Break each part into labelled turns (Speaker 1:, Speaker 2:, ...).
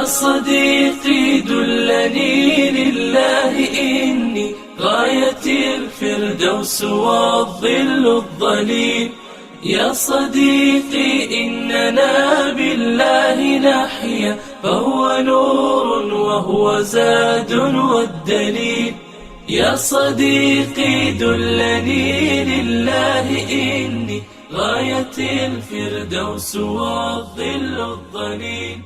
Speaker 1: صديقي دلني لله إني غاية الفردوس والظل الظليل. يا صديقي إننا بالله نحيا، فهو نور وهو زاد والدليل. يا صديقي دلني لله إني غاية الفردوس والظل الظليل.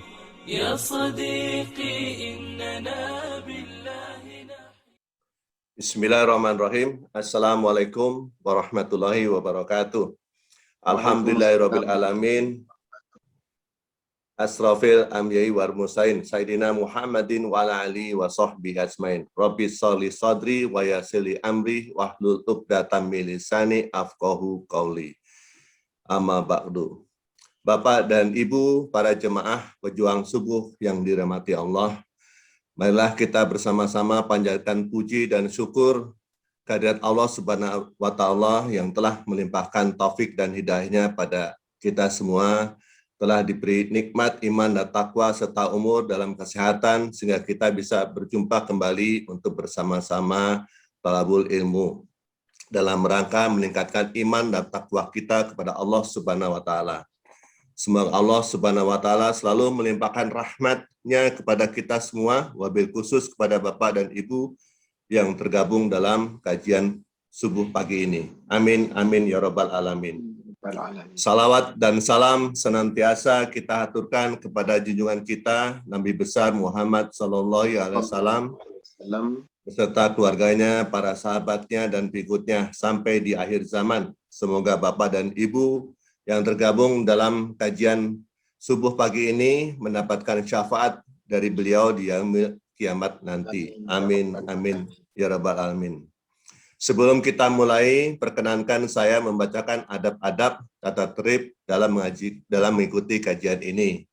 Speaker 1: يا صديقي إننا بالله
Speaker 2: Bismillahirrahmanirrahim. Assalamualaikum warahmatullahi wabarakatuh. Alhamdulillahirabbil alamin. Asrafil amyai war musain Sayyidina Muhammadin wa ala alihi wa sahbihi asmain. Rabbi sholli sadri wa yassir amri wahlul 'uqdatam min lisani afqahu qauli. Amma ba'du. Bapak dan Ibu, para jemaah pejuang subuh yang dirahmati Allah, marilah kita bersama-sama panjatkan puji dan syukur kehadirat Allah Subhanahu wa Ta'ala yang telah melimpahkan taufik dan hidayahnya pada kita semua, telah diberi nikmat iman dan takwa serta umur dalam kesehatan sehingga kita bisa berjumpa kembali untuk bersama-sama talabul ilmu dalam rangka meningkatkan iman dan takwa kita kepada Allah Subhanahu wa Ta'ala. Semoga Allah Subhanahu wa Ta'ala selalu melimpahkan rahmat-Nya kepada kita semua, wabil khusus kepada Bapak dan Ibu yang tergabung dalam kajian subuh pagi ini. Amin, amin, ya rabbal alamin. Salawat dan salam senantiasa kita aturkan kepada junjungan kita, Nabi besar Muhammad Sallallahu Alaihi Wasallam, beserta keluarganya, para sahabatnya, dan pengikutnya sampai di akhir zaman. Semoga Bapak dan Ibu yang tergabung dalam kajian subuh pagi ini mendapatkan syafaat dari beliau di kiamat nanti. Amin, amin, ya rabbal alamin. Sebelum kita mulai, perkenankan saya membacakan adab-adab tata tertib dalam mengikuti kajian ini.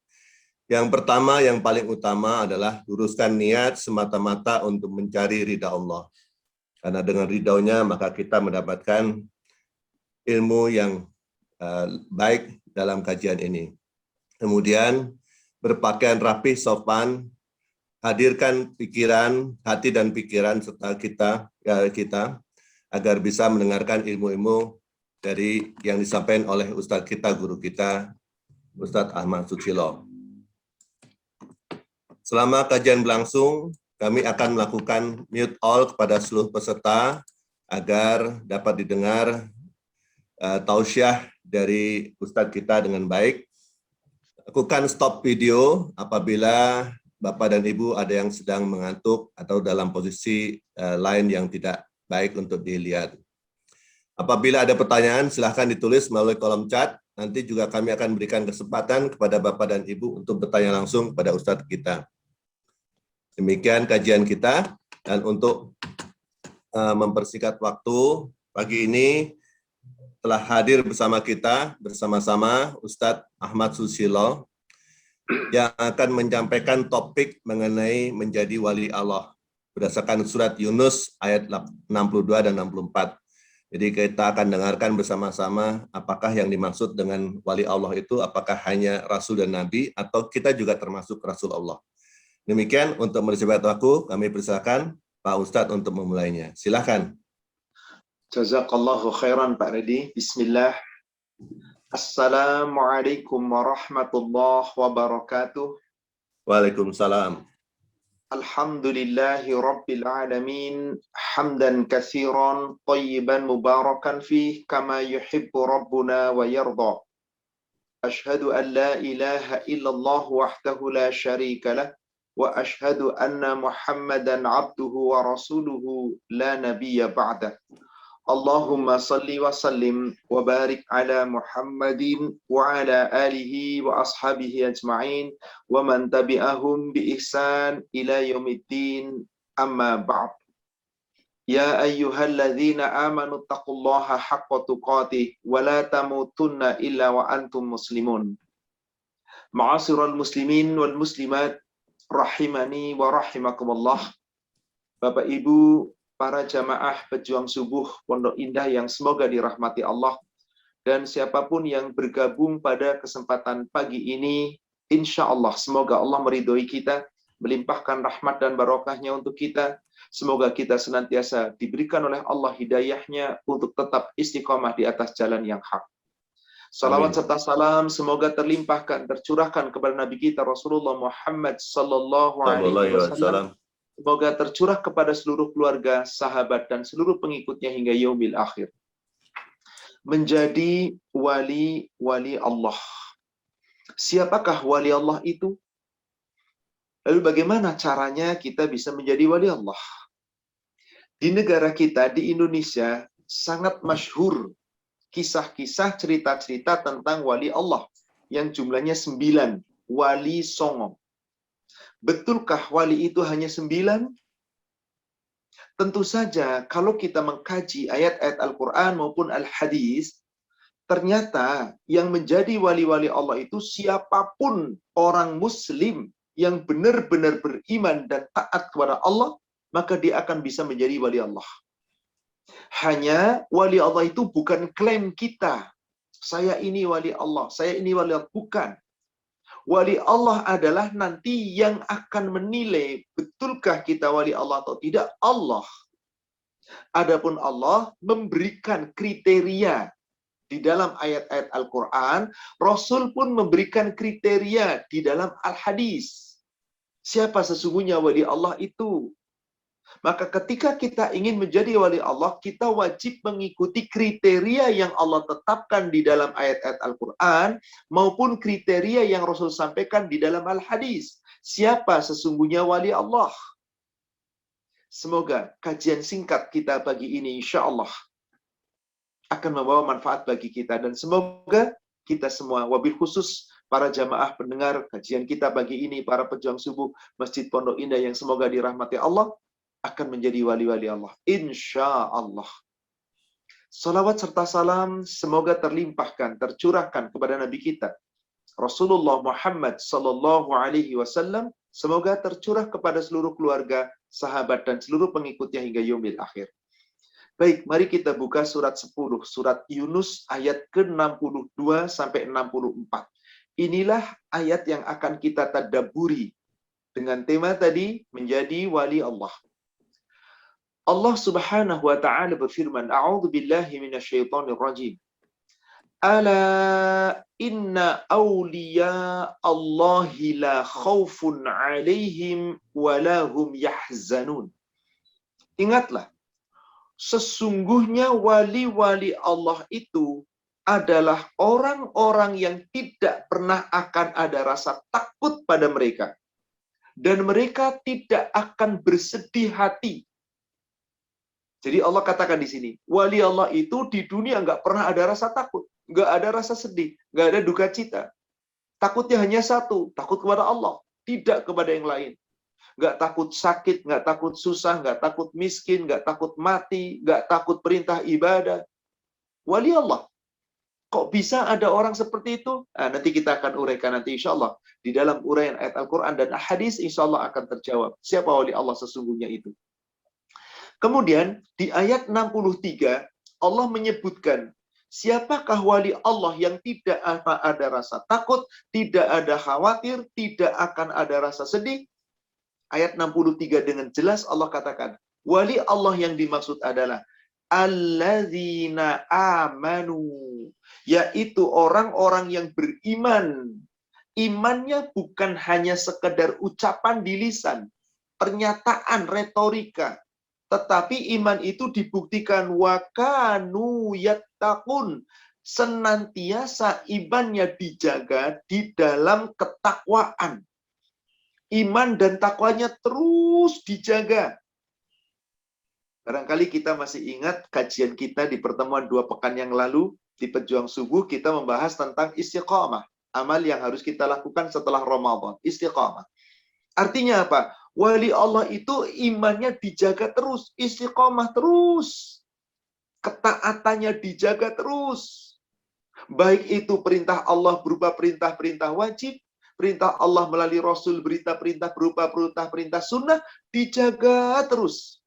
Speaker 2: Yang pertama, yang paling utama adalah luruskan niat semata-mata untuk mencari ridha Allah. Karena dengan ridhonya maka kita mendapatkan ilmu yang baik dalam kajian ini. Kemudian berpakaian rapi, sopan, hadirkan pikiran, hati dan pikiran serta kita agar bisa mendengarkan ilmu-ilmu dari yang disampaikan oleh Ustadz kita, guru kita, Ustadz Ahmad Susilo. Selama kajian berlangsung, kami akan melakukan mute all kepada seluruh peserta agar dapat didengar tausiah dari Ustadz kita dengan baik. Lakukan stop video apabila Bapak dan Ibu ada yang sedang mengantuk atau dalam posisi lain yang tidak baik untuk dilihat. Apabila ada pertanyaan, silahkan ditulis melalui kolom chat. Nanti juga kami akan berikan kesempatan kepada Bapak dan Ibu untuk bertanya langsung pada Ustadz kita. Demikian kajian kita, dan untuk mempersingkat waktu, pagi ini telah hadir bersama kita, bersama-sama Ustadz Ahmad Susilo, yang akan menyampaikan topik mengenai menjadi wali Allah, berdasarkan surat Yunus ayat 62 dan 64. Jadi kita akan dengarkan bersama-sama apakah yang dimaksud dengan wali Allah itu, apakah hanya Rasul dan Nabi, atau kita juga termasuk Rasul Allah. Demikian untuk bersifat waktu, kami persilakan Pak Ustadz untuk memulainya. Silakan.
Speaker 3: Jazakallahu khairan Pak Redi. Bismillah. Assalamualaikum warahmatullahi wabarakatuh.
Speaker 2: Waalaikumsalam.
Speaker 3: Alhamdulillahi rabbil alamin. Hamdan katsiran thayyiban mubarakan fih kama yuhibbu rabbuna wa yarda. Ashhadu an la ilaha illallah wahdahu la syarika lah wa ashhadu anna Muhammadan abduhu wa rasuluhu la nabiyya ba'dah. Allahumma salli wa sallim wa barik ala Muhammadin wa ala alihi wa ashabihi ajma'in wa man tabi'ahum bi ihsan ila yaumiddin, amma ba'd. Ya ayyuhalladzina amanu taqullaha haqqa tuqatih wa la tamutunna illa wa antum muslimun. Ma'asyiral muslimin wal muslimat rahimani wa rahimakumullah. Bapak Ibu, para jamaah pejuang subuh Pondok Indah yang semoga dirahmati Allah, dan siapapun yang bergabung pada kesempatan pagi ini Insya Allah, semoga Allah meridhoi kita, melimpahkan rahmat dan barokahnya untuk kita. Semoga kita senantiasa diberikan oleh Allah hidayahnya untuk tetap istiqomah di atas jalan yang hak. Salawat
Speaker 2: Amin.
Speaker 3: serta salam semoga terlimpahkan, tercurahkan kepada Nabi kita Rasulullah Muhammad sallallahu alaihi wasallam. Semoga tercurah kepada seluruh keluarga, sahabat, dan seluruh pengikutnya hingga yaumil akhir. Menjadi wali-wali Allah. Siapakah wali Allah itu? Lalu bagaimana caranya kita bisa menjadi wali Allah? Di negara kita, di Indonesia, sangat masyhur kisah-kisah, cerita-cerita tentang wali Allah yang jumlahnya 9, wali songo. Betulkah wali itu hanya 9? Tentu saja kalau kita mengkaji ayat-ayat Al-Quran maupun Al-Hadis, ternyata yang menjadi wali-wali Allah itu siapapun orang Muslim yang benar-benar beriman dan taat kepada Allah, maka dia akan bisa menjadi wali Allah. Hanya wali Allah itu bukan klaim kita. Saya ini wali Allah, saya ini wali Allah. Bukan. Wali Allah adalah nanti yang akan menilai betulkah kita wali Allah atau tidak, Allah. Adapun Allah memberikan kriteria di dalam ayat-ayat Al-Quran, Rasul pun memberikan kriteria di dalam Al-Hadis. Siapa sesungguhnya wali Allah itu? Maka ketika kita ingin menjadi wali Allah, kita wajib mengikuti kriteria yang Allah tetapkan di dalam ayat-ayat Al-Quran, maupun kriteria yang Rasul sampaikan di dalam Al-Hadis. Siapa sesungguhnya wali Allah? Semoga kajian singkat kita pagi ini, insya Allah, akan membawa manfaat bagi kita. Dan semoga kita semua, wabil khusus para jamaah pendengar kajian kita pagi ini, para pejuang subuh Masjid Pondok Indah yang semoga dirahmati Allah, akan menjadi wali-wali Allah. Insya Allah. Salawat serta salam semoga terlimpahkan, tercurahkan kepada Nabi kita, Rasulullah Muhammad sallallahu alaihi wasallam. Semoga tercurah kepada seluruh keluarga, sahabat, dan seluruh pengikutnya hingga yaumil akhir. Baik, mari kita buka surat 10, surat Yunus ayat ke-62 sampai 64. Inilah ayat yang akan kita tadabburi dengan tema tadi, menjadi wali Allah. Allah Subhanahu wa taala berfirman, A'udzu billahi minasyaitonir rajim. Ala inna awliya Allahi la khaufun 'alaihim wa la hum yahzanun. Ingatlah, sesungguhnya wali-wali Allah itu adalah orang-orang yang tidak pernah akan ada rasa takut pada mereka, dan mereka tidak akan bersedih hati. Jadi Allah katakan di sini, wali Allah itu di dunia nggak pernah ada rasa takut, nggak ada rasa sedih, nggak ada duka cita. Takutnya hanya satu, takut kepada Allah, tidak kepada yang lain. Nggak takut sakit, nggak takut susah, nggak takut miskin, nggak takut mati, nggak takut perintah ibadah. Wali Allah. Kok bisa ada orang seperti itu? Nah, nanti kita akan uraikan nanti insya Allah. Di dalam uraian ayat Al-Quran dan hadis insya Allah akan terjawab. Siapa wali Allah sesungguhnya itu? Kemudian di ayat 63 Allah menyebutkan siapakah wali Allah yang tidak ada rasa takut, tidak ada khawatir, tidak akan ada rasa sedih. Ayat 63 dengan jelas Allah katakan, wali Allah yang dimaksud adalah alladzina amanu, yaitu orang-orang yang beriman. Imannya bukan hanya sekedar ucapan di lisan, pernyataan retorika, tetapi iman itu dibuktikan wa kanu yattaqun, senantiasa imannya dijaga di dalam ketakwaan. Iman dan takwanya terus dijaga. Barangkali kita masih ingat kajian kita di pertemuan 2 pekan yang lalu di Pejuang Subuh, kita membahas tentang istiqamah, amal yang harus kita lakukan setelah Ramadan. Istiqamah. Artinya apa? Wali Allah itu imannya dijaga terus, istiqomah terus, ketaatannya dijaga terus. Baik itu perintah Allah berupa perintah-perintah wajib, perintah Allah melalui Rasul berita-perintah berupa perintah-perintah sunnah, dijaga terus.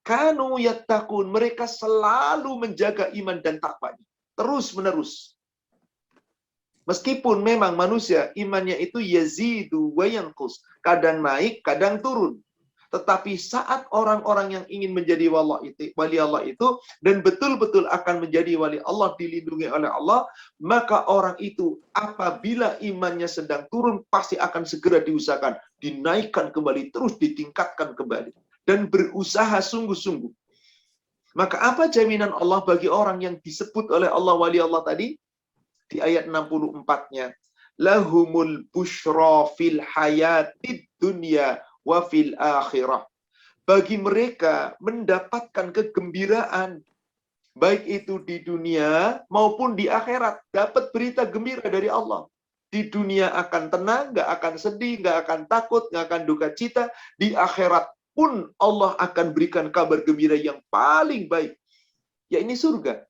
Speaker 3: Kanu yattaqun, mereka selalu menjaga iman dan takwanya, terus menerus. Meskipun memang manusia imannya itu yazidu wa yanqus, kadang naik, kadang turun. Tetapi saat orang-orang yang ingin menjadi wali Allah itu dan betul-betul akan menjadi wali Allah, dilindungi oleh Allah, maka orang itu apabila imannya sedang turun pasti akan segera diusahakan dinaikkan kembali, terus ditingkatkan kembali dan berusaha sungguh-sungguh. Maka apa jaminan Allah bagi orang yang disebut oleh Allah wali Allah tadi? Di ayat 64-nya, lahumul busyra fil hayatid dunya wa fil akhirah. Bagi mereka mendapatkan kegembiraan, baik itu di dunia maupun di akhirat. Dapat berita gembira dari Allah. Di dunia akan tenang, nggak akan sedih, nggak akan takut, nggak akan duka cita. Di akhirat pun Allah akan berikan kabar gembira yang paling baik. Ya ini surga.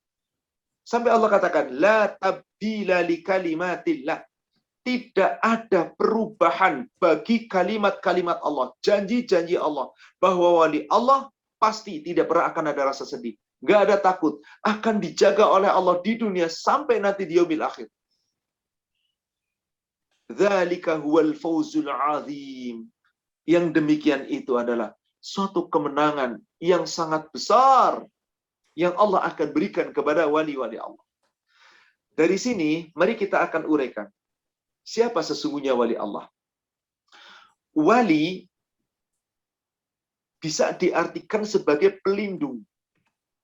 Speaker 3: Sampai Allah katakan, la tabdila li kalimatillah. Tidak ada perubahan bagi kalimat-kalimat Allah, janji-janji Allah, bahwa wali Allah pasti tidak pernah akan ada rasa sedih, nggak ada takut, akan dijaga oleh Allah di dunia sampai nanti di yaumil akhir. Dzalika huwal fawzul azim. Yang demikian itu adalah suatu kemenangan yang sangat besar yang Allah akan berikan kepada wali-wali Allah. Dari sini, mari kita akan uraikan. Siapa sesungguhnya wali Allah? Wali bisa diartikan sebagai pelindung.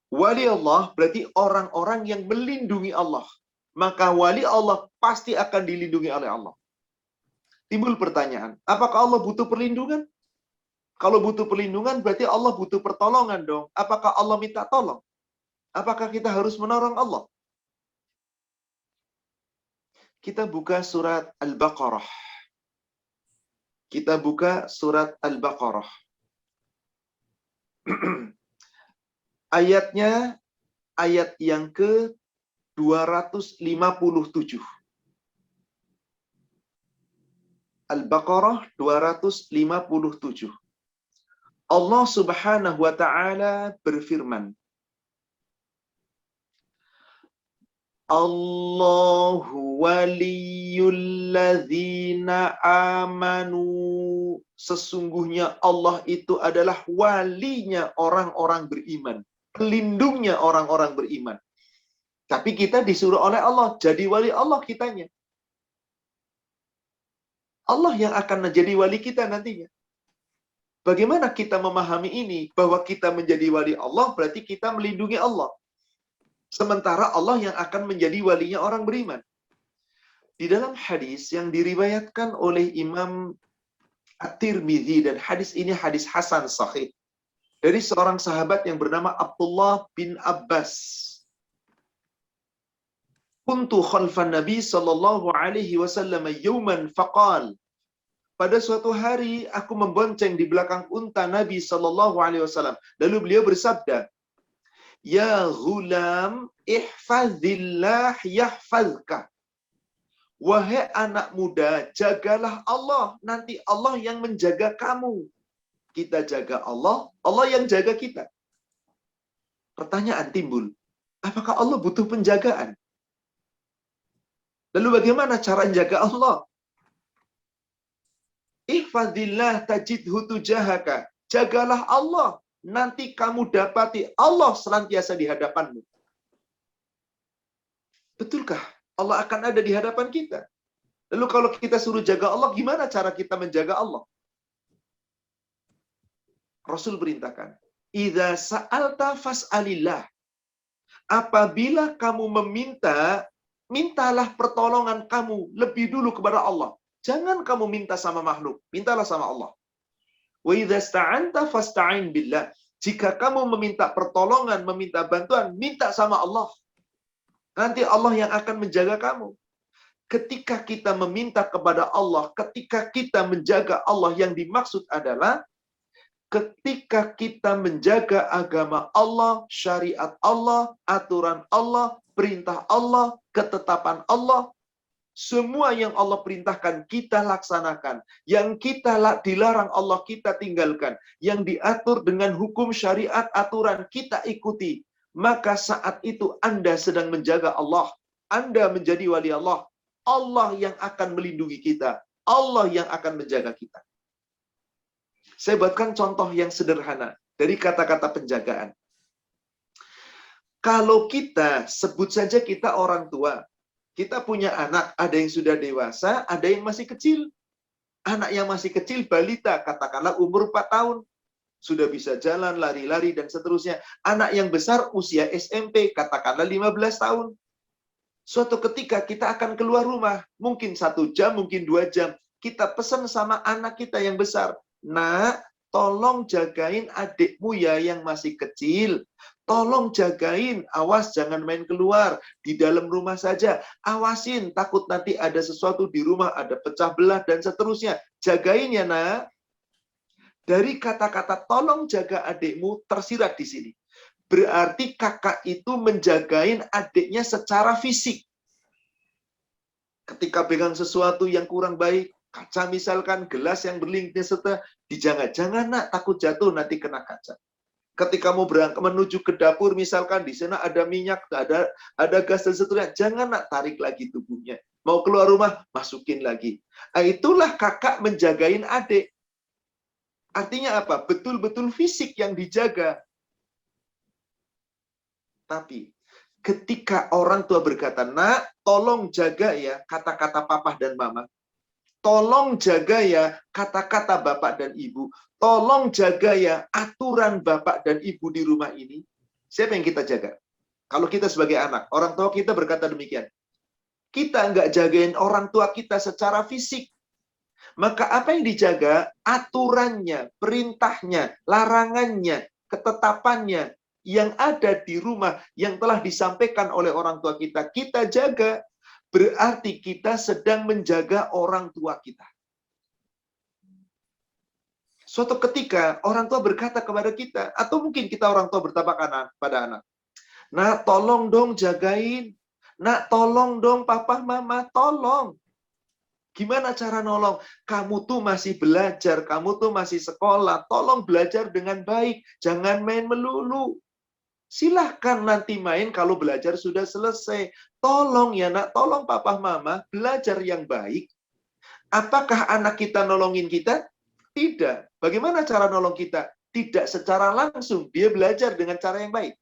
Speaker 3: Wali Allah berarti orang-orang yang melindungi Allah. Maka wali Allah pasti akan dilindungi oleh Allah. Timbul pertanyaan, apakah Allah butuh perlindungan? Kalau butuh perlindungan berarti Allah butuh pertolongan dong. Apakah Allah minta tolong? Apakah kita harus menolong Allah? Kita buka surat Al-Baqarah. Kita buka surat Al-Baqarah. Ayatnya, ayat yang ke-257. Al-Baqarah 257. Allah Subhanahu wa ta'ala berfirman, Allahu waliyul ladzina amanu. Sesungguhnya Allah itu adalah walinya orang-orang beriman, pelindungnya orang-orang beriman. Tapi kita disuruh oleh Allah jadi wali Allah kitanya. Allah yang akan menjadi wali kita nantinya. Bagaimana kita memahami ini? Bahwa kita menjadi wali Allah berarti kita melindungi Allah. Sementara Allah yang akan menjadi walinya orang beriman. Di dalam hadis yang diriwayatkan oleh Imam At-Tirmidzi, dan hadis ini hadis hasan sahih, dari seorang sahabat yang bernama Abdullah bin Abbas. Kuntu khalfan Nabi sallallahu alaihi wasallam yawman faqal. Pada suatu hari aku membonceng di belakang unta Nabi sallallahu alaihi wasallam. Lalu beliau bersabda, Ya ghulam, ihfazillah yahfazka. Wahai anak muda, jagalah Allah. Nanti Allah yang menjaga kamu. Kita jaga Allah, Allah yang jaga kita. Pertanyaan timbul, apakah Allah butuh penjagaan? Lalu bagaimana cara menjaga Allah? Ihfazillah tajidhu tujahaka. Jagalah Allah. Nanti kamu dapati Allah senantiasa di hadapanmu. Betulkah Allah akan ada di hadapan kita? Lalu kalau kita suruh jaga Allah, gimana cara kita menjaga Allah? Rasul berintahkan, Idza sa'alta fas'alillah. Apabila kamu meminta, mintalah pertolongan kamu lebih dulu kepada Allah. Jangan kamu minta sama makhluk, mintalah sama Allah. Wa idza sta'anta fasta'in billah. Jika kamu meminta pertolongan, meminta bantuan, minta sama Allah. Nanti Allah yang akan menjaga kamu. Ketika kita meminta kepada Allah, ketika kita menjaga Allah, yang dimaksud adalah ketika kita menjaga agama Allah, syariat Allah, aturan Allah, perintah Allah, ketetapan Allah, semua yang Allah perintahkan kita laksanakan. Yang kita dilarang Allah kita tinggalkan. Yang diatur dengan hukum syariat aturan kita ikuti. Maka saat itu Anda sedang menjaga Allah. Anda menjadi wali Allah. Allah yang akan melindungi kita. Allah yang akan menjaga kita. Saya buatkan contoh yang sederhana dari kata-kata penjagaan. Kalau kita sebut saja kita orang tua, kita punya anak, ada yang sudah dewasa, ada yang masih kecil. Anak yang masih kecil, balita, katakanlah umur 4 tahun. Sudah bisa jalan, lari-lari, dan seterusnya. Anak yang besar, usia SMP, katakanlah 15 tahun. Suatu ketika kita akan keluar rumah, mungkin 1 jam, mungkin 2 jam. Kita pesan sama anak kita yang besar, nak, tolong jagain adikmu ya yang masih kecil. Tolong jagain, awas jangan main keluar, di dalam rumah saja. Awasin, takut nanti ada sesuatu di rumah, ada pecah belah, dan seterusnya. Jagain ya nak. Dari kata-kata tolong jaga adikmu tersirat di sini. Berarti kakak itu menjagain adiknya secara fisik. Ketika pegang sesuatu yang kurang baik, kaca misalkan, gelas yang berlimpah serta, dijaga-jangan nak, takut jatuh nanti kena kaca. Ketika mau berangkat menuju ke dapur misalkan, di sana ada minyak, ada gas dan seterusnya, jangan nak, tarik lagi tubuhnya. Mau keluar rumah, masukin lagi. Nah, itulah kakak menjagain adik. Artinya apa? Betul-betul fisik yang dijaga. Tapi ketika orang tua berkata, nak, tolong jaga ya kata-kata papa dan mama. Tolong jaga ya kata-kata bapak dan ibu. Tolong jaga ya aturan bapak dan ibu di rumah ini. Siapa yang kita jaga? Kalau kita sebagai anak, orang tua kita berkata demikian. Kita nggak jagain orang tua kita secara fisik. Maka apa yang dijaga? Aturannya, perintahnya, larangannya, ketetapannya yang ada di rumah yang telah disampaikan oleh orang tua kita. Kita jaga. Berarti kita sedang menjaga orang tua kita. Suatu ketika orang tua berkata kepada kita, atau mungkin kita orang tua berkata pada anak, nak tolong dong jagain, nak tolong dong papa mama, tolong. Gimana cara nolong? Kamu tuh masih belajar, kamu tuh masih sekolah, tolong belajar dengan baik, jangan main melulu. Silahkan nanti main kalau belajar sudah selesai. Tolong ya nak, tolong papa mama belajar yang baik. Apakah anak kita nolongin kita? Tidak. Bagaimana cara nolong kita? Tidak secara langsung. Dia belajar dengan cara yang baik.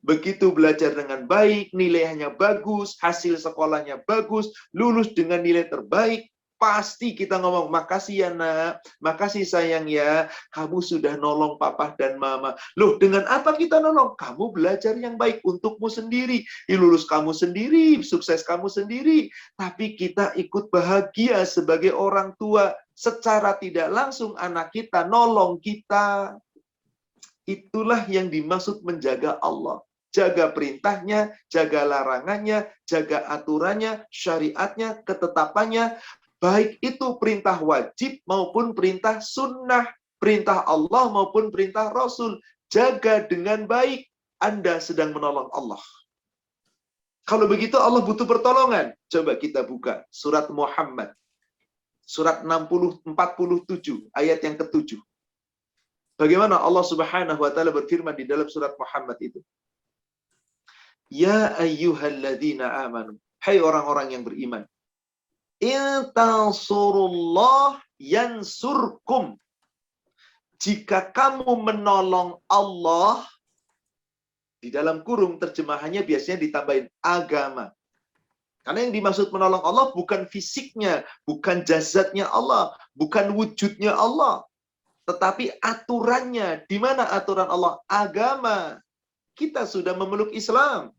Speaker 3: Begitu belajar dengan baik, nilainya bagus, hasil sekolahnya bagus, lulus dengan nilai terbaik, pasti kita ngomong, makasih ya nak, makasih sayang ya, kamu sudah nolong papa dan mama. Loh, dengan apa kita nolong? Kamu belajar yang baik untukmu sendiri, lulus kamu sendiri, sukses kamu sendiri. Tapi kita ikut bahagia sebagai orang tua, secara tidak langsung anak kita nolong kita. Itulah yang dimaksud menjaga Allah. Jaga perintahnya, jaga larangannya, jaga aturannya, syariatnya, ketetapannya. Baik itu perintah wajib maupun perintah sunnah. Perintah Allah maupun perintah Rasul. Jaga dengan baik. Anda sedang menolong Allah. Kalau begitu Allah butuh pertolongan. Coba kita buka surat Muhammad. Surat 47, ayat yang ke-7. Bagaimana Allah Subhanahu wa taala berfirman di dalam surat Muhammad itu? Ya ayyuhalladzina amanu. Hai orang-orang yang beriman. In tansurullah yansurkum. Jika kamu menolong Allah, di dalam kurung terjemahannya biasanya ditambahin agama. Karena yang dimaksud menolong Allah bukan fisiknya, bukan jasadnya Allah, bukan wujudnya Allah. Tetapi aturannya. Di mana aturan Allah? Agama. Kita sudah memeluk Islam.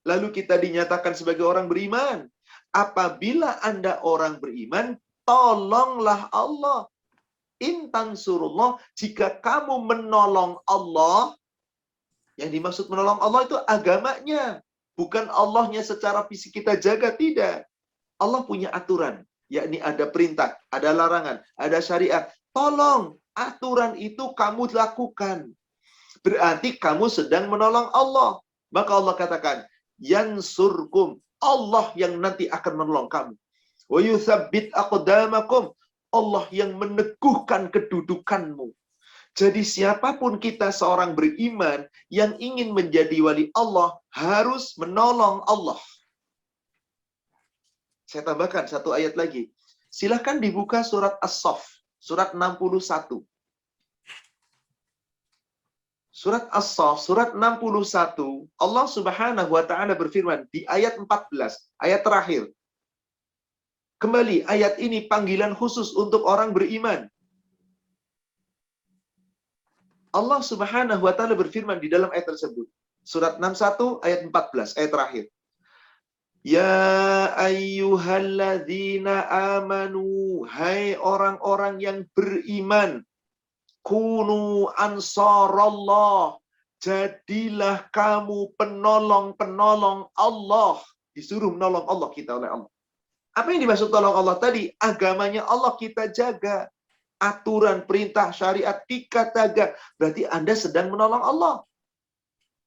Speaker 3: Lalu kita dinyatakan sebagai orang beriman. Apabila Anda orang beriman, tolonglah Allah. In tansurullah, jika kamu menolong Allah, yang dimaksud menolong Allah itu agamanya. Bukan Allahnya secara fisik kita jaga, tidak. Allah punya aturan. Yakni ada perintah, ada larangan, ada syariat. Tolong, aturan itu kamu lakukan. Berarti kamu sedang menolong Allah. Maka Allah katakan, yansurkum. Allah yang nanti akan menolong kamu. Wa yuthabbit aqdamakum. Allah yang meneguhkan kedudukanmu. Jadi siapapun kita seorang beriman yang ingin menjadi wali Allah harus menolong Allah. Saya tambahkan satu ayat lagi. Silahkan dibuka surat As-Saff, surat 61. Surat As-Saff, surat 61, Allah Subhanahu wa Ta'ala berfirman di ayat 14, ayat terakhir. Kembali, ayat ini panggilan khusus untuk orang beriman. Allah Subhanahu wa Ta'ala berfirman di dalam ayat tersebut. Surat 61, ayat 14, ayat terakhir. Ya ayyuhalladzina amanu, hai orang-orang yang beriman, kunu ansarallah, jadilah kamu penolong-penolong Allah. Disuruh menolong Allah kita oleh Allah. Apa yang dimaksud tolong Allah tadi? Agamanya Allah kita jaga. Aturan, perintah, syariat kita jaga. Berarti Anda sedang menolong Allah.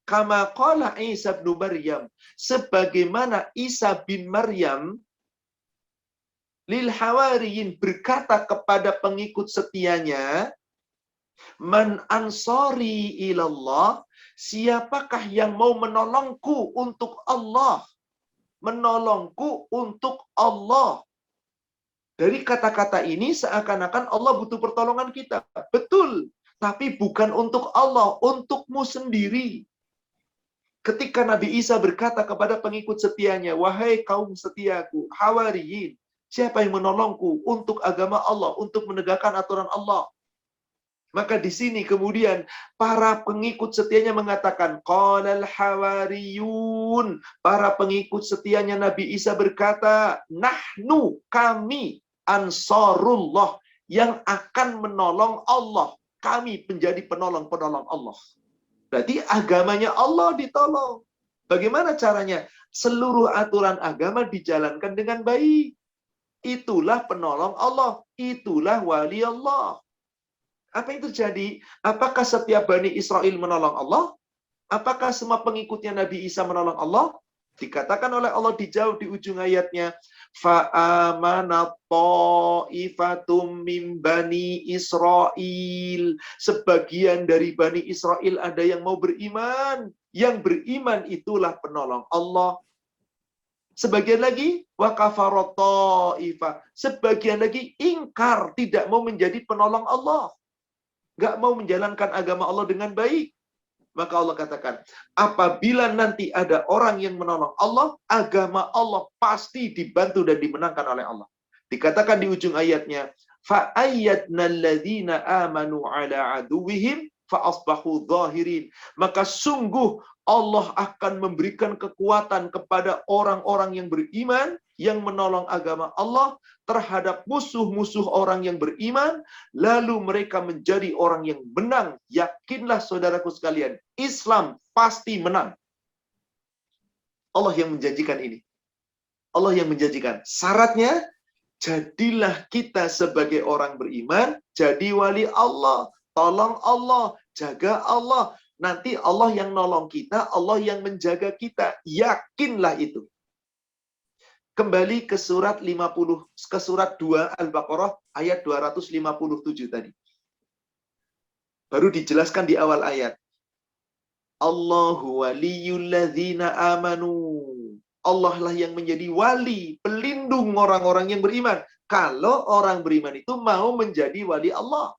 Speaker 3: Kama qala Isa bin Maryam, sebagaimana Isa bin Maryam lil hawariyin berkata kepada pengikut setianya, man ansori ilallah, siapakah yang mau menolongku untuk Allah? Menolongku untuk Allah. Dari kata-kata ini seakan-akan Allah butuh pertolongan kita. Betul, tapi bukan untuk Allah, untukmu sendiri. Ketika Nabi Isa berkata kepada pengikut setianya, wahai kaum setiaku, hawariyin, siapa yang menolongku untuk agama Allah, untuk menegakkan aturan Allah? Maka di sini kemudian para pengikut setianya mengatakan, qalal hawariyun, para pengikut setianya Nabi Isa berkata, nahnu, kami, ansarullah, yang akan menolong Allah. Kami menjadi penolong-penolong Allah. Berarti agamanya Allah ditolong. Bagaimana caranya? Seluruh aturan agama dijalankan dengan baik. Itulah penolong Allah. Itulah wali Allah. Apa yang terjadi? Apakah setiap Bani Israel menolong Allah? Apakah semua pengikutnya Nabi Isa menolong Allah? Dikatakan oleh Allah dijawab di ujung ayatnya, fa'amanat ta'ifatum min bani Israel. Sebagian dari Bani Israel ada yang mau beriman. Yang beriman itulah penolong Allah. Sebagian lagi wa kafarat ta'ifah. Sebagian lagi ingkar, tidak mau menjadi penolong Allah. Nggak mau menjalankan agama Allah dengan baik. Maka Allah katakan, apabila nanti ada orang yang menolong Allah, agama Allah pasti dibantu dan dimenangkan oleh Allah. Dikatakan di ujung ayatnya, فَأَيَّدْنَا الَّذِينَ آمَنُوا عَلَىٰ عَدُوِّهِمْ فَأَصْبَحُوا ظَاهِرِينَ. Maka sungguh Allah akan memberikan kekuatan kepada orang-orang yang beriman, yang menolong agama Allah terhadap musuh-musuh orang yang beriman, lalu mereka menjadi orang yang menang. Yakinlah saudaraku sekalian, Islam pasti menang. Allah yang menjanjikan ini. Allah yang menjanjikan. Syaratnya, jadilah kita sebagai orang beriman, jadi wali Allah, tolong Allah, jaga Allah. Nanti Allah yang nolong kita, Allah yang menjaga kita. Yakinlah itu. Kembali ke surat 50, ke surat 2 Al-Baqarah ayat 257 tadi. Baru dijelaskan di awal ayat. Allahu waliyul ladzina amanu. Allah lah yang menjadi wali, pelindung orang-orang yang beriman. Kalau orang beriman itu mau menjadi wali Allah,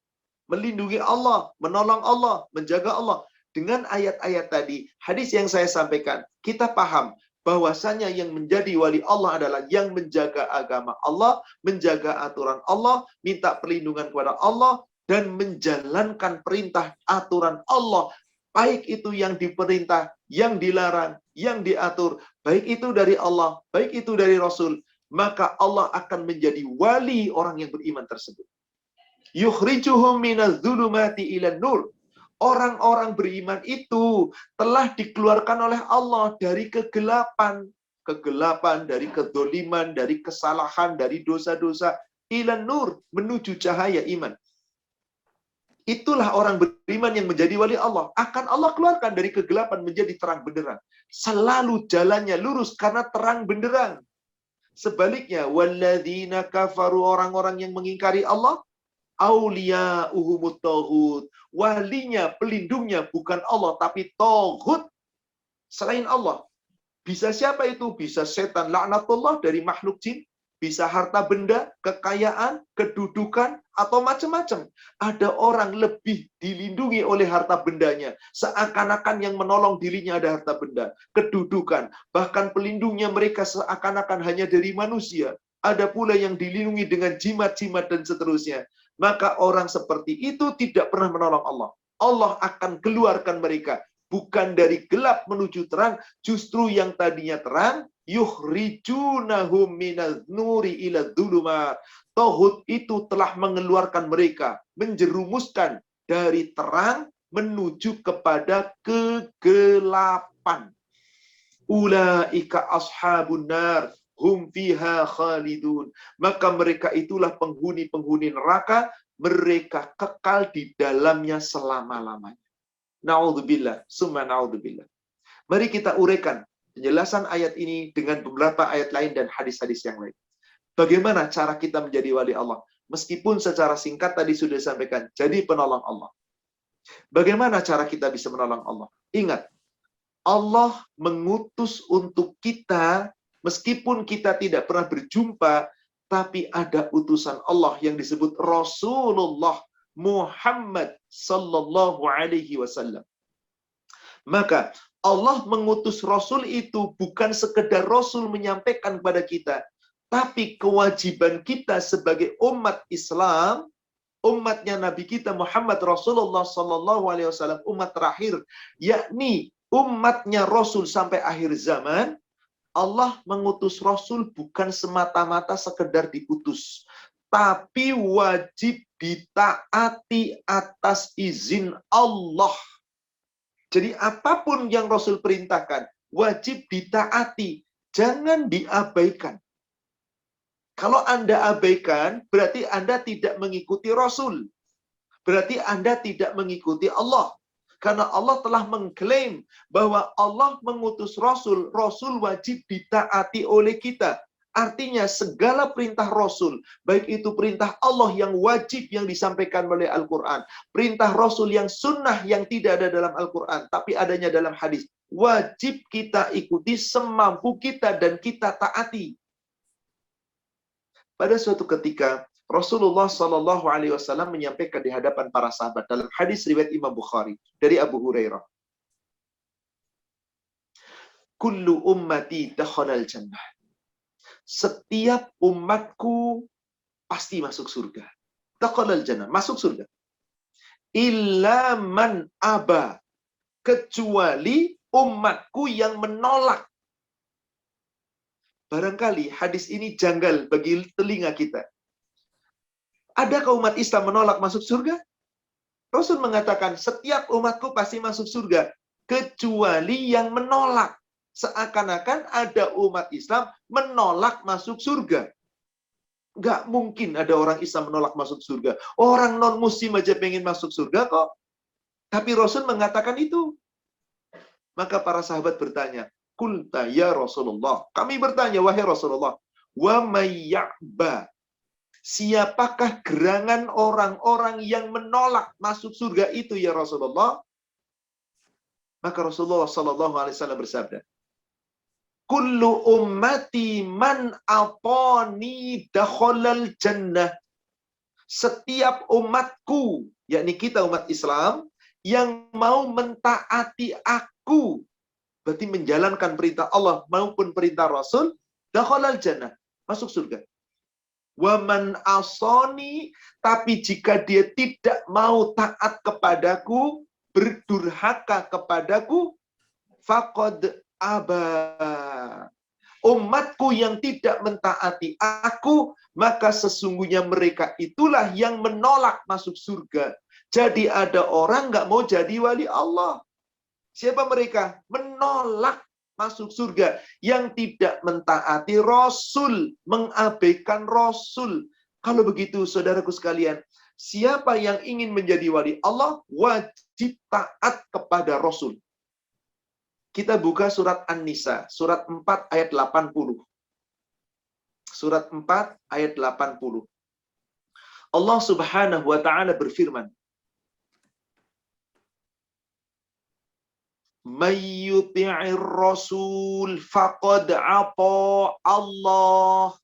Speaker 3: melindungi Allah, menolong Allah, menjaga Allah. Dengan ayat-ayat tadi, hadis yang saya sampaikan, kita paham bahwasanya yang menjadi wali Allah adalah yang menjaga agama Allah, menjaga aturan Allah, minta perlindungan kepada Allah, dan menjalankan perintah aturan Allah. Baik itu yang diperintah, yang dilarang, yang diatur, baik itu dari Allah, baik itu dari Rasul, maka Allah akan menjadi wali orang yang beriman tersebut. Yukhrijuhum minadh-dhulumati ilan nur. Orang-orang beriman itu telah dikeluarkan oleh Allah dari kegelapan. Kegelapan, dari kedzaliman, dari kesalahan, dari dosa-dosa. Ilan nur, menuju cahaya iman. Itulah orang beriman yang menjadi wali Allah. Akan Allah keluarkan dari kegelapan menjadi terang benderang. Selalu jalannya lurus karena terang benderang. Sebaliknya, walladzina kafaru, orang-orang yang mengingkari Allah, auliya'uhumut taghut. Walinya, pelindungnya bukan Allah, tapi taghut. Selain Allah. Bisa siapa itu? Bisa setan, laknatullah, dari makhluk jin. bisa harta benda, kekayaan, kedudukan, atau macam-macam. Ada orang lebih dilindungi oleh harta bendanya, seakan-akan yang menolong dirinya ada harta benda, kedudukan, bahkan pelindungnya mereka seakan-akan hanya dari manusia. Ada pula yang dilindungi dengan jimat-jimat dan seterusnya. Maka orang seperti itu tidak pernah menolong Allah. Allah akan keluarkan mereka bukan dari gelap menuju terang, justru yang tadinya terang, yukhrijunahum minal nuri ila dzulumat. Tauhid itu telah mengeluarkan mereka, menjerumuskan dari terang menuju kepada kegelapan. Ulaika ashabun nar hum fiha khalidun. Maka mereka itulah penghuni-penghuni neraka, mereka kekal di dalamnya selama-lamanya. Na'udzubillah, summa na'udzubillah. Mari kita uraikan penjelasan ayat ini dengan beberapa ayat lain dan hadis-hadis yang lain. Bagaimana cara kita menjadi wali Allah? Meskipun secara singkat tadi sudah disampaikan, jadi penolong Allah. Bagaimana cara kita bisa menolong Allah? Ingat, Allah mengutus untuk kita, meskipun kita tidak pernah berjumpa, tapi ada utusan Allah yang disebut Rasulullah Muhammad sallallahu alaihi wasallam. Maka Allah mengutus Rasul itu bukan sekedar Rasul menyampaikan kepada kita, tapi kewajiban kita sebagai umat Islam, umatnya Nabi kita Muhammad Rasulullah sallallahu alaihi wasallam, umat terakhir, yakni umatnya Rasul sampai akhir zaman. Allah mengutus Rasul bukan semata-mata sekedar diutus, tapi wajib ditaati atas izin Allah. Jadi apapun yang Rasul perintahkan, wajib ditaati, jangan diabaikan. Kalau Anda abaikan, berarti Anda tidak mengikuti Rasul. Berarti Anda tidak mengikuti Allah. Karena Allah telah mengklaim bahwa Allah mengutus Rasul, Rasul wajib ditaati oleh kita. Artinya segala perintah Rasul, baik itu perintah Allah yang wajib yang disampaikan oleh Al-Quran, perintah Rasul yang sunnah yang tidak ada dalam Al-Quran, tapi adanya dalam hadis, wajib kita ikuti semampu kita dan kita taati. Pada suatu ketika, Rasulullah Shallallahu Alaihi Wasallam menyampaikan di hadapan para sahabat dalam hadis riwayat Imam Bukhari dari Abu Hurairah. Kullu ummati dakhalal jannah. Setiap umatku pasti masuk surga. Dakhalal jannah, masuk surga. Illa man aba, kecuali umatku yang menolak. Barangkali hadis ini janggal bagi telinga kita. Adakah umat Islam menolak masuk surga? Rasul mengatakan, setiap umatku pasti masuk surga, kecuali yang menolak. Seakan-akan ada umat Islam menolak masuk surga. Nggak mungkin ada orang Islam menolak masuk surga. Orang non-muslim aja pengen masuk surga kok. Tapi Rasul mengatakan itu. Maka para sahabat bertanya, Qulta ya Rasulullah. Kami bertanya, wahai Rasulullah, wa may ya'ba. Siapakah gerangan orang-orang yang menolak masuk surga itu ya Rasulullah? Maka Rasulullah Sallallahu Alaihi Wasallam bersabda, Kullu ummati man atani dakhalal jannah. Setiap umatku, yakni kita umat Islam, yang mau mentaati aku, berarti menjalankan perintah Allah maupun perintah Rasul, dakhalal jannah, masuk surga. Waman asoni, tapi jika dia tidak mau taat kepadaku, berdurhaka kepadaku, faqad aba. Umatku yang tidak mentaati aku, maka sesungguhnya mereka itulah yang menolak masuk surga. Jadi ada orang nggak mau jadi wali Allah. Siapa mereka? Menolak masuk surga, yang tidak mentaati Rasul, mengabaikan Rasul. Kalau begitu, saudaraku sekalian, siapa yang ingin menjadi wali Allah, wajib taat kepada Rasul. Kita buka surat An-Nisa, surat 4 ayat 80. Surat 4 ayat 80. Allah Subhanahu wa taala berfirman, Mayyuti'ir rasul faqad ata Allah.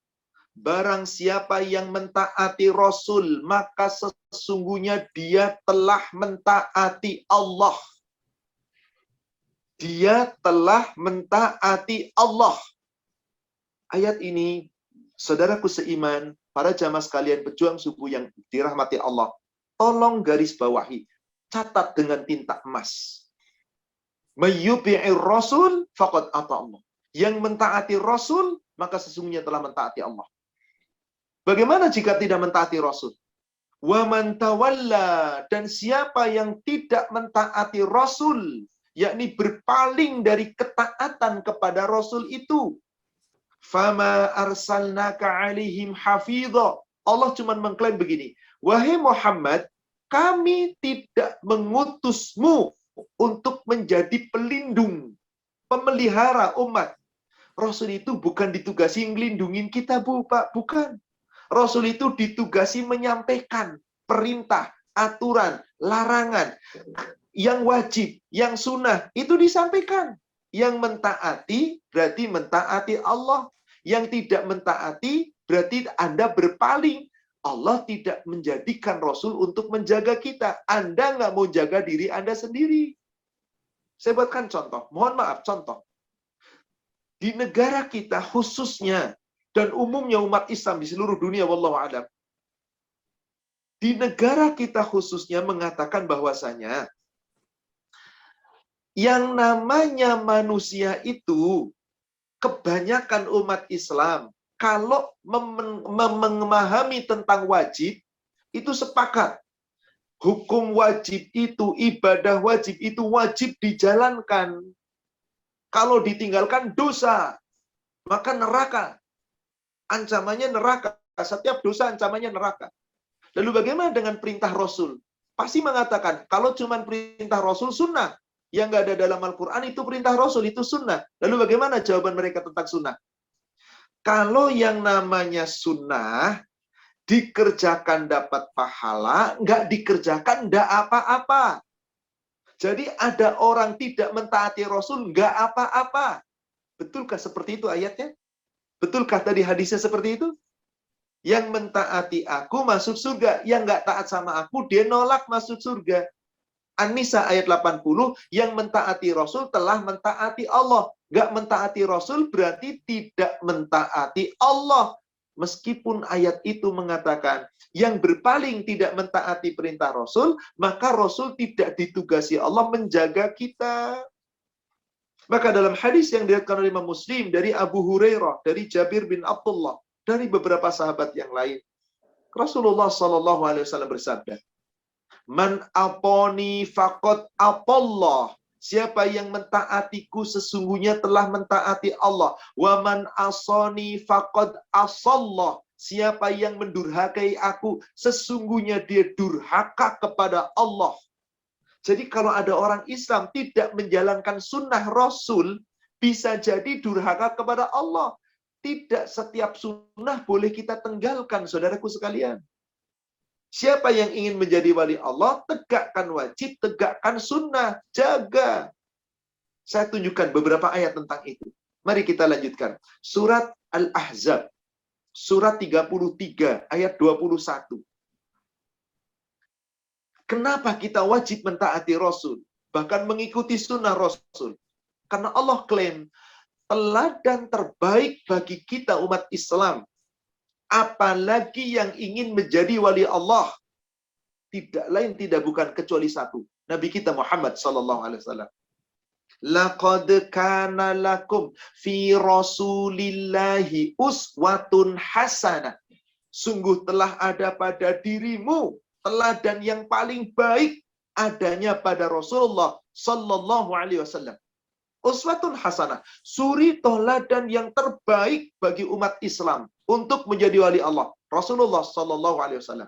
Speaker 3: barang siapa yang mentaati Rasul, maka sesungguhnya dia telah mentaati Allah. Dia telah mentaati Allah. Ayat ini, saudaraku seiman, para jamaah sekalian pejuang subuh yang dirahmati Allah, tolong garis bawahi, catat dengan tinta emas. Mayyuti'ir Rasul faqad ata Allah. Yang mentaati Rasul, maka sesungguhnya telah mentaati Allah. Bagaimana jika tidak mentaati Rasul? Wa man tawalla, dan siapa yang tidak mentaati Rasul, yakni berpaling dari ketaatan kepada Rasul itu, fama arsalnaka alaihim hafidha. Allah cuma mengklaim begini, wahai Muhammad, kami tidak mengutusmu untuk menjadi pelindung, pemelihara umat. Rasul itu bukan ditugasi ngelindungin kita, Pak, bukan. Rasul itu ditugasi menyampaikan perintah, aturan, larangan, yang wajib, yang sunnah, itu disampaikan. Yang mentaati berarti mentaati Allah. Yang tidak mentaati berarti Anda berpaling. Allah tidak menjadikan Rasul untuk menjaga kita. Anda nggak mau jaga diri Anda sendiri. Saya buatkan contoh. Mohon maaf, contoh. Di negara kita khususnya, dan umumnya umat Islam di seluruh dunia, wallahu a'lam, di negara kita khususnya mengatakan bahwasanya yang namanya manusia itu, kebanyakan umat Islam, kalau memahami tentang wajib, itu sepakat. Hukum wajib itu, ibadah wajib itu wajib dijalankan. Kalau ditinggalkan dosa, maka neraka. Ancamannya neraka. Setiap dosa ancamannya neraka. Lalu bagaimana dengan perintah Rasul? Pasti mengatakan, kalau cuma perintah Rasul sunnah, yang nggak ada dalam Al-Quran itu perintah Rasul, itu sunnah. Lalu bagaimana jawaban mereka tentang sunnah? Kalau yang namanya sunnah, dikerjakan dapat pahala, nggak dikerjakan nggak apa-apa. Jadi ada orang tidak mentaati Rasul, nggak apa-apa. Betulkah seperti itu ayatnya? Betulkah tadi hadisnya seperti itu? Yang mentaati aku masuk surga, yang nggak taat sama aku, dia nolak masuk surga. An-Nisa ayat 80, yang mentaati Rasul telah mentaati Allah. Nggak mentaati Rasul berarti tidak mentaati Allah. Meskipun ayat itu mengatakan, yang berpaling tidak mentaati perintah Rasul, maka Rasul tidak ditugasi Allah menjaga kita. Maka dalam hadis yang diriwayatkan oleh Imam Muslim, dari Abu Hurairah, dari Jabir bin Abdullah, dari beberapa sahabat yang lain, Rasulullah SAW bersabda, Man aponi faqad apallah. Siapa yang mentaatiku sesungguhnya telah mentaati Allah. Wa man asani faqad asallah. Siapa yang mendurhakai aku sesungguhnya dia durhaka kepada Allah. Jadi kalau ada orang Islam tidak menjalankan sunnah Rasul, bisa jadi durhaka kepada Allah. Tidak setiap sunnah boleh kita tinggalkan, saudaraku sekalian. Siapa yang ingin menjadi wali Allah, tegakkan wajib, tegakkan sunnah, jaga. Saya tunjukkan beberapa ayat tentang itu. Mari kita lanjutkan. Surat Al-Ahzab, surat 33, ayat 21. Kenapa kita wajib mentaati Rasul? Bahkan mengikuti sunnah Rasul. Karena Allah klaim, teladan terbaik bagi kita umat Islam. Apalagi yang ingin menjadi wali Allah, tidak lain tidak bukan kecuali satu, Nabi kita Muhammad sallallahu alaihi wasallam. Laqad kana lakum fi Rasulillahi uswatun hasanah. Sungguh telah ada pada dirimu teladan yang paling baik adanya pada Rasulullah sallallahu alaihi wasallam. Uswatun hasanah, suri teladan yang terbaik bagi umat Islam untuk menjadi wali Allah, Rasulullah sallallahu alaihi wasallam.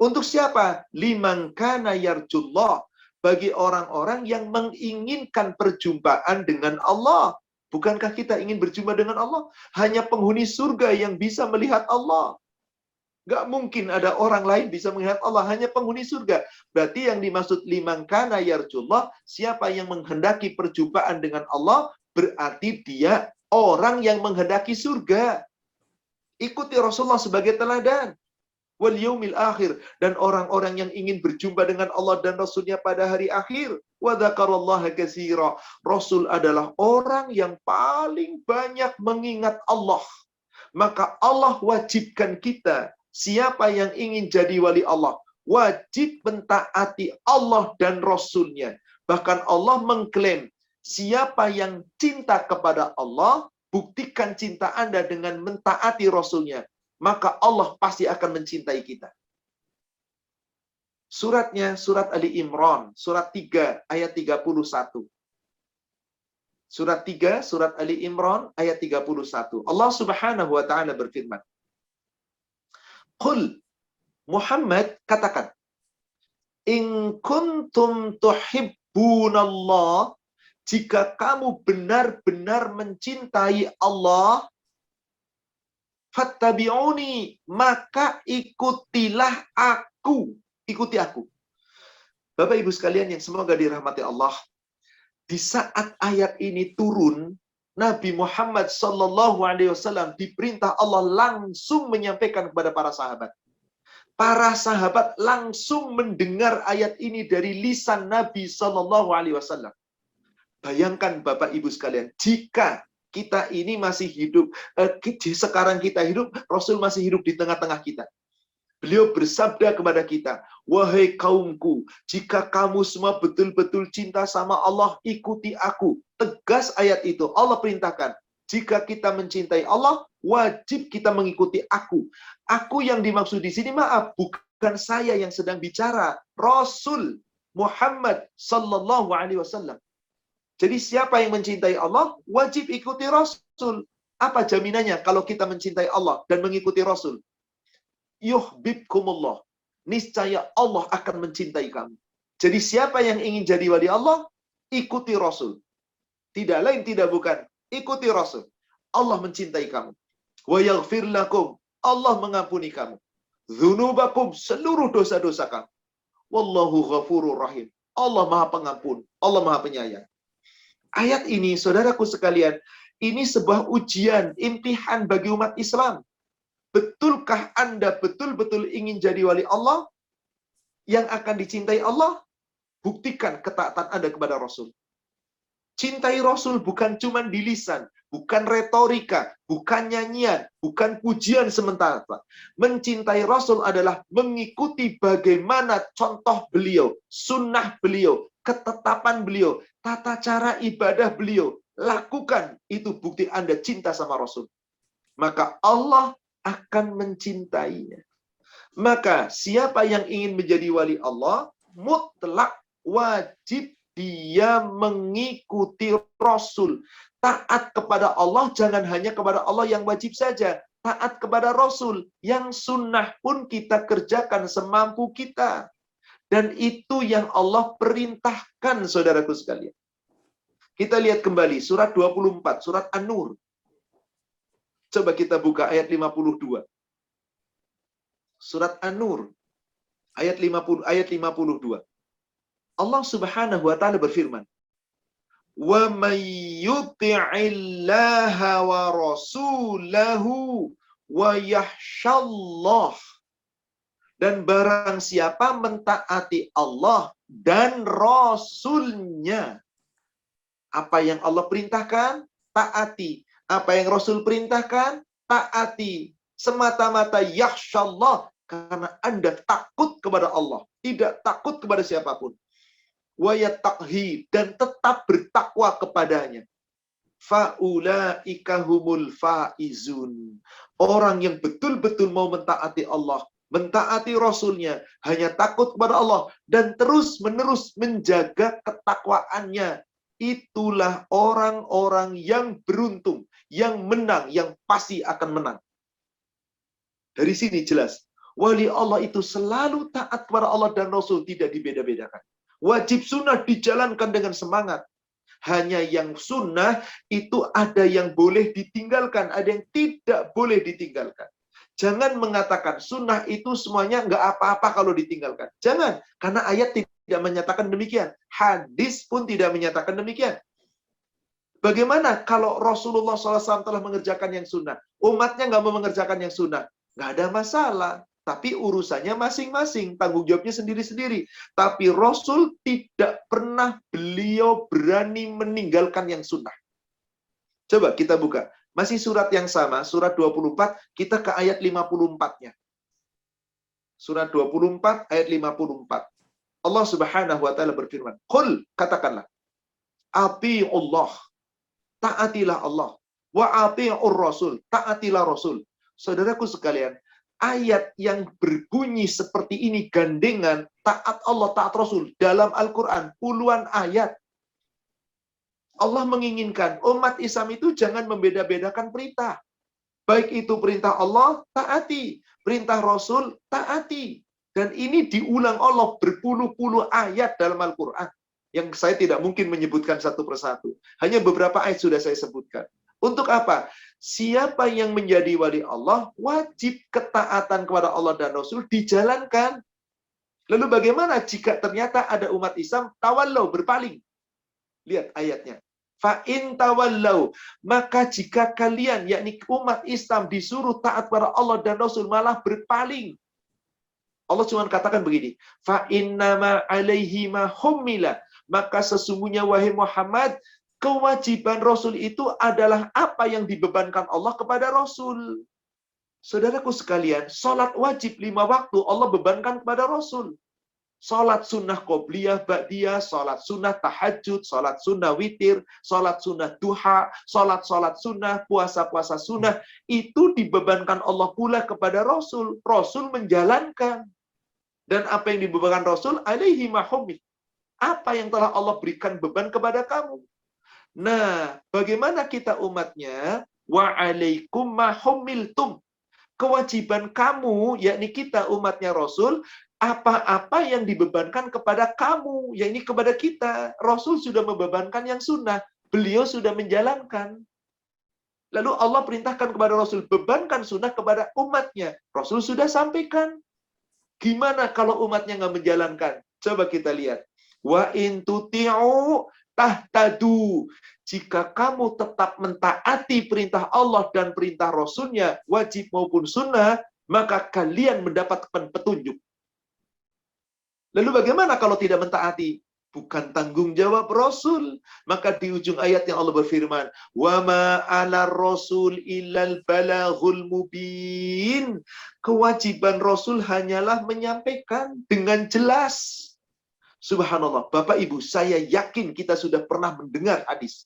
Speaker 3: Untuk siapa? Liman kana yarjullah, bagi orang-orang yang menginginkan perjumpaan dengan Allah. Bukankah kita ingin berjumpa dengan Allah? Hanya penghuni surga yang bisa melihat Allah. Gak mungkin ada orang lain bisa melihat Allah, hanya penghuni surga. Berarti yang dimaksud liman kana yarjullah, siapa yang menghendaki perjumpaan dengan Allah, berarti dia orang yang menghendaki surga. Ikuti Rasulullah sebagai teladan. Wal yaumil akhir, dan orang-orang yang ingin berjumpa dengan Allah dan Rasulnya pada hari akhir. Wa dzakarallaha katsira. Rasul adalah orang yang paling banyak mengingat Allah. Maka Allah wajibkan kita, siapa yang ingin jadi wali Allah, wajib mentaati Allah dan Rasulnya. Bahkan Allah mengklaim, siapa yang cinta kepada Allah, buktikan cinta Anda dengan mentaati Rasulnya. Maka Allah pasti akan mencintai kita. Suratnya, surat Ali Imran, surat 3, ayat 31. Surat 3, surat Ali Imran, ayat 31. Allah subhanahu wa ta'ala berfirman. Qul, Muhammad, katakan. In kuntum tuhibbunallah, jika kamu benar-benar mencintai Allah, fattabi'uni, maka ikutilah aku. Ikuti aku. Bapak Ibu sekalian yang semoga dirahmati Allah, di saat ayat ini turun, Nabi Muhammad SAW diperintah Allah langsung menyampaikan kepada para sahabat. Para sahabat langsung mendengar ayat ini dari lisan Nabi SAW. Bayangkan Bapak Ibu sekalian, jika kita ini masih hidup, sekarang kita hidup, Rasul masih hidup di tengah-tengah kita. Beliau bersabda kepada kita, wahai kaumku, jika kamu semua betul-betul cinta sama Allah, ikuti aku. Tegas ayat itu, Allah perintahkan. Jika kita mencintai Allah, wajib kita mengikuti aku. Aku yang dimaksud di sini, maaf, bukan saya yang sedang bicara. Rasul Muhammad sallallahu alaihi wasallam. Jadi siapa yang mencintai Allah, wajib ikuti Rasul. Apa jaminannya kalau kita mencintai Allah dan mengikuti Rasul? Yuhibbukumullah. Niscaya Allah akan mencintai kamu. Jadi siapa yang ingin jadi wali Allah, ikuti Rasul. Tidak lain, tidak bukan. Ikuti Rasul. Allah mencintai kamu. Wa yaghfir lakum. Allah mengampuni kamu. Dzunubakum, seluruh dosa-dosa kamu. Wallahu ghafurur rahim. Allah Maha Pengampun. Allah Maha Penyayang. Ayat ini, saudaraku sekalian, ini sebuah ujian, imtihan bagi umat Islam. Betulkah Anda betul-betul ingin jadi wali Allah yang akan dicintai Allah? Buktikan ketaatan Anda kepada Rasul. Cintai Rasul bukan cuma di lisan, bukan retorika, bukan nyanyian, bukan pujian sementara. Mencintai Rasul adalah mengikuti bagaimana contoh beliau, sunnah beliau, ketetapan beliau, tata cara ibadah beliau. Lakukan, itu bukti Anda cinta sama Rasul. Maka Allah akan mencintainya. Maka siapa yang ingin menjadi wali Allah, mutlak wajib dia mengikuti Rasul. Taat kepada Allah jangan hanya kepada Allah yang wajib saja. Taat kepada Rasul. Yang sunnah pun kita kerjakan semampu kita. Dan itu yang Allah perintahkan, saudaraku sekalian. Kita lihat kembali surat 24, surat An-Nur. Coba kita buka ayat 52. Surat An-Nur ayat 52. Allah Subhanahu wa taala berfirman, "Wa may yuti'illaha wa rasulahu wa yakhshallah." Dan barang siapa mentaati Allah dan Rasulnya. Apa yang Allah perintahkan, taati. Apa yang Rasul perintahkan, taati. Semata-mata yakhshallah, karena Anda takut kepada Allah. Tidak takut kepada siapapun. Wa yattaqhi, dan tetap bertakwa kepadanya. Faulaika humul faizun. Orang yang betul-betul mau mentaati Allah, mentaati Rasulnya, hanya takut kepada Allah, dan terus-menerus menjaga ketakwaannya. Itulah orang-orang yang beruntung, yang menang, yang pasti akan menang. Dari sini jelas, wali Allah itu selalu taat kepada Allah dan Rasul, tidak dibeda-bedakan. Wajib sunnah dijalankan dengan semangat. Hanya yang sunnah itu ada yang boleh ditinggalkan, ada yang tidak boleh ditinggalkan. Jangan mengatakan sunnah itu semuanya nggak apa-apa kalau ditinggalkan. Jangan, karena ayat tidak menyatakan demikian. Hadis pun tidak menyatakan demikian. Bagaimana kalau Rasulullah SAW telah mengerjakan yang sunnah? Umatnya nggak mau mengerjakan yang sunnah. Nggak ada masalah. Tapi urusannya masing-masing. Tanggung jawabnya sendiri-sendiri. Tapi Rasul tidak pernah beliau berani meninggalkan yang sunnah. Coba kita buka. Masih surat yang sama, surat 24, kita ke ayat 54-nya. Surat 24, ayat 54. Allah Subhanahu wa taala berfirman, "Qul," katakanlah, "Ati'ullah." Taatilah Allah. Wa ati'ur Rasul. Taatilah Rasul. Saudaraku sekalian, ayat yang berbunyi seperti ini gandengan taat Allah, taat Rasul dalam Al-Quran puluhan ayat. Allah menginginkan umat Islam itu jangan membeda-bedakan perintah. Baik itu perintah Allah, taati. Perintah Rasul, taati. Dan ini diulang Allah berpuluh-puluh ayat dalam Al-Quran. Yang saya tidak mungkin menyebutkan satu persatu. Hanya beberapa ayat sudah saya sebutkan. Untuk apa? Siapa yang menjadi wali Allah, wajib ketaatan kepada Allah dan Rasul dijalankan. Lalu bagaimana jika ternyata ada umat Islam tawallau, berpaling? Lihat ayatnya. Fa'in tawallau, maka jika kalian, yakni umat Islam, disuruh taat kepada Allah dan Rasul, malah berpaling. Allah cuma katakan begini, fa'innama alaihi ma hummila, maka sesungguhnya wahai Muhammad, kewajiban Rasul itu adalah apa yang dibebankan Allah kepada Rasul. Saudaraku sekalian, sholat wajib 5 waktu Allah bebankan kepada Rasul. Sholat sunnah qobliyah, ba'diyah, sholat sunnah tahajud, sholat sunnah witir, sholat sunnah duha, sholat sunnah, puasa sunnah, itu dibebankan Allah pula kepada Rasul. Rasul menjalankan. Dan apa yang dibebankan Rasul? Alaihi mahummi. Apa yang telah Allah berikan beban kepada kamu. Nah, bagaimana kita umatnya? Wa alaikum mahumiltum. Kewajiban kamu, yakni kita umatnya Rasul, apa-apa yang dibebankan kepada kamu, yakni kepada kita. Rasul sudah membebankan yang sunnah. Beliau sudah menjalankan. Lalu Allah perintahkan kepada Rasul, bebankan sunnah kepada umatnya. Rasul sudah sampaikan. Gimana kalau umatnya nggak menjalankan? Coba kita lihat. Wa in tuti'u tahtadu. Jika kamu tetap mentaati perintah Allah dan perintah Rasulnya, wajib maupun sunnah, maka kalian mendapatkan petunjuk. Lalu bagaimana kalau tidak mentaati? Bukan tanggung jawab Rasul. Maka di ujung ayat yang Allah berfirman, wa ma 'ala rasul illal balaghul mubin. Kewajiban Rasul hanyalah menyampaikan dengan jelas. Subhanallah, Bapak Ibu, saya yakin kita sudah pernah mendengar hadis.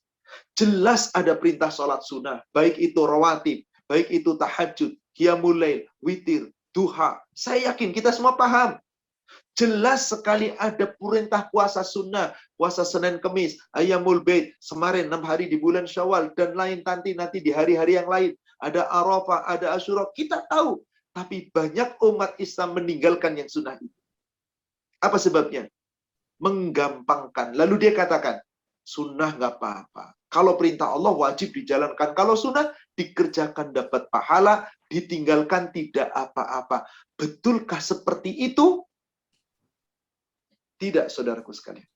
Speaker 3: Jelas ada perintah sholat sunnah, baik itu rawatib, baik itu tahajud, qiyamul lail, witir, duha. Saya yakin kita semua paham. Jelas sekali ada perintah puasa sunnah, puasa Senin Kemis, Ayyamul Bait, Semarin 6 hari di bulan Syawal, dan lain nanti di hari-hari yang lain. Ada Arafah, ada Asyura, kita tahu. Tapi banyak umat Islam meninggalkan yang sunnah itu. Apa sebabnya? Menggampangkan. Lalu dia katakan, sunnah nggak apa-apa. Kalau perintah Allah wajib dijalankan. Kalau sunnah dikerjakan dapat pahala, ditinggalkan tidak apa-apa. Betulkah seperti itu? Tidak, saudaraku sekalian.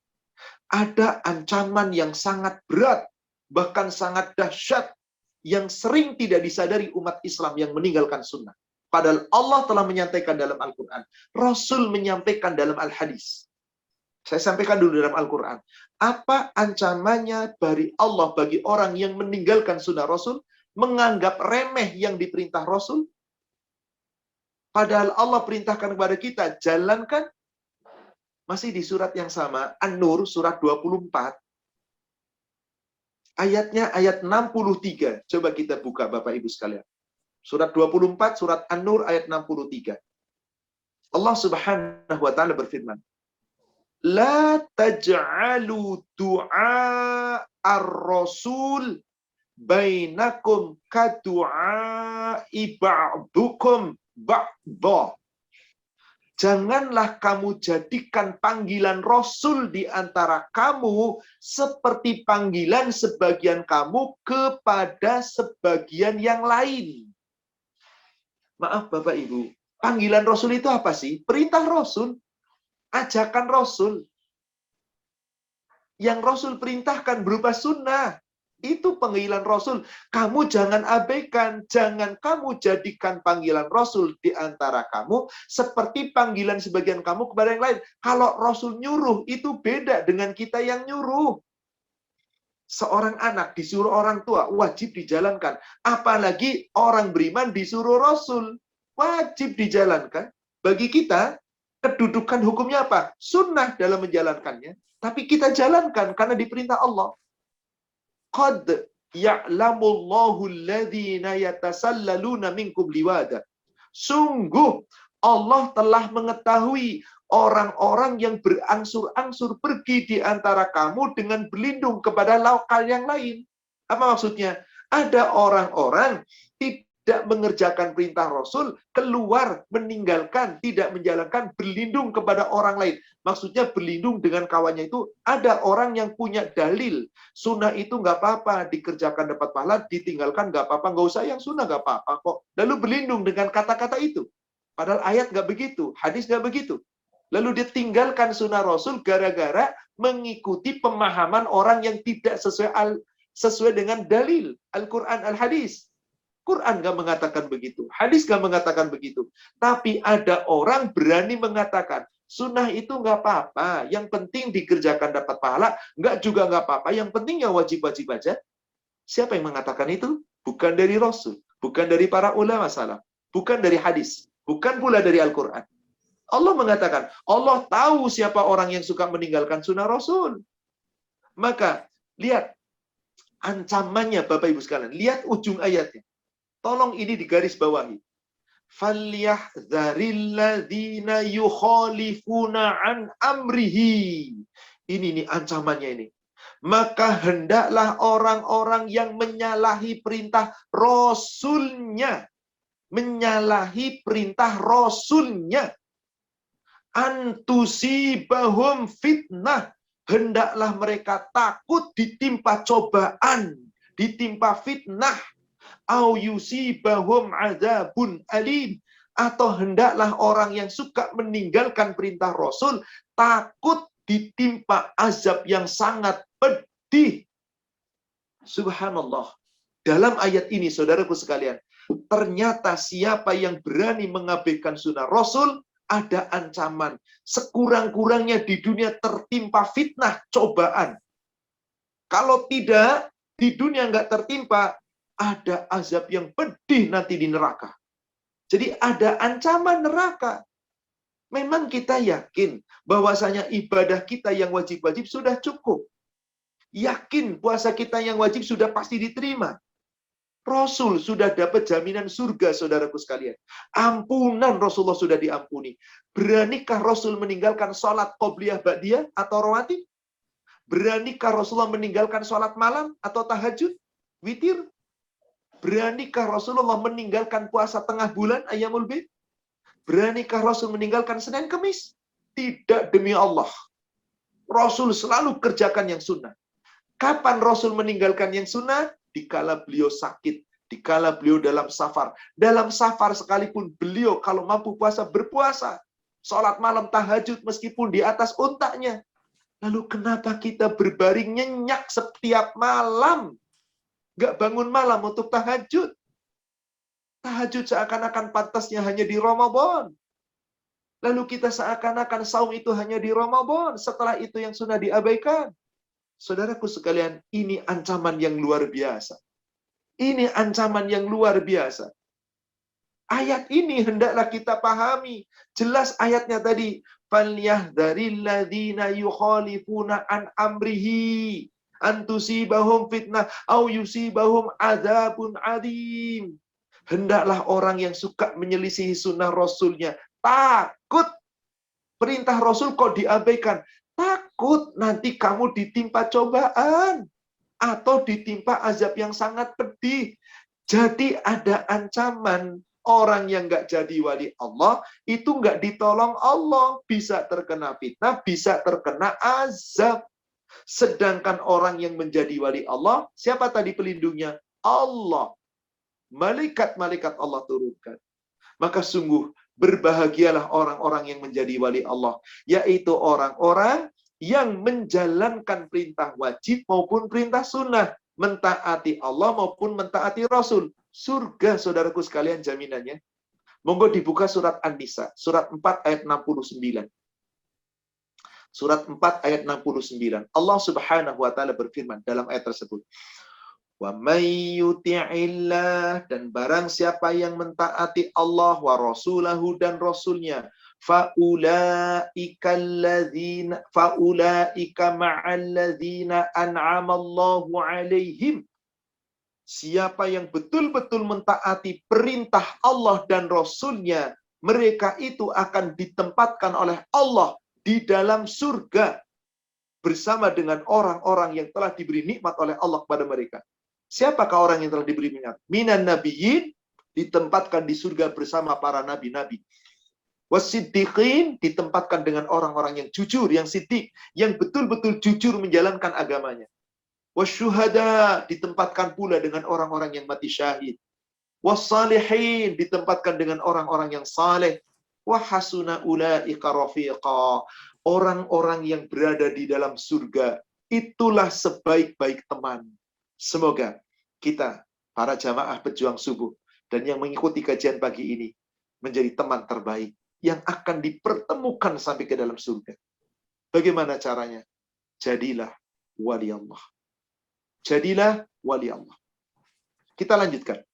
Speaker 3: Ada ancaman yang sangat berat, bahkan sangat dahsyat, yang sering tidak disadari umat Islam yang meninggalkan sunnah. Padahal Allah telah menyampaikan dalam Al-Quran. Rasul menyampaikan dalam Al-Hadis. Saya sampaikan dulu dalam Al-Quran. Apa ancamannya dari Allah bagi orang yang meninggalkan sunnah Rasul, menganggap remeh yang diperintah Rasul? Padahal Allah perintahkan kepada kita, jalankan. Masih di surat yang sama, An-Nur, surat 24. Ayatnya ayat 63. Coba kita buka Bapak Ibu sekalian. Surat 24, surat An-Nur, ayat 63. Allah Subhanahu wa ta'ala berfirman, la taj'alu du'a ar-rasul bainakum kadu'a'i ba'dukum ba'dah. Janganlah kamu jadikan panggilan Rasul di antara kamu seperti panggilan sebagian kamu kepada sebagian yang lain. Maaf Bapak Ibu, panggilan Rasul itu apa sih? Perintah Rasul. Ajakan Rasul. Yang Rasul perintahkan berupa sunnah. Itu panggilan Rasul. Kamu jangan abaikan, jangan kamu jadikan panggilan Rasul di antara kamu seperti panggilan sebagian kamu kepada yang lain. Kalau Rasul nyuruh, itu beda dengan kita yang nyuruh. Seorang anak disuruh orang tua, wajib dijalankan. Apalagi orang beriman disuruh Rasul, wajib dijalankan. Bagi kita, kedudukan hukumnya apa? Sunnah dalam menjalankannya. Tapi kita jalankan karena diperintah Allah. Qad ya'lamullahu alladhina yatasallaluna minkum liwada. Sungguh Allah telah mengetahui orang-orang yang berangsur-angsur pergi di antara kamu dengan berlindung kepada lokal yang lain. Apa maksudnya? Ada orang-orang tidak mengerjakan perintah Rasul, keluar, meninggalkan, tidak menjalankan, berlindung kepada orang lain. Maksudnya berlindung dengan kawannya itu, ada orang yang punya dalil. Sunnah itu nggak apa-apa, dikerjakan dapat pahala, ditinggalkan nggak apa-apa, nggak usah yang sunnah nggak apa-apa kok. Lalu berlindung dengan kata-kata itu. Padahal ayat nggak begitu, hadis nggak begitu. Lalu ditinggalkan sunnah Rasul gara-gara mengikuti pemahaman orang yang tidak sesuai dengan dalil Al-Quran, Al-Hadis. Quran nggak mengatakan begitu, hadis nggak mengatakan begitu. Tapi ada orang berani mengatakan, sunnah itu nggak apa-apa, yang penting dikerjakan dapat pahala, nggak juga nggak apa-apa, yang penting yang wajib-wajib aja. Siapa yang mengatakan itu? Bukan dari Rasul, bukan dari para ulama salaf, bukan dari hadis, bukan pula dari Al-Quran. Allah mengatakan, Allah tahu siapa orang yang suka meninggalkan sunnah Rasul. Maka, lihat ancamannya Bapak Ibu sekalian. Lihat ujung ayatnya. Tolong ini digaris bawahi. فَلْيَحْذَرِ الَّذِينَ يُخَالِفُونَ عَنْ أَمْرِهِ. Ini ancamannya ini. Maka hendaklah orang-orang yang menyalahi perintah Rasulnya. Menyalahi perintah Rasulnya. Antusibahum fitnah. Hendaklah mereka takut ditimpa cobaan. Ditimpa fitnah. Au yusibahum adzabun alim, atau hendaklah orang yang suka meninggalkan perintah Rasul takut ditimpa azab yang sangat pedih. Subhanallah. Dalam ayat ini saudaraku sekalian, ternyata siapa yang berani mengabaikan sunnah Rasul ada ancaman. Sekurang-kurangnya di dunia tertimpa fitnah, cobaan. Kalau tidak, di dunia nggak tertimpa, ada azab yang pedih nanti di neraka. Jadi ada ancaman neraka. Memang kita yakin bahwasanya ibadah kita yang wajib-wajib sudah cukup. Yakin puasa kita yang wajib sudah pasti diterima. Rasul sudah dapat jaminan surga, saudaraku sekalian. Ampunan Rasulullah sudah diampuni. Beranikah Rasul meninggalkan sholat qobliyah ba'diyah atau rawatib? Beranikah Rasulullah meninggalkan sholat malam atau tahajud, witir? Beranikah Rasulullah meninggalkan puasa tengah bulan, Ayyamul Bid? Beranikah Rasul meninggalkan Senin Kemis? Tidak, demi Allah. Rasul selalu kerjakan yang sunnah. Kapan Rasul meninggalkan yang sunnah? Dikala beliau sakit, dikala beliau dalam safar. Dalam safar sekalipun beliau kalau mampu puasa, berpuasa. Sholat malam tahajud meskipun di atas untanya. Lalu kenapa kita berbaring nyenyak setiap malam? Nggak bangun malam untuk tahajud. Tahajud seakan-akan pantasnya hanya di Ramadan. Lalu kita seakan-akan saum itu hanya di Ramadan. Setelah itu yang sunnah diabaikan. Saudaraku sekalian, ini ancaman yang luar biasa. Ini ancaman yang luar biasa. Ayat ini hendaklah kita pahami. Jelas ayatnya tadi. فَلْيَحْذَرِ الَّذِينَ يُخَالِفُونَ عَنْ أَمْرِهِ antusibahum fitnah au yusibahum adzabun adim. Hendaklah orang yang suka menyelisihi sunnah Rasulnya takut perintah Rasul kok diabaikan, takut nanti kamu ditimpa cobaan atau ditimpa azab yang sangat pedih. Jadi ada ancaman orang yang nggak jadi wali Allah itu nggak ditolong Allah, bisa terkena fitnah, bisa terkena azab. Sedangkan orang yang menjadi wali Allah, siapa tadi pelindungnya? Allah. Malaikat-malaikat Allah turunkan. Maka sungguh berbahagialah orang-orang yang menjadi wali Allah, yaitu orang-orang yang menjalankan perintah wajib maupun perintah sunnah. mentaati Allah maupun mentaati Rasul. Surga, saudaraku sekalian, jaminannya. Monggo dibuka surat An-Nisa, surat 4 ayat 69. Surat 4 ayat 69. Allah Subhanahu wa taala berfirman dalam ayat tersebut. Wa may yuti'illah, dan barang siapa yang mentaati Allah wa rasulahu dan rasulnya, faulaika ma'al ladzina an'ama Allahu 'alaihim. Siapa yang betul-betul mentaati perintah Allah dan Rasulnya, mereka itu akan ditempatkan oleh Allah di dalam surga bersama dengan orang-orang yang telah diberi nikmat oleh Allah kepada mereka. Siapakah orang yang telah diberi nikmat? Minan nabiyyin, ditempatkan di surga bersama para nabi-nabi. Wasiddiqin, ditempatkan dengan orang-orang yang jujur, yang siddiq, yang betul-betul jujur menjalankan agamanya. Wasyuhada, ditempatkan pula dengan orang-orang yang mati syahid. Wassalihin, ditempatkan dengan orang-orang yang saleh. Wahasuna ulaika rafiqa, orang-orang yang berada di dalam surga, itulah sebaik-baik teman. Semoga kita, para jamaah pejuang subuh, dan yang mengikuti kajian pagi ini, menjadi teman terbaik yang akan dipertemukan sampai ke dalam surga. Bagaimana caranya? Jadilah wali Allah. Jadilah wali Allah. Kita lanjutkan.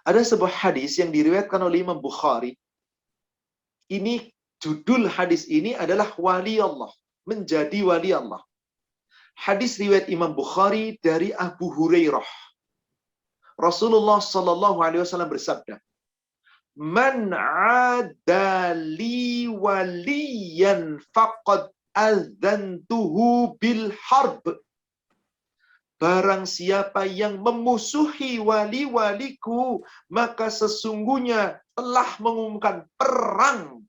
Speaker 3: Ada sebuah hadis yang diriwayatkan oleh Imam Bukhari. Ini, judul hadis ini adalah wali Allah. Menjadi wali Allah. Hadis riwayat Imam Bukhari dari Abu Hurairah. Rasulullah Sallallahu Alaihi Wasallam bersabda, "Man adali waliyan faqad adzantuhu bil harb." Barang siapa yang memusuhi wali-waliku, maka sesungguhnya telah mengumumkan perang.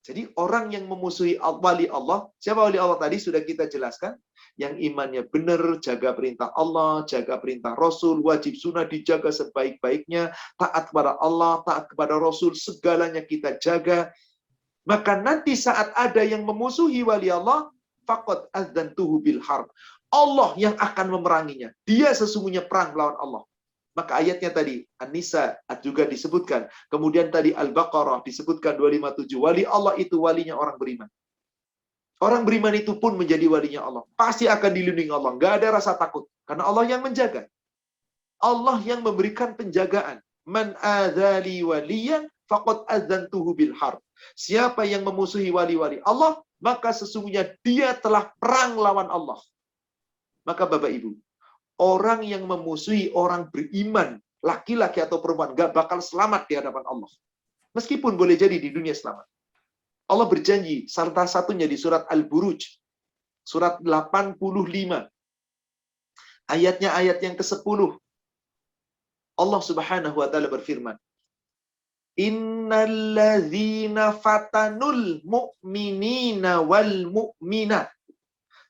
Speaker 3: Jadi orang yang memusuhi wali Allah, siapa wali Allah tadi sudah kita jelaskan, yang imannya benar, jaga perintah Allah, jaga perintah Rasul, wajib sunnah dijaga sebaik-baiknya, taat kepada Allah, taat kepada Rasul, segalanya kita jaga. Maka nanti saat ada yang memusuhi wali Allah, faqad adzantuhu bil harb. Allah yang akan memeranginya. Dia sesungguhnya perang melawan Allah. Maka ayatnya tadi, An-Nisa juga disebutkan. Kemudian tadi Al-Baqarah disebutkan 257. Wali Allah itu walinya orang beriman. Orang beriman itu pun menjadi walinya Allah. Pasti akan dilindungi Allah. Nggak ada rasa takut. Karena Allah yang menjaga. Allah yang memberikan penjagaan. Man adzali waliyan faqad adzantuhu bil harb. Siapa yang memusuhi wali-wali Allah, maka sesungguhnya dia telah perang lawan Allah. Maka Bapak Ibu, orang yang memusuhi orang beriman, laki-laki atau perempuan, gak bakal selamat di hadapan Allah. Meskipun boleh jadi di dunia selamat. Allah berjanji, salah satunya di surat Al-Buruj, surat 85. Ayatnya ayat yang ke-10. Allah Subhanahu wa taala berfirman, "Innalladzina fatanul mu'minina wal mu'minat."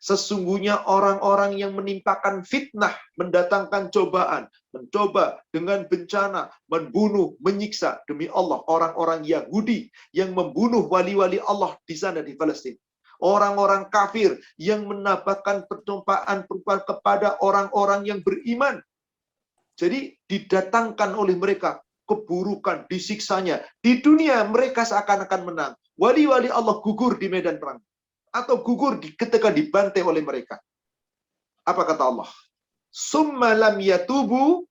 Speaker 3: Sesungguhnya orang-orang yang menimpakan fitnah, mendatangkan cobaan, mencoba dengan bencana, membunuh, menyiksa, demi Allah, orang-orang Yahudi yang membunuh wali-wali Allah di sana di Palestina. Orang-orang kafir yang menambahkan pertumpahan kepada orang-orang yang beriman. Jadi didatangkan oleh mereka keburukan, disiksanya. Di dunia mereka seakan-akan menang. Wali-wali Allah gugur di medan perang. Atau gugur ketika dibantai oleh mereka. Apa kata Allah? Summa lam yatubu,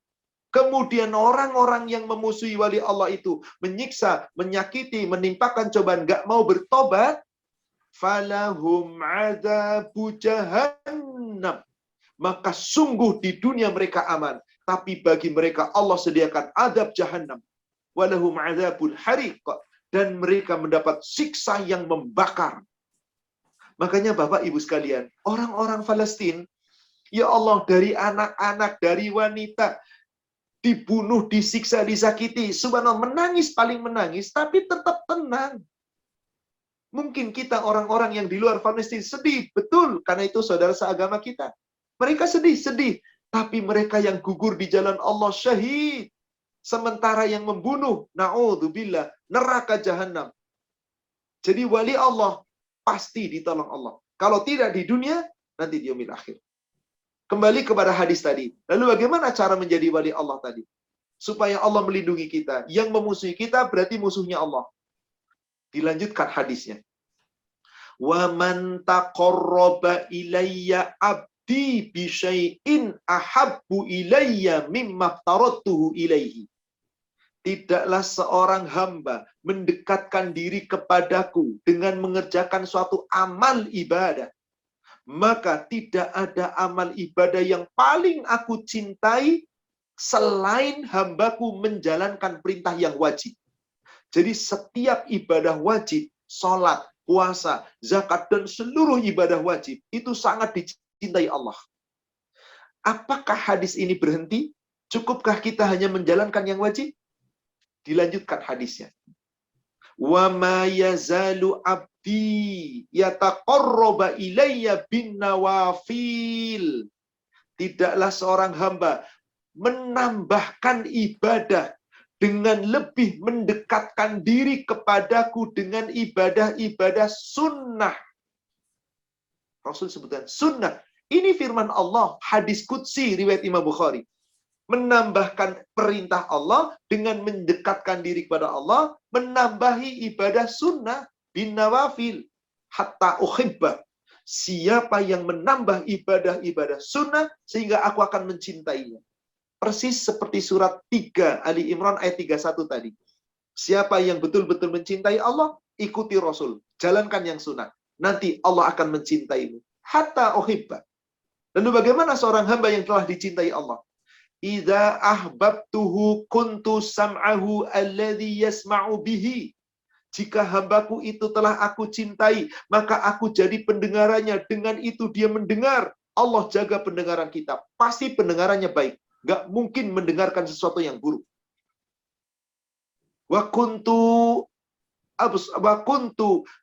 Speaker 3: kemudian orang-orang yang memusuhi wali Allah itu menyiksa, menyakiti, menimpakan cobaan, gak mau bertobat, falahum adzabu jahannam. Maka sungguh di dunia mereka aman, tapi bagi mereka Allah sediakan azab jahannam. Walahum adzabul hariq, dan mereka mendapat siksa yang membakar. Makanya Bapak Ibu sekalian, orang-orang Palestina, ya Allah, dari anak-anak, dari wanita, dibunuh, disiksa, disakiti, subhanallah, menangis, paling menangis, tapi tetap tenang. Mungkin kita orang-orang yang di luar Palestina sedih, betul, karena itu saudara seagama kita. Mereka sedih, tapi mereka yang gugur di jalan Allah syahid. Sementara yang membunuh, na'udzubillah, neraka jahanam. Jadi wali Allah pasti ditolong Allah. Kalau tidak di dunia, nanti di yaumil akhir. Kembali kepada hadis tadi. Lalu bagaimana cara menjadi wali Allah tadi? Supaya Allah melindungi kita. Yang memusuhi kita berarti musuhnya Allah. Dilanjutkan hadisnya. Wa man taqarraba ilayya abdi bi syai'in ahabbu ilayya mimma aftaradtuhu ilaihi. Tidaklah seorang hamba mendekatkan diri kepadaku dengan mengerjakan suatu amal ibadah, maka tidak ada amal ibadah yang paling aku cintai selain hambaku menjalankan perintah yang wajib. Jadi setiap ibadah wajib, sholat, puasa, zakat, dan seluruh ibadah wajib, itu sangat dicintai Allah. Apakah hadis ini berhenti? Cukupkah kita hanya menjalankan yang wajib? Dilanjutkan hadisnya. Wa ma yazalu abdi yataqarraba ilayya bin nawafil. Tidaklah seorang hamba menambahkan ibadah dengan lebih mendekatkan diri kepadaku dengan ibadah-ibadah sunnah. Rasul sebutkan sunnah. Ini firman Allah, hadis qudsi riwayat Imam Bukhari. Menambahkan perintah Allah dengan mendekatkan diri kepada Allah, menambahi ibadah sunnah bin nawafil hatta uhibba. Siapa yang menambah ibadah-ibadah sunnah sehingga aku akan mencintainya. Persis seperti surat 3 Ali Imran ayat 31 tadi. Siapa yang betul-betul mencintai Allah, ikuti Rasul, jalankan yang sunnah. Nanti Allah akan mencintaimu. Hatta uhibba. Lalu bagaimana seorang hamba yang telah dicintai Allah? Idza ahbabtuhu kuntu sam'ahu alladhi yasma'u bihi. Jika hambaku itu telah aku cintai, maka aku jadi pendengarannya. Dengan itu dia mendengar. Allah jaga pendengaran kita. Pasti pendengarannya baik. Gak mungkin mendengarkan sesuatu yang buruk. Wa kuntu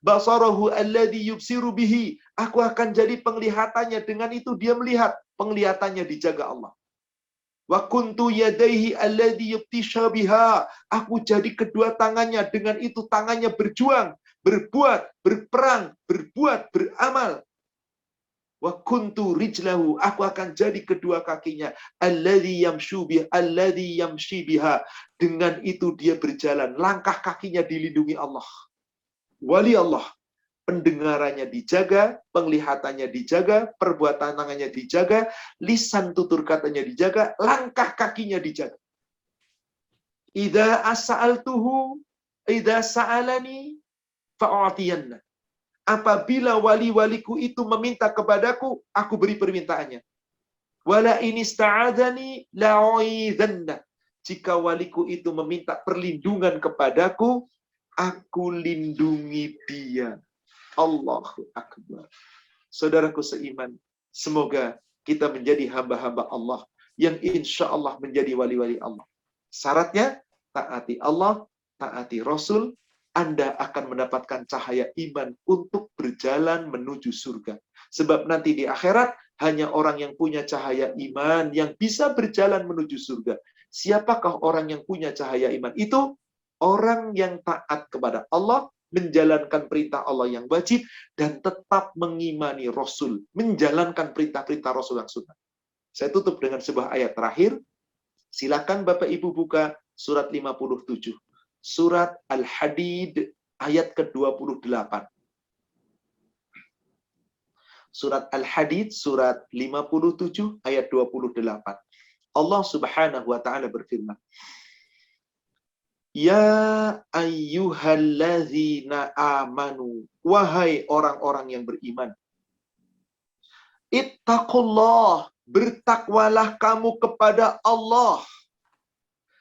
Speaker 3: basarahu alladhi yubsiru bihi. Aku akan jadi penglihatannya. Dengan itu dia melihat. Penglihatannya dijaga Allah. Wa kuntu yadaihi alladhi yubtisha biha. Aku jadi kedua tangannya. Dengan itu tangannya berjuang, berbuat, berperang, berbuat, beramal. Wa kuntu rijlahu. Aku akan jadi kedua kakinya. Alladhi yamshi biha. Dengan itu dia berjalan. Langkah kakinya dilindungi Allah. Wali Allah. Pendengarannya dijaga, penglihatannya dijaga, perbuatan tangannya dijaga, lisan tutur katanya dijaga, langkah kakinya dijaga. Idza sa'alani fa'atiyanna. Apabila wali-waliku itu meminta kepadaku, aku beri permintaannya. Wala in ista'adzani la'uidzanna. Jika waliku itu meminta perlindungan kepadaku, aku lindungi dia. Allahu Akbar. Saudaraku seiman, semoga kita menjadi hamba-hamba Allah yang insya Allah menjadi wali-wali Allah. Syaratnya, taati Allah, taati Rasul, Anda akan mendapatkan cahaya iman untuk berjalan menuju surga. Sebab nanti di akhirat, hanya orang yang punya cahaya iman yang bisa berjalan menuju surga. Siapakah orang yang punya cahaya iman? Itu orang yang taat kepada Allah, menjalankan perintah Allah yang wajib, dan tetap mengimani Rasul, menjalankan perintah-perintah Rasul yang sunnah. Saya tutup dengan sebuah ayat terakhir. Silakan Bapak Ibu buka surat 57. Surat Al-Hadid ayat ke-28. Surat Al-Hadid, surat 57 ayat 28. Allah Subhanahu wa taala berfirman, Ya ayyuhallazina amanu. Wahai orang-orang yang beriman. Ittaqullah. Bertakwalah kamu kepada Allah.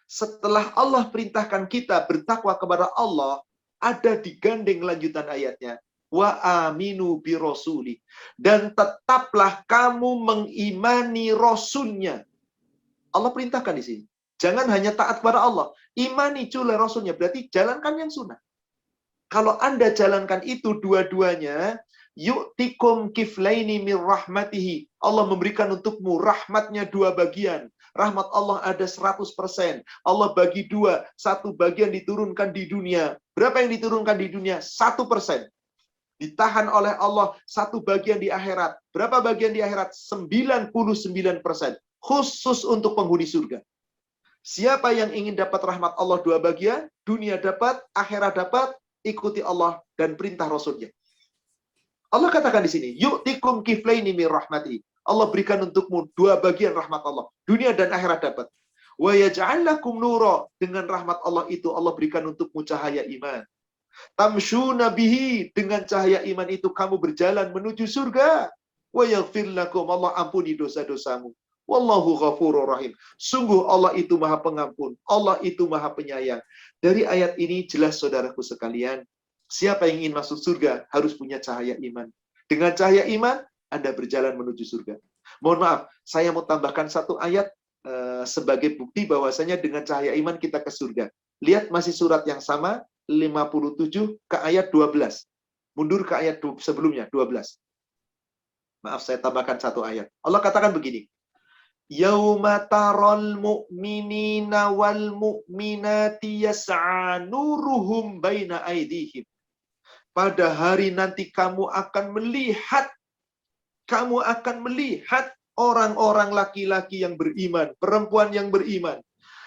Speaker 3: Setelah Allah perintahkan kita bertakwa kepada Allah, ada digandeng lanjutan ayatnya. Wa aminu bi rasuli. Dan tetaplah kamu mengimani Rasulnya. Allah perintahkan di sini. Jangan hanya taat kepada Allah. Imani juga Rasulnya. Berarti jalankan yang sunnah. Kalau Anda jalankan itu dua-duanya, yu'tikum kiflaini min rahmatihi. Allah memberikan untukmu rahmatnya dua bagian. Rahmat Allah ada 100%. Allah bagi dua. Satu bagian diturunkan di dunia. Berapa yang diturunkan di dunia? 1%. Ditahan oleh Allah satu bagian di akhirat. Berapa bagian di akhirat? 99%. Khusus untuk penghuni surga. Siapa yang ingin dapat rahmat Allah 2 bagian, dunia dapat, akhirat dapat, ikuti Allah dan perintah Rasulnya. Allah katakan di sini, yu'tikum kiflaini min rahmati. Allah berikan untukmu 2 bagian rahmat Allah. Dunia dan akhirat dapat. Wa yaj'al lakum nura. Dengan rahmat Allah itu Allah berikan untukmu cahaya iman. Tamshuna bihi, dengan cahaya iman itu kamu berjalan menuju surga. Wa yaghfir lakum, Allah ampuni dosa-dosamu. Wallahu ghafurur rahim. Sungguh Allah itu Maha Pengampun, Allah itu Maha Penyayang. Dari ayat ini jelas saudaraku sekalian, siapa yang ingin masuk surga harus punya cahaya iman. Dengan cahaya iman Anda berjalan menuju surga. Mohon maaf, saya mau tambahkan satu ayat sebagai bukti bahwasanya dengan cahaya iman kita ke surga. Lihat masih surat yang sama, 57 ke ayat 12. Mundur ke ayat sebelumnya, 12. Maaf, saya tambahkan satu ayat. Allah katakan begini. Yauma taral mu'minina wal mu'minati yas'a nuruhum baina aydihim. Pada hari nanti kamu akan melihat orang-orang laki-laki yang beriman, perempuan yang beriman.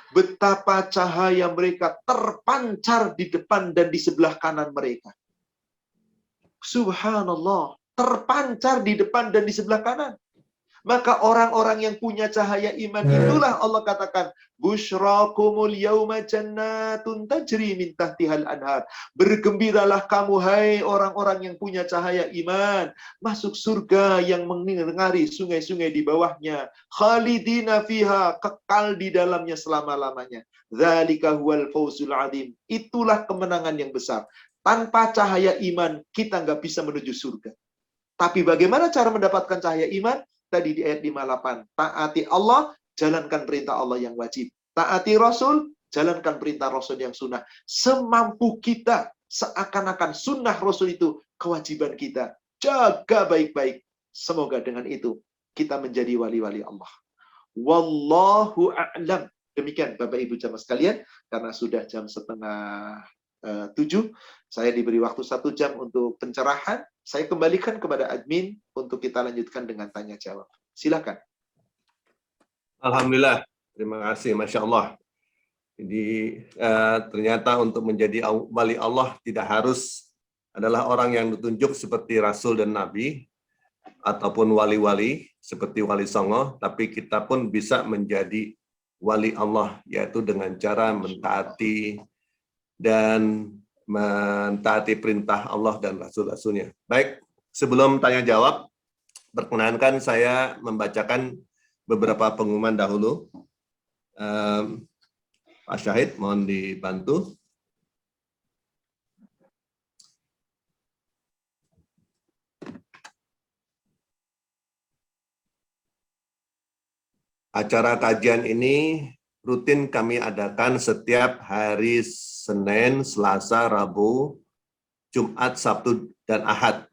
Speaker 3: Betapa cahaya mereka terpancar di depan dan di sebelah kanan mereka. Subhanallah, terpancar di depan dan di sebelah kanan. Maka orang-orang yang punya cahaya iman itulah Allah katakan, busyrakumul yauma jannatun tajri min tahtihal anhar. Bergembiralah kamu hai orang-orang yang punya cahaya iman, masuk surga yang mengingari sungai-sungai di bawahnya. Khalidina fiha, kekal di dalamnya selama-lamanya. Dzalika huwal fawzul adzim. Itulah kemenangan yang besar. Tanpa cahaya iman kita nggak bisa menuju surga. Tapi bagaimana cara mendapatkan cahaya iman? Tadi di ayat 58, taati Allah, jalankan perintah Allah yang wajib. Taati Rasul, jalankan perintah Rasul yang sunnah. Semampu kita, seakan-akan sunnah Rasul itu kewajiban kita. Jaga baik-baik. Semoga dengan itu kita menjadi wali-wali Allah. Wallahu a'lam. Demikian Bapak Ibu jamaah sekalian, karena sudah jam 6:30, saya diberi waktu 1 jam untuk pencerahan. Saya kembalikan kepada admin untuk kita lanjutkan dengan tanya jawab. Silakan.
Speaker 2: Alhamdulillah, terima kasih, Masya Allah. Jadi ternyata untuk menjadi wali Allah tidak harus adalah orang yang ditunjuk seperti Rasul dan Nabi, ataupun wali-wali seperti Wali Songo, tapi kita pun bisa menjadi wali Allah, yaitu dengan cara mentaati dan mentaati perintah Allah dan Rasul-Rasulnya. Baik, sebelum tanya jawab, perkenankan saya membacakan beberapa pengumuman dahulu. Pak Syahid, mohon dibantu. Acara kajian ini rutin kami adakan setiap hari Senin, Selasa, Rabu, Jumat, Sabtu, dan Ahad.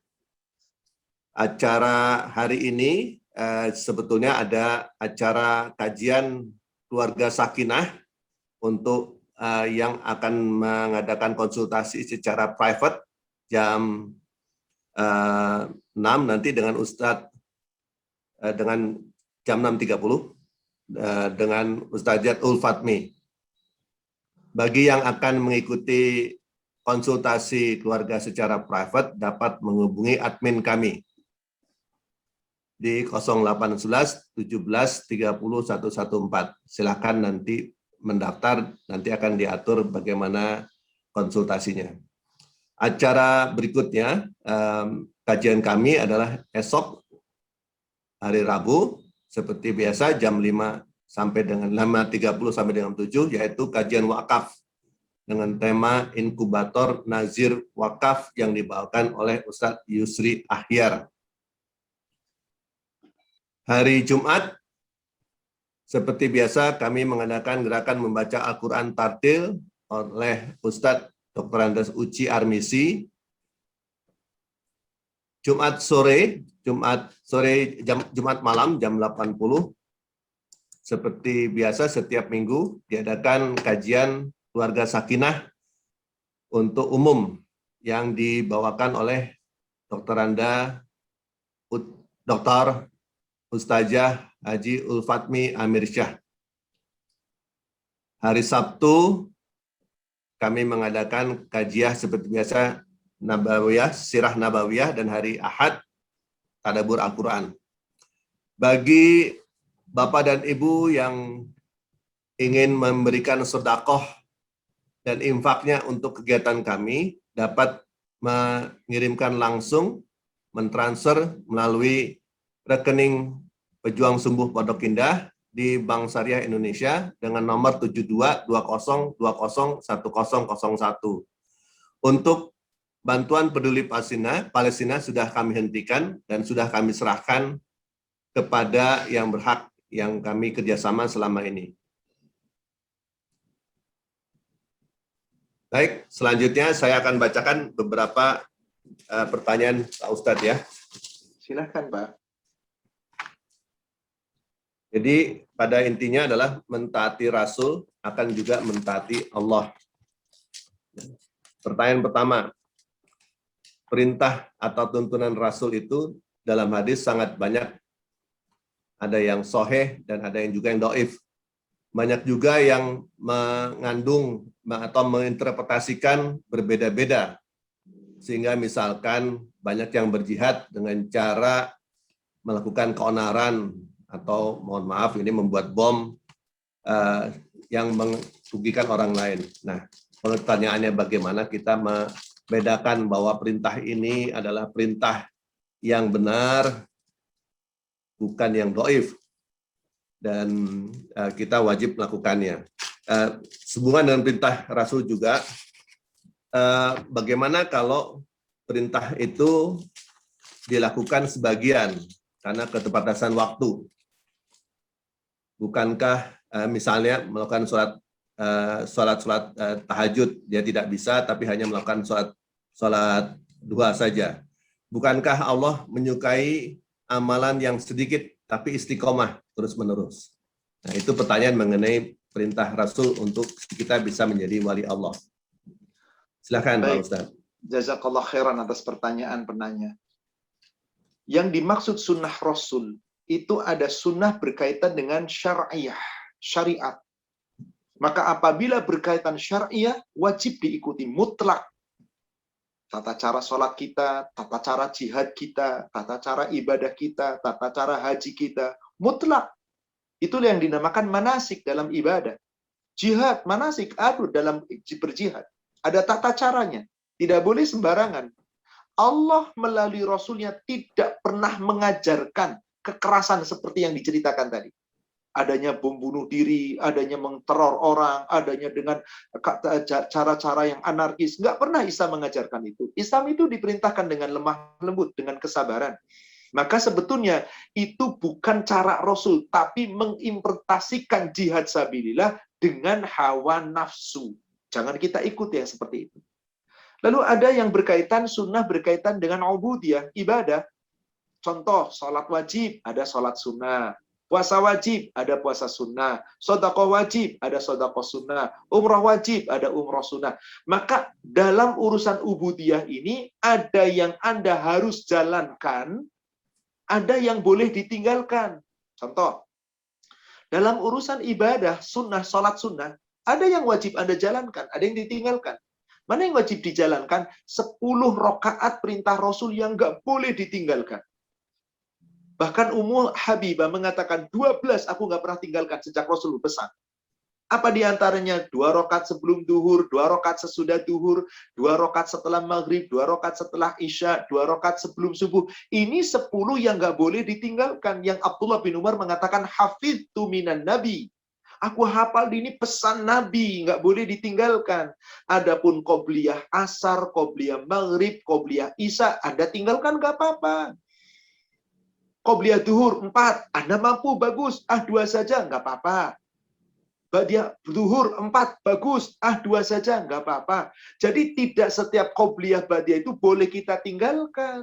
Speaker 2: Acara hari ini sebetulnya ada acara kajian keluarga sakinah untuk yang akan mengadakan konsultasi secara private jam 6 nanti dengan Ustadz dengan jam 6.30 dengan Ustadzat Ulfatmi. Bagi yang akan mengikuti konsultasi keluarga secara private dapat menghubungi admin kami di 0811 17 30 114. Silakan nanti mendaftar, nanti akan diatur bagaimana konsultasinya. Acara berikutnya, kajian kami adalah esok hari Rabu, seperti biasa jam 5 sampai dengan 5.30 sampai dengan 7, yaitu kajian wakaf dengan tema inkubator nazir wakaf yang dibawakan oleh Ustadz Yusri Ahyar. Hari Jumat, seperti biasa kami mengadakan gerakan membaca Al-Quran Tartil oleh Ustadz Dr. Andes Uci Armisi. Jumat malam jam 80. Seperti biasa setiap minggu diadakan kajian keluarga sakinah untuk umum yang dibawakan oleh Dokteranda Dr. Ustazah Haji Ulfatmi Amirsyah. Hari Sabtu kami mengadakan kajian seperti biasa Nabawiyah, Sirah Nabawiyah, dan hari Ahad Tadabbur Al-Quran. Bagi Bapak dan Ibu yang ingin memberikan sedekah dan infaknya untuk kegiatan kami, dapat mengirimkan langsung, mentransfer melalui rekening Pejuang Sumbuh Pondok Indah di Bank Syariah Indonesia dengan nomor 7220201001. Untuk bantuan peduli Palestina sudah kami hentikan dan sudah kami serahkan kepada yang berhak yang kami kerjasama selama ini. Baik, selanjutnya saya akan bacakan beberapa pertanyaan Pak Ustadz ya.
Speaker 3: Silakan Pak.
Speaker 2: Jadi pada intinya adalah mentaati Rasul akan juga mentaati Allah. Pertanyaan pertama, perintah atau tuntunan Rasul itu dalam hadis sangat banyak. Ada yang sahih dan ada yang juga yang dhaif. Banyak juga yang mengandung atau menginterpretasikan berbeda-beda. Sehingga misalkan banyak yang berjihad dengan cara melakukan keonaran atau mohon maaf ini membuat bom yang merugikan orang lain. Nah, pertanyaannya bagaimana kita membedakan bahwa perintah ini adalah perintah yang benar, bukan yang dhaif. Dan kita wajib melakukannya. Sehubungan dengan perintah Rasul juga, bagaimana kalau perintah itu dilakukan sebagian karena keterbatasan waktu? Bukankah misalnya melakukan sholat tahajud dia tidak bisa, tapi hanya melakukan sholat duha saja? Bukankah Allah menyukai amalan yang sedikit tapi istiqomah terus-menerus? Nah, itu pertanyaan mengenai perintah Rasul untuk kita bisa menjadi wali Allah. Silakan Pak Ustaz.
Speaker 3: Jazakallah khairan atas pertanyaan penanya. Yang dimaksud sunnah Rasul itu ada sunnah berkaitan dengan syariat. Maka apabila berkaitan syariah, wajib diikuti mutlak. Tata cara sholat kita, tata cara jihad kita, tata cara ibadah kita, tata cara haji kita, mutlak. Itulah yang dinamakan manasik dalam ibadah. Jihad, manasik, dalam berjihad. Ada tata caranya. Tidak boleh sembarangan. Allah melalui Rasulnya tidak pernah mengajarkan kekerasan seperti yang diceritakan tadi. Adanya bom bunuh diri, adanya menteror orang, adanya dengan cara-cara yang anarkis. Nggak pernah Islam mengajarkan itu. Islam itu diperintahkan dengan lemah lembut, dengan kesabaran. Maka sebetulnya itu bukan cara Rasul, tapi mengimplementasikan jihad sabilillah dengan hawa nafsu. Jangan kita ikut yang seperti itu. Lalu ada yang berkaitan sunnah berkaitan dengan ubudiyah, ibadah. Contoh, sholat wajib, ada sholat sunnah. Puasa wajib, ada puasa sunnah. Sedekah wajib, ada sedekah sunnah. Umrah wajib, ada umrah sunnah. Maka dalam urusan ubudiyah ini, ada yang Anda harus jalankan, ada yang boleh ditinggalkan. Contoh, dalam urusan ibadah, sunnah, sholat sunnah, ada yang wajib Anda jalankan, ada yang ditinggalkan. Mana yang wajib dijalankan? 10 rakaat perintah Rasul yang nggak boleh ditinggalkan. Bahkan Ummu Habibah mengatakan 12 aku nggak pernah tinggalkan sejak Rasul pesan. Apa diantaranya? 2 rakaat sebelum duhur, 2 rakaat sesudah duhur, 2 rakaat setelah maghrib, 2 rakaat setelah isya, 2 rakaat sebelum subuh. Ini 10 yang nggak boleh ditinggalkan. Yang Abdullah bin Umar mengatakan hafidtu minan nabi. Aku hafal ini pesan Nabi, nggak boleh ditinggalkan. Adapun qobliyah asar, qobliyah maghrib, qobliyah isya, Anda tinggalkan nggak apa-apa. Qobliyah duhur 4, Anda mampu, bagus. 2 saja, nggak apa-apa. Ba'diyah duhur 4, bagus. 2 saja, nggak apa-apa. Jadi tidak setiap qobliyah ba'diyah itu boleh kita tinggalkan.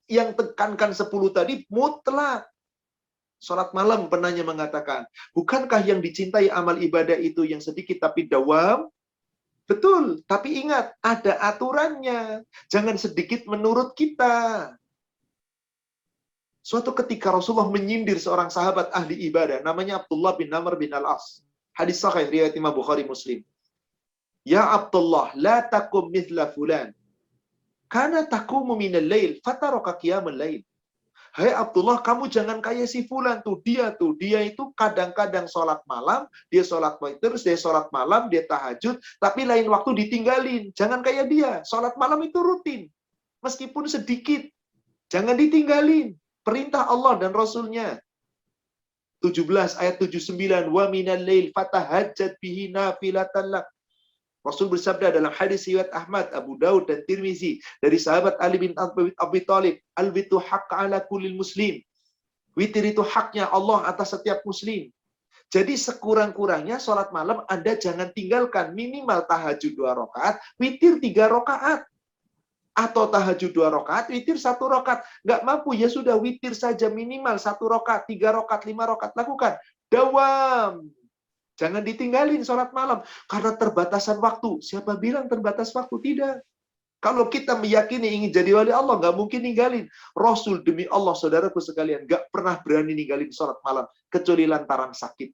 Speaker 3: Yang tekankan 10 tadi mutlak. Sholat malam penanya mengatakan, bukankah yang dicintai amal ibadah itu yang sedikit tapi dawam? Betul, tapi ingat, ada aturannya. Jangan sedikit menurut kita. Suatu ketika Rasulullah menyindir seorang sahabat ahli ibadah, namanya Abdullah bin Amr bin Al-As. Hadis sahih riwayat Imam Bukhari Muslim. Ya Abdullah, la takum mithla fulan. Kana takumu minal lail, fataraka qiyamul lail. Hai Abdullah, kamu jangan kayak si fulan tuh. Dia itu kadang-kadang sholat malam, dia sholat witir, dia sholat malam, dia tahajud, tapi lain waktu ditinggalin. Jangan kayak dia. Sholat malam itu rutin. Meskipun sedikit. Jangan ditinggalin. Perintah Allah dan Rasulnya. 17 ayat 79. Wa minal lail fatahajjat bihi nafilatan lak. Rasul bersabda dalam hadis riwayat Ahmad, Abu Daud dan Tirmizi dari sahabat Ali bin Abi Thalib, al-witu haqq ala kullil muslim. Witir itu haknya Allah atas setiap muslim. Jadi sekurang-kurangnya sholat malam Anda jangan tinggalkan, minimal tahajud 2 rakaat, witir 3 rakaat. Atau tahajud 2 rakaat, witir 1 rakaat. Nggak mampu, ya sudah witir saja minimal 1 rakaat, 3 rakaat, 5 rakaat. Lakukan. Dawam. Jangan ditinggalin sholat malam. Karena terbatasan waktu. Siapa bilang terbatas waktu? Tidak. Kalau kita meyakini ingin jadi wali Allah, nggak mungkin ninggalin. Rasul demi Allah, saudaraku sekalian, nggak pernah berani ninggalin sholat malam. Kecuali lantaran sakit.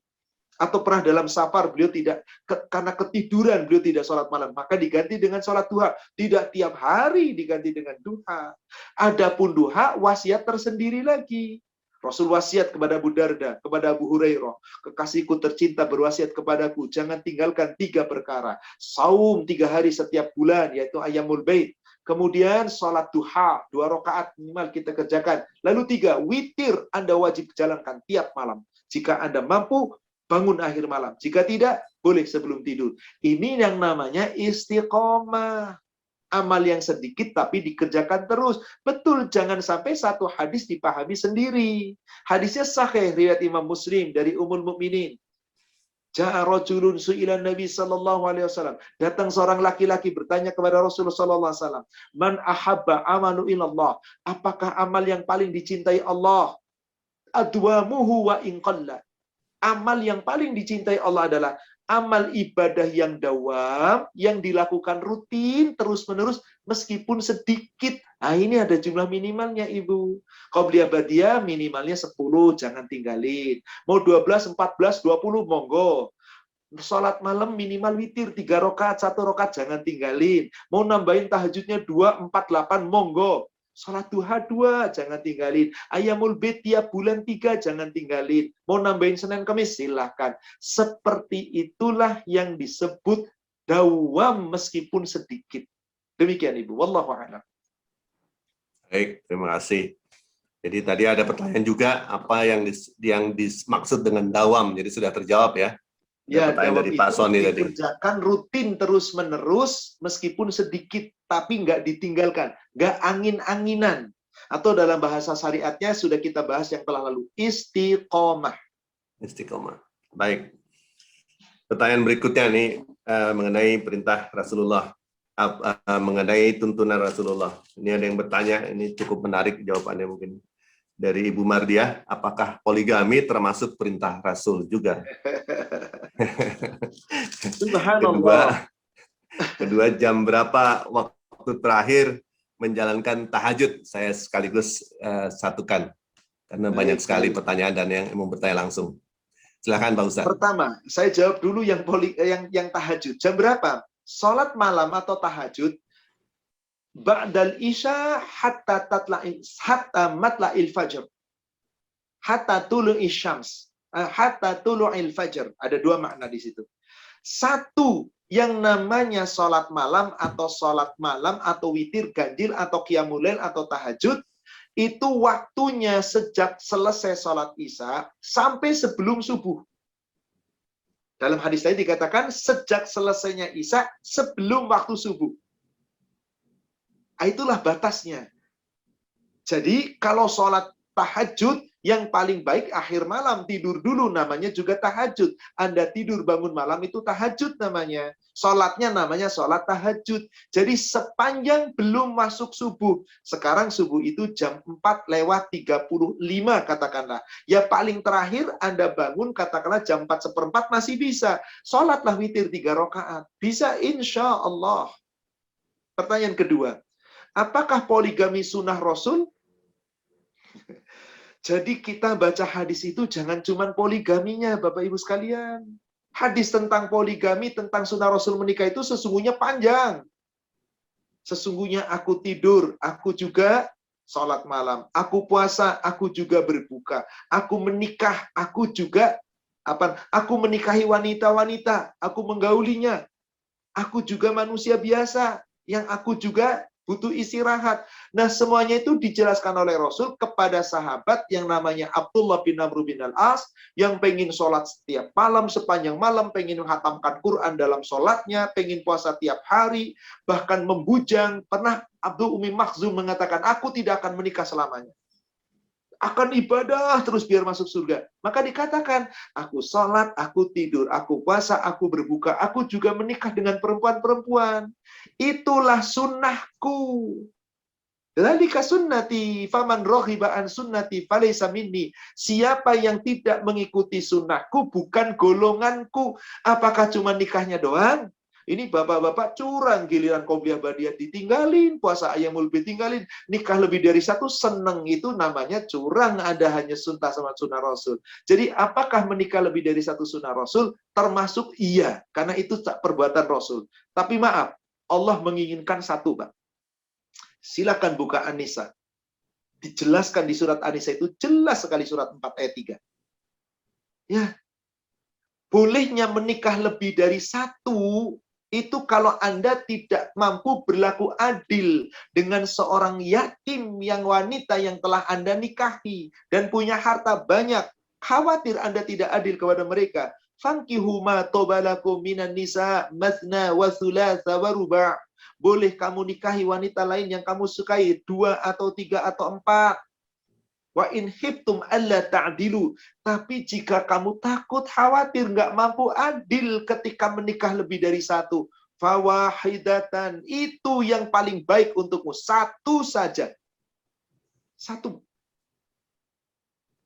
Speaker 3: Atau pernah dalam safar, beliau tidak, karena ketiduran, beliau tidak sholat malam. Maka diganti dengan sholat duha. Tidak tiap hari diganti dengan duha. Adapun duha, wasiat tersendiri lagi. Rasul wasiat kepada Abu Darda, kepada Abu Hurairah, kekasihku tercinta berwasiat kepadaku, jangan tinggalkan 3 perkara. Saum 3 hari setiap bulan, yaitu Ayyamul Bait. Kemudian sholat duha, 2 rakaat minimal kita kerjakan. Lalu 3, witir Anda wajib jalankan tiap malam. Jika Anda mampu, bangun akhir malam. Jika tidak, boleh sebelum tidur. Ini yang namanya istiqomah. Amal yang sedikit tapi dikerjakan terus. Betul, jangan sampai satu hadis dipahami sendiri. Hadisnya sahih riwayat Imam Muslim dari Ummul Mukminin. Ja'a rajulun su'ila Nabi sallallahu alaihi wasallam. Datang seorang laki-laki bertanya kepada Rasulullah sallallahu alaihi wasallam, "Man ahabba amalu ilallah?" Apakah amal yang paling dicintai Allah? Adwamuhu wa in qalla. Amal yang paling dicintai Allah adalah amal ibadah yang dawam, yang dilakukan rutin, terus-menerus, meskipun sedikit. Nah, ini ada jumlah minimalnya, Ibu. Qobliyah Badiyah minimalnya 10, jangan tinggalin. Mau 12, 14, 20, monggo. Sholat malam minimal witir, 3 rakaat, 1 rakaat, jangan tinggalin. Mau nambahin tahajudnya 2, 4, 8, monggo. Sholat duha 2, jangan tinggalin. Ayyamul Bait tiap bulan 3, jangan tinggalin. Mau nambahin Senin Kamis, silahkan. Seperti itulah yang disebut dawam meskipun sedikit. Demikian Ibu. Wallahu a'lam.
Speaker 2: Baik, terima kasih. Jadi tadi ada pertanyaan juga, apa yang dimaksud dengan dawam. Jadi sudah terjawab ya.
Speaker 3: Ya,
Speaker 2: pertanyaan dari Pak Sony tadi.
Speaker 3: Dikerjakan rutin terus-menerus meskipun sedikit, tapi nggak ditinggalkan, nggak angin-anginan. Atau dalam bahasa syariatnya sudah kita bahas yang telah lalu, istiqomah.
Speaker 2: Istiqomah. Baik. Pertanyaan berikutnya nih mengenai perintah Rasulullah, mengenai tuntunan Rasulullah. Ini ada yang bertanya, ini cukup menarik jawabannya mungkin. Dari Ibu Mardiah, apakah poligami termasuk perintah Rasul juga?
Speaker 3: Subhanallah.
Speaker 2: Kedua, jam berapa waktu terakhir menjalankan tahajud? Saya sekaligus satukan, karena banyak sekali pertanyaan dan yang mau bertanya langsung. Silakan Pak Ustaz.
Speaker 3: Pertama, saya jawab dulu yang tahajud. Jam berapa? Salat malam atau tahajud ba'dal isya hatta matla'il fajr. Hatta tulu'i syams. Hatta tulu'il fajr. Ada 2 makna di situ. Satu, yang namanya salat malam atau witir, ganjil atau qiyamul lail atau tahajud, itu waktunya sejak selesai salat isya sampai sebelum subuh. Dalam hadis tadi dikatakan sejak selesainya isya sebelum waktu subuh. Itulah batasnya. Jadi kalau sholat tahajud Yang paling baik akhir malam, tidur dulu, namanya juga tahajud. Anda tidur bangun malam itu tahajud namanya. Sholatnya namanya sholat tahajud. Jadi sepanjang belum masuk subuh. Sekarang subuh itu jam 4:35 katakanlah. Ya paling terakhir Anda bangun katakanlah jam 4:15 masih bisa. Sholatlah witir 3 rakaat. Bisa insya Allah. Pertanyaan kedua. Apakah poligami sunnah Rasul? Jadi kita baca hadis itu jangan cuma poligaminya, Bapak Ibu sekalian. Hadis tentang poligami, tentang sunnah Rasul menikah itu sesungguhnya panjang. Sesungguhnya aku tidur, aku juga sholat malam. Aku puasa, aku juga berbuka. Aku menikah, aku juga aku menikahi wanita-wanita, aku menggaulinya. Aku juga manusia biasa, yang aku juga butuh istirahat. Nah, semuanya itu dijelaskan oleh Rasul kepada sahabat yang namanya Abdullah bin Amr bin Al-As, yang pengen sholat setiap malam, sepanjang malam, pengen menghatamkan Quran dalam sholatnya, pengen puasa tiap hari, bahkan membujang. Pernah Abdul Umi Makhzum mengatakan, aku tidak akan menikah selamanya. Akan ibadah terus biar masuk surga. Maka dikatakan, aku sholat, aku tidur, aku puasa, aku berbuka, aku juga menikah dengan perempuan-perempuan. Itulah sunnahku. Dzalika sunnati, faman raghiba an sunnati falaysa minni. Siapa yang tidak mengikuti sunnahku bukan golonganku. Apakah cuma nikahnya doang? Ini bapak-bapak curang, giliran qobliyah badiah ditinggalin, puasa ayyamul bid ditinggalin, nikah lebih dari satu, seneng, itu namanya curang. Ada hanya sunnah sama sunnah Rasul. Jadi apakah menikah lebih dari satu sunnah Rasul? Termasuk iya, karena itu perbuatan Rasul. Tapi maaf, Allah menginginkan satu, Pak. Silakan buka An-Nisa. Dijelaskan di surat An-Nisa itu jelas sekali, surat 4 ayat 3. Ya, bolehnya menikah lebih dari satu itu kalau Anda tidak mampu berlaku adil dengan seorang yatim yang wanita yang telah Anda nikahi dan punya harta banyak. Khawatir Anda tidak adil kepada mereka. Fankihu ma tobalakum minan nisa mathna wa thulatha wa ruba'. Boleh kamu nikahi wanita lain yang kamu sukai, 2 atau 3 atau 4. Wa in khiftum alla ta'dilu. Tapi jika kamu takut, khawatir, nggak mampu adil ketika menikah lebih dari satu, fawahidatan. Itu yang paling baik untukmu. Satu saja. Satu.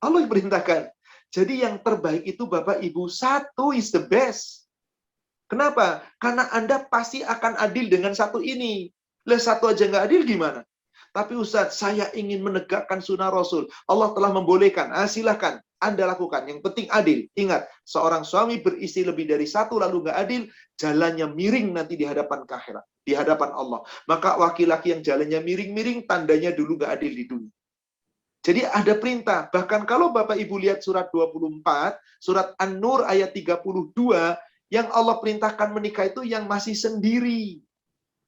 Speaker 3: Allah perintahkan. Jadi yang terbaik itu Bapak Ibu, satu is the best. Kenapa? Karena Anda pasti akan adil dengan satu ini. Lah satu aja nggak adil gimana? Tapi Ustaz, saya ingin menegakkan sunnah Rasul. Allah telah membolehkan. Silahkan, Anda lakukan. Yang penting adil. Ingat, seorang suami beristri lebih dari satu lalu nggak adil, jalannya miring nanti di hadapan akhirat, di hadapan Allah. Maka laki-laki yang jalannya miring-miring, tandanya dulu nggak adil di dunia. Jadi ada perintah. Bahkan kalau Bapak Ibu lihat surat 24, surat An-Nur ayat 32, yang Allah perintahkan menikah itu yang masih sendiri.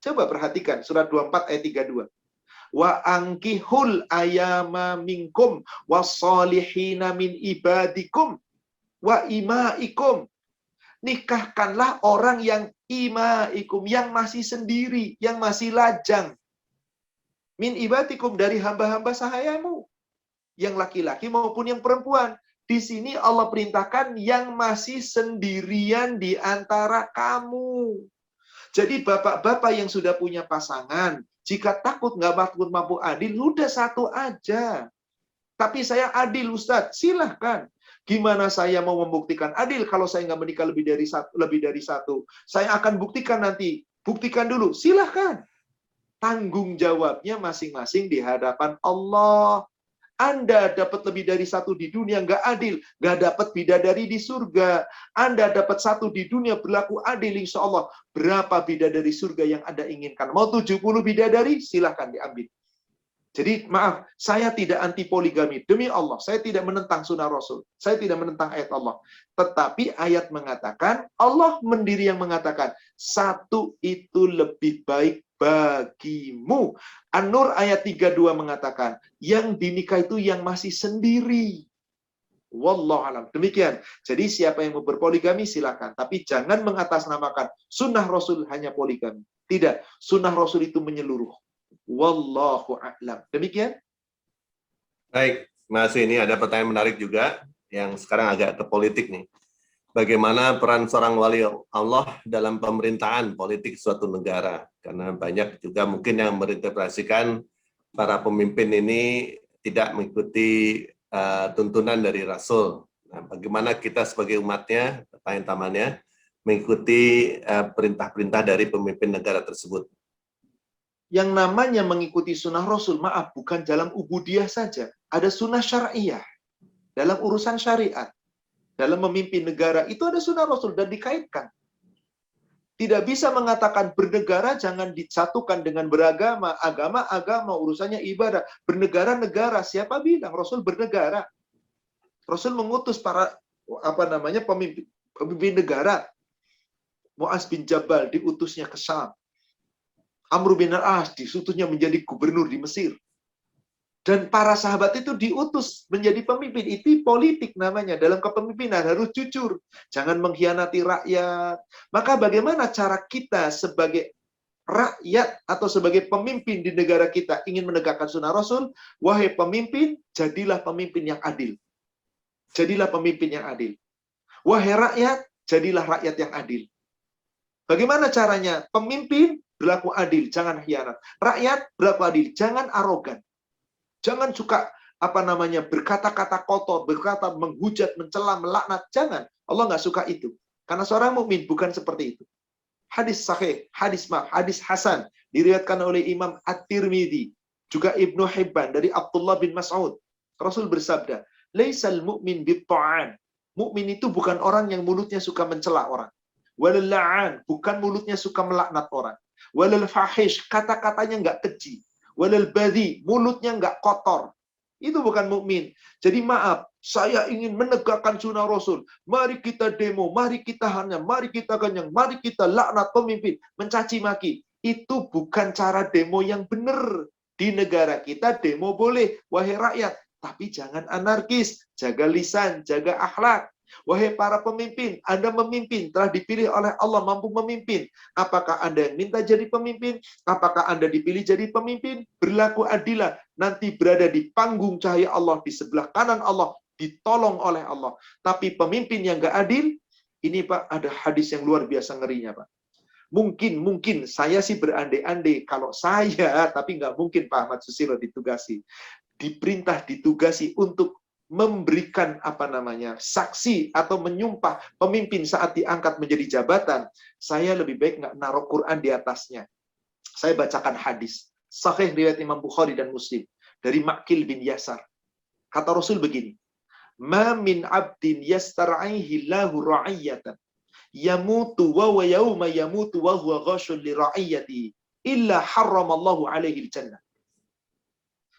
Speaker 3: Coba perhatikan, surat 24 ayat 32. Wa angkihul ayama minkum wassalihina min ibadikum wa imaikum. Nikahkanlah orang yang imaikum, yang masih sendiri, yang masih lajang. Min ibadikum, dari hamba-hamba sahayamu, yang laki-laki maupun yang perempuan. Di sini Allah perintahkan yang masih sendirian di antara kamu. Jadi bapak-bapak yang sudah punya pasangan, jika takut nggak mampu adil, udah satu aja. Tapi saya adil Ustadz, silahkan. Gimana saya mau membuktikan adil kalau saya nggak menikah lebih dari satu? Saya akan buktikan nanti. Buktikan dulu, silahkan. Tanggung jawabnya masing-masing di hadapan Allah. Anda dapat lebih dari satu di dunia, nggak adil. Nggak dapat bidadari di surga. Anda dapat satu di dunia, berlaku adil, insya Allah. Berapa bidadari surga yang Anda inginkan? Mau 70 bidadari? Silahkan diambil. Jadi maaf, saya tidak anti poligami. Demi Allah, saya tidak menentang sunnah Rasul. Saya tidak menentang ayat Allah. Tetapi ayat mengatakan, Allah sendiri yang mengatakan, satu itu lebih baik bagimu. An-Nur ayat 32 mengatakan, yang dinikah itu yang masih sendiri. Wallahu alam. Demikian. Jadi siapa yang mau berpoligami silakan, tapi jangan mengatasnamakan sunnah Rasul hanya poligami. Tidak, sunnah Rasul itu menyeluruh. Wallahu a'lam. Demikian.
Speaker 2: Baik, Mas, ini ada pertanyaan menarik juga yang sekarang agak ke politik nih. Bagaimana peran seorang wali Allah dalam pemerintahan politik suatu negara? Karena banyak juga mungkin yang berinterpretasikan para pemimpin ini tidak mengikuti tuntunan dari Rasul. Nah, bagaimana kita sebagai umatnya, tamannya, mengikuti perintah-perintah dari pemimpin negara tersebut?
Speaker 3: Yang namanya mengikuti sunnah Rasul, maaf, bukan dalam ubudiyah saja. Ada sunnah syariah. Dalam urusan syariat. Dalam memimpin negara, itu ada sunnah Rasul dan dikaitkan. Tidak bisa mengatakan bernegara jangan disatukan dengan beragama. Agama, urusannya ibadah. Bernegara, negara. Siapa bilang Rasul bernegara? Rasul mengutus para pemimpin negara. Mu'az bin Jabal diutusnya ke Syam. Amr bin al-As diutusnya menjadi gubernur di Mesir. Dan para sahabat itu diutus menjadi pemimpin. Itu politik namanya. Dalam kepemimpinan harus jujur. Jangan mengkhianati rakyat. Maka bagaimana cara kita sebagai rakyat atau sebagai pemimpin di negara kita ingin menegakkan sunnah Rasul? Wahai pemimpin, jadilah pemimpin yang adil. Jadilah pemimpin yang adil. Wahai rakyat, jadilah rakyat yang adil. Bagaimana caranya? Pemimpin berlaku adil, jangan khianat. Rakyat berlaku adil, jangan arogan. Jangan suka berkata-kata kotor, berkata menghujat, mencela, melaknat. Jangan. Allah nggak suka itu. Karena seorang mukmin bukan seperti itu. Hadis sahih, hadis hasan diriwayatkan oleh Imam At-Tirmidzi, juga Ibnu Hibban dari Abdullah bin Mas'ud. Rasul bersabda, "Laisal mu'min bit-ta'an." Mukmin itu bukan orang yang mulutnya suka mencela orang. Walal la'an, bukan mulutnya suka melaknat orang. Walal fahish, kata-katanya nggak keji. Walal badhi, mulutnya nggak kotor. Itu bukan mukmin. Jadi maaf, saya ingin menegakkan sunnah Rasul. Mari kita demo, mari kita hanya, mari kita kenyang, mari kita laknat pemimpin, mencaci maki. Itu bukan cara demo yang benar. Di negara kita demo boleh, wahai rakyat. Tapi jangan anarkis, jaga lisan, jaga akhlak. Wahai para pemimpin, Anda memimpin, telah dipilih oleh Allah, mampu memimpin. Apakah Anda yang minta jadi pemimpin? Apakah Anda dipilih jadi pemimpin? Berlaku adilah, nanti berada di panggung cahaya Allah, di sebelah kanan Allah, ditolong oleh Allah. Tapi pemimpin yang gak adil, ini Pak, ada hadis yang luar biasa ngerinya Pak. Mungkin saya sih berandai-andai, kalau saya, tapi nggak mungkin Pak Ahmad Susilo ditugasi untuk memberikan saksi atau menyumpah pemimpin saat diangkat menjadi jabatan, saya lebih baik nggak naruh Quran di atasnya. Saya bacakan hadis sahih riwayat Imam Bukhari dan Muslim dari Ma'qil bin Yasar. Kata Rasul begini, "Ma min 'abdin yastar'ihi Allahu ra'iyatan yamutu wa yauma yamutu wa huwa ghashun li ra'iyatihi illa harramallahu 'alaihi al-jannah."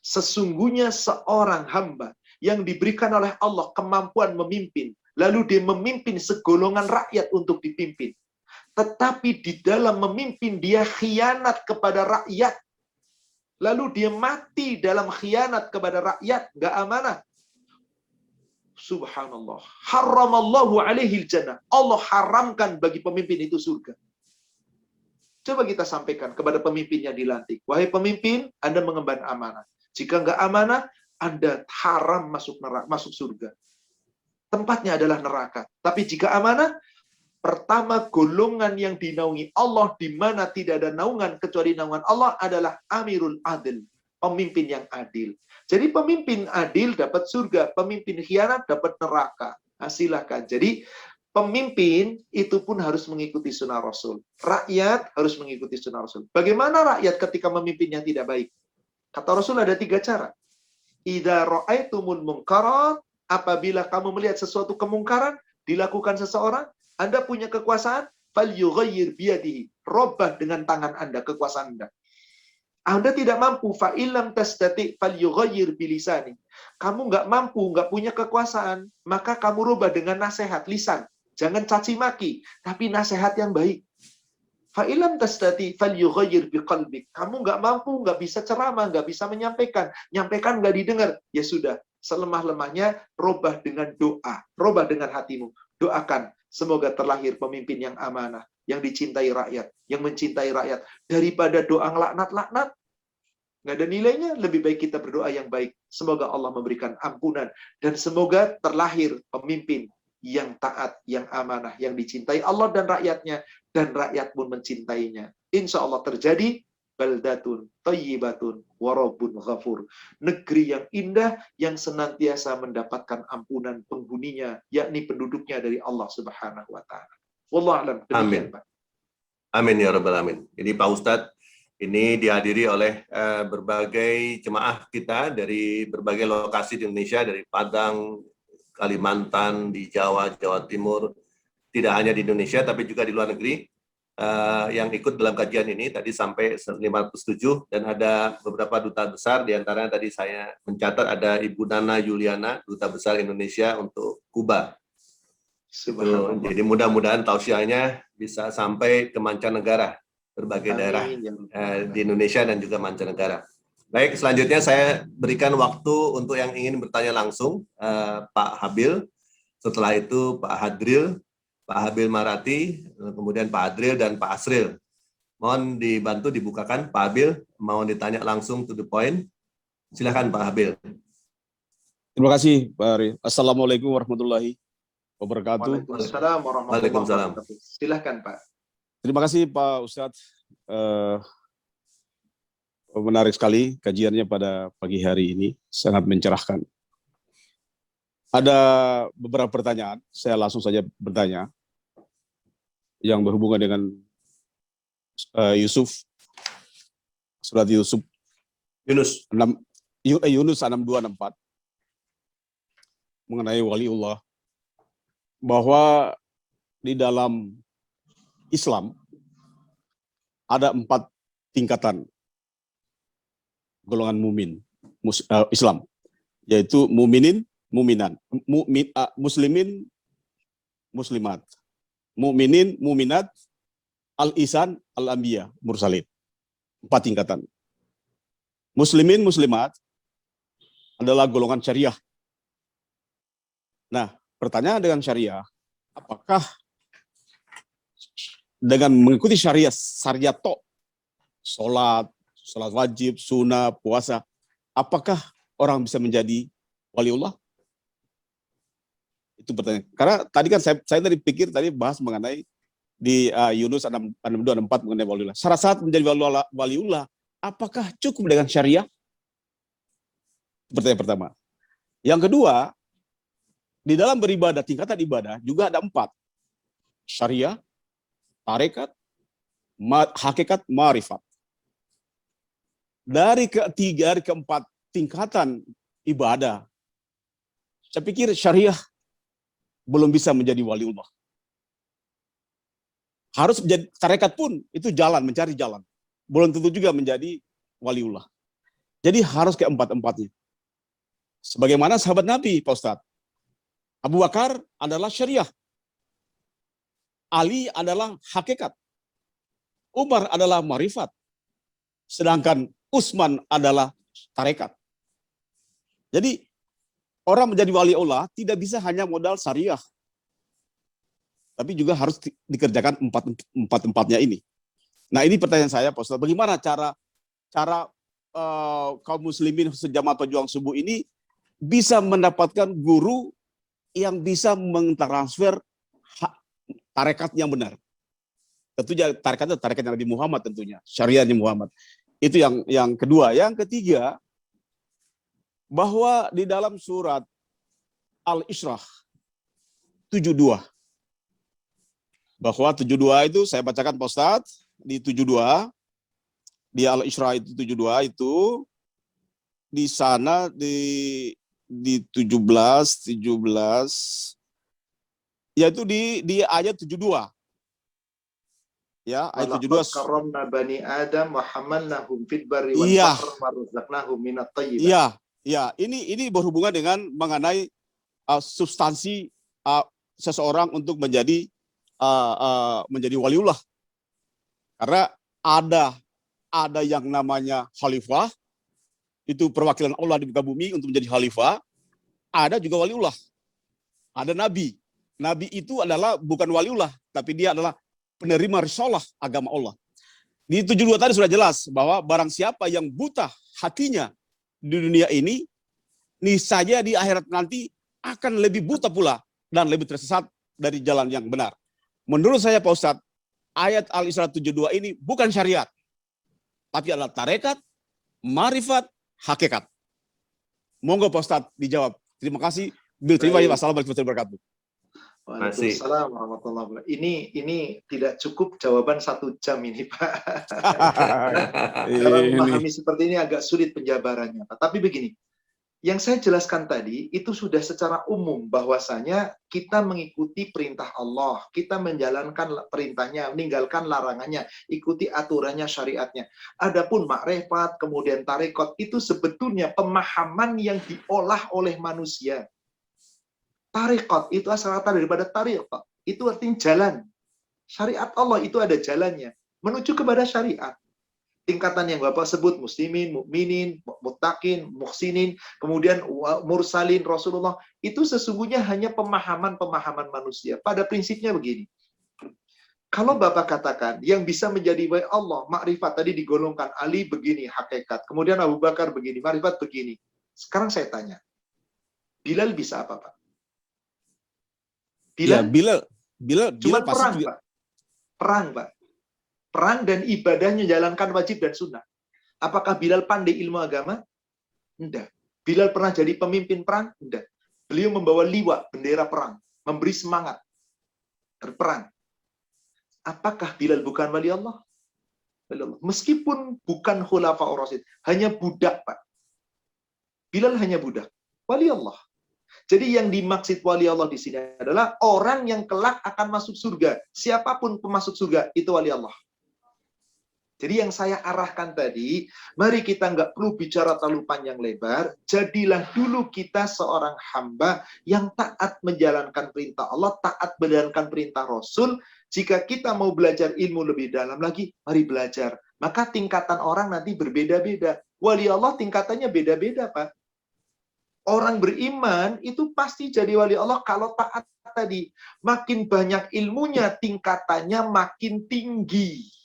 Speaker 3: Sesungguhnya seorang hamba yang diberikan oleh Allah kemampuan memimpin, lalu dia memimpin segolongan rakyat untuk dipimpin. Tetapi di dalam memimpin dia khianat kepada rakyat. Lalu dia mati dalam khianat kepada rakyat, nggak amanah. Subhanallah. Harramallahu alaihi jannah. Allah haramkan bagi pemimpin itu surga. Coba kita sampaikan kepada pemimpin yang dilantik. Wahai pemimpin, Anda mengemban amanah. Jika nggak amanah, Anda haram masuk surga. Tempatnya adalah neraka. Tapi jika amanah, pertama golongan yang dinaungi Allah, di mana tidak ada naungan kecuali naungan Allah, adalah Amirul Adil, pemimpin yang adil. Jadi pemimpin adil dapat surga, pemimpin khianat dapat neraka. Nah, silakan. Jadi pemimpin itu pun harus mengikuti sunnah Rasul. Rakyat harus mengikuti sunnah Rasul. Bagaimana rakyat ketika memimpinnya tidak baik? Kata Rasul ada 3 cara. Idza ra'aitumul munkarat, apabila kamu melihat sesuatu kemungkaran dilakukan seseorang, Anda punya kekuasaan, falyughayyir biyadihi, robah dengan tangan Anda kekuasaan Anda. Anda tidak mampu, fa illam tastati falyughayyir bilisani. Kamu nggak mampu, nggak punya kekuasaan, maka kamu robah dengan nasihat lisan. Jangan caci maki, tapi nasihat yang baik. Fa illam tastati falyughayyir biqalbik. Kamu nggak mampu, nggak bisa ceramah, nggak bisa menyampaikan, nyampaikan nggak didengar. Ya sudah, selemah-lemahnya robah dengan doa, robah dengan hatimu. Doakan semoga terlahir pemimpin yang amanah, yang dicintai rakyat, yang mencintai rakyat, daripada doa ngelaknat-laknat. nggak ada nilainya, lebih baik kita berdoa yang baik. Semoga Allah memberikan ampunan. Dan semoga terlahir pemimpin yang taat, yang amanah, yang dicintai Allah dan rakyatnya. Dan rakyat pun mencintainya. Insya Allah terjadi. Baldatun, thayyibatun, warabun ghafur. Negeri yang indah, yang senantiasa mendapatkan ampunan penghuninya, yakni penduduknya dari Allah Subhanahu wa Ta'ala. Wallahu a'lam. Demikian, Pak.
Speaker 2: Amin ya rabbal alamin. Jadi Pak Ustadz, ini dihadiri oleh berbagai jemaah kita dari berbagai lokasi di Indonesia, dari Padang, Kalimantan, di Jawa, Jawa Timur, tidak hanya di Indonesia tapi juga di luar negeri yang ikut dalam kajian ini. Tadi sampai 507 dan ada beberapa duta besar, diantaranya tadi saya mencatat ada Ibu Nana Yuliana, duta besar Indonesia untuk Kuba. Jadi mudah-mudahan tausiahnya bisa sampai ke mancanegara, berbagai daerah di Indonesia dan juga mancanegara. Baik, selanjutnya saya berikan waktu untuk yang ingin bertanya langsung, Pak Habil, setelah itu Pak Hadril, Pak Habil Marati, kemudian Pak Adril dan Pak Asril. Mohon dibantu dibukakan, Pak Habil, mau ditanya langsung to the point. Silakan Pak Habil.
Speaker 4: Terima kasih Pak Ari. Assalamualaikum warahmatullahi wabarakatuh.
Speaker 3: Waalaikumsalam warahmatullahi wabarakatuh. Silakan Pak.
Speaker 4: Terima kasih Pak Ustadz. Menarik sekali kajiannya pada pagi hari ini, sangat mencerahkan. Ada beberapa pertanyaan, saya langsung saja bertanya, yang berhubungan dengan Yusuf, surat Yusuf, Yunus 6264, mengenai waliullah, bahwa di dalam Islam ada 4 tingkatan golongan mumin Islam, yaitu muminin, muminan, muslimin, muslimat, muminin, muminat, al-isan, al-anbiya, mursalin. 4 tingkatan. Muslimin, muslimat adalah golongan syariah. Nah, pertanyaan dengan syariah, apakah dengan mengikuti syariah tok, sholat wajib, sunnah, puasa, apakah orang bisa menjadi waliullah? Itu pertanyaan. Karena tadi kan saya tadi pikir tadi bahas mengenai di Yunus 6264 mengenai waliullah. Syarat menjadi waliullah, apakah cukup dengan syariah? Pertanyaan pertama. Yang kedua, di dalam beribadah, tingkatan ibadah juga ada 4. Syariah, tarekat, hakikat, ma'rifat. Dari ketiga, dari keempat tingkatan ibadah, saya pikir syariah belum bisa menjadi waliullah. Harus menjadi tarekat pun itu jalan, mencari jalan. Belum tentu juga menjadi waliullah. Jadi harus keempat-empatnya. Sebagaimana sahabat Nabi, Pak Ustadz. Abu Bakar adalah syariah. Ali adalah hakikat. Umar adalah marifat. Sedangkan Utsman adalah tarekat. Jadi orang menjadi waliullah tidak bisa hanya modal syariah, tapi juga harus dikerjakan empat-empatnya ini. Nah, ini pertanyaan saya, Pak Ustadz. Bagaimana cara kaum muslimin sejamaah pejuang subuh ini bisa mendapatkan guru yang bisa mentransfer tarekat yang benar? Tentunya tarekat yang Nabi Muhammad, tentunya syariahnya Muhammad. Itu yang kedua. Yang ketiga, bahwa di dalam surat Al-Isra 72, bahwa 72 itu saya bacakan Pak Ustadz, di 72, di Al-Isra itu 72 itu di sana di 17 yaitu di ayat 72. Ya, ayat 72.
Speaker 3: Karramna bani Adam wa hamalnahum fil barri wal bahri wa razaqnahum minat thayyibat.
Speaker 4: Iya, ini berhubungan dengan mengenai substansi seseorang untuk menjadi waliullah. Karena ada yang namanya khalifah, itu perwakilan Allah di muka bumi untuk menjadi khalifah. Ada juga waliullah. Ada nabi. Nabi itu adalah bukan waliullah, tapi dia adalah penerima risalah agama Allah. Di 72 tadi sudah jelas bahwa barang siapa yang buta hatinya di dunia ini, niscaya di akhirat nanti akan lebih buta pula dan lebih tersesat dari jalan yang benar. Menurut saya Pak Ustadz, ayat Al-Isra 72 ini bukan syariat, tapi adalah tarekat, marifat, hakikat. Monggo Pak Ustadz dijawab. Terima kasih. Terima kasih. Wassalamualaikum warahmatullahi wabarakatuh.
Speaker 3: Waalaikumsalam warahmatullahi wabarakatuh. Ini tidak cukup jawaban 1 jam ini, Pak. Karena memahami seperti ini agak sulit penjabarannya, Pak. Tapi begini, yang saya jelaskan tadi itu sudah secara umum bahwasanya kita mengikuti perintah Allah, kita menjalankan perintahnya, meninggalkan larangannya, ikuti aturannya, syariatnya. Adapun makrifat, kemudian tarekat, itu sebetulnya pemahaman yang diolah oleh manusia. Tarekat itu asal kata daripada tariqah, itu artinya jalan. Syariat Allah itu ada jalannya, menuju kepada syariat. Tingkatan yang Bapak sebut, muslimin, mukminin, muttaqin, muhsinin, kemudian mursalin, Rasulullah, itu sesungguhnya hanya pemahaman-pemahaman manusia. Pada prinsipnya begini, kalau Bapak katakan yang bisa menjadi wali Allah, makrifat tadi digolongkan, Ali begini, hakikat, kemudian Abu Bakar begini, makrifat begini. Sekarang saya tanya, Bilal bisa apa, Pak? Bilal,
Speaker 4: ya, Bilal
Speaker 3: cuma
Speaker 4: pasti
Speaker 3: perang, Pak. Perang, Pak. Perang dan ibadahnya jalankan wajib dan sunnah. Apakah Bilal pandai ilmu agama? Tidak. Bilal pernah jadi pemimpin perang? Tidak. Beliau membawa liwa, bendera perang, memberi semangat berperang. Apakah Bilal bukan wali Allah? Wali Allah. Meskipun bukan khulafaur rasyid, hanya budak, Pak. Bilal hanya budak. Wali Allah. Jadi yang dimaksud wali Allah di sini adalah orang yang kelak akan masuk surga. Siapapun pemasuk surga, itu wali Allah. Jadi yang saya arahkan tadi, mari kita nggak perlu bicara terlalu panjang lebar. Jadilah dulu kita seorang hamba yang taat menjalankan perintah Allah, taat menjalankan perintah Rasul. Jika kita mau belajar ilmu lebih dalam lagi, mari belajar. Maka tingkatan orang nanti berbeda-beda. Wali Allah tingkatannya beda-beda, Pak. Orang beriman itu pasti jadi wali Allah kalau taat tadi. Makin banyak ilmunya, tingkatannya makin tinggi.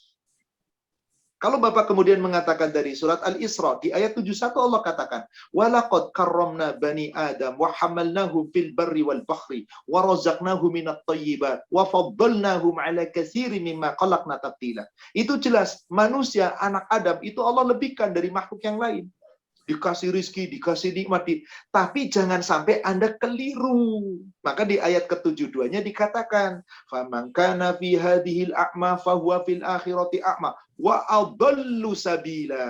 Speaker 3: Kalau Bapak kemudian mengatakan dari surat Al-Isra, di ayat 71 Allah katakan, وَلَقَدْ كَرَّمْنَا بَنِي آدَمْ وَحَمَلْنَاهُمْ فِي الْبَرِّ وَالْبَحْرِ وَرَزَقْنَاهُمْ مِنَ الطَّيِّبَاتِ وَفَضَّلْنَاهُمْ عَلَى كَثِيرٍ مِمَّا خَلَقْنَا تَفْضِيلًا. Itu jelas, manusia, anak Adam, itu Allah lebihkan dari makhluk yang lain. Dikasih rizki, dikasih nikmat, tapi jangan sampai Anda keliru. Maka di ayat ke-72-nya dikatakan, فَمَنْ كَانَ فِي هَذِهِ الْأَعْمَى فَهُوَ فِي الْآخِرَةِ أَعْمَى وَأَضَلُّ سَبِيلًا.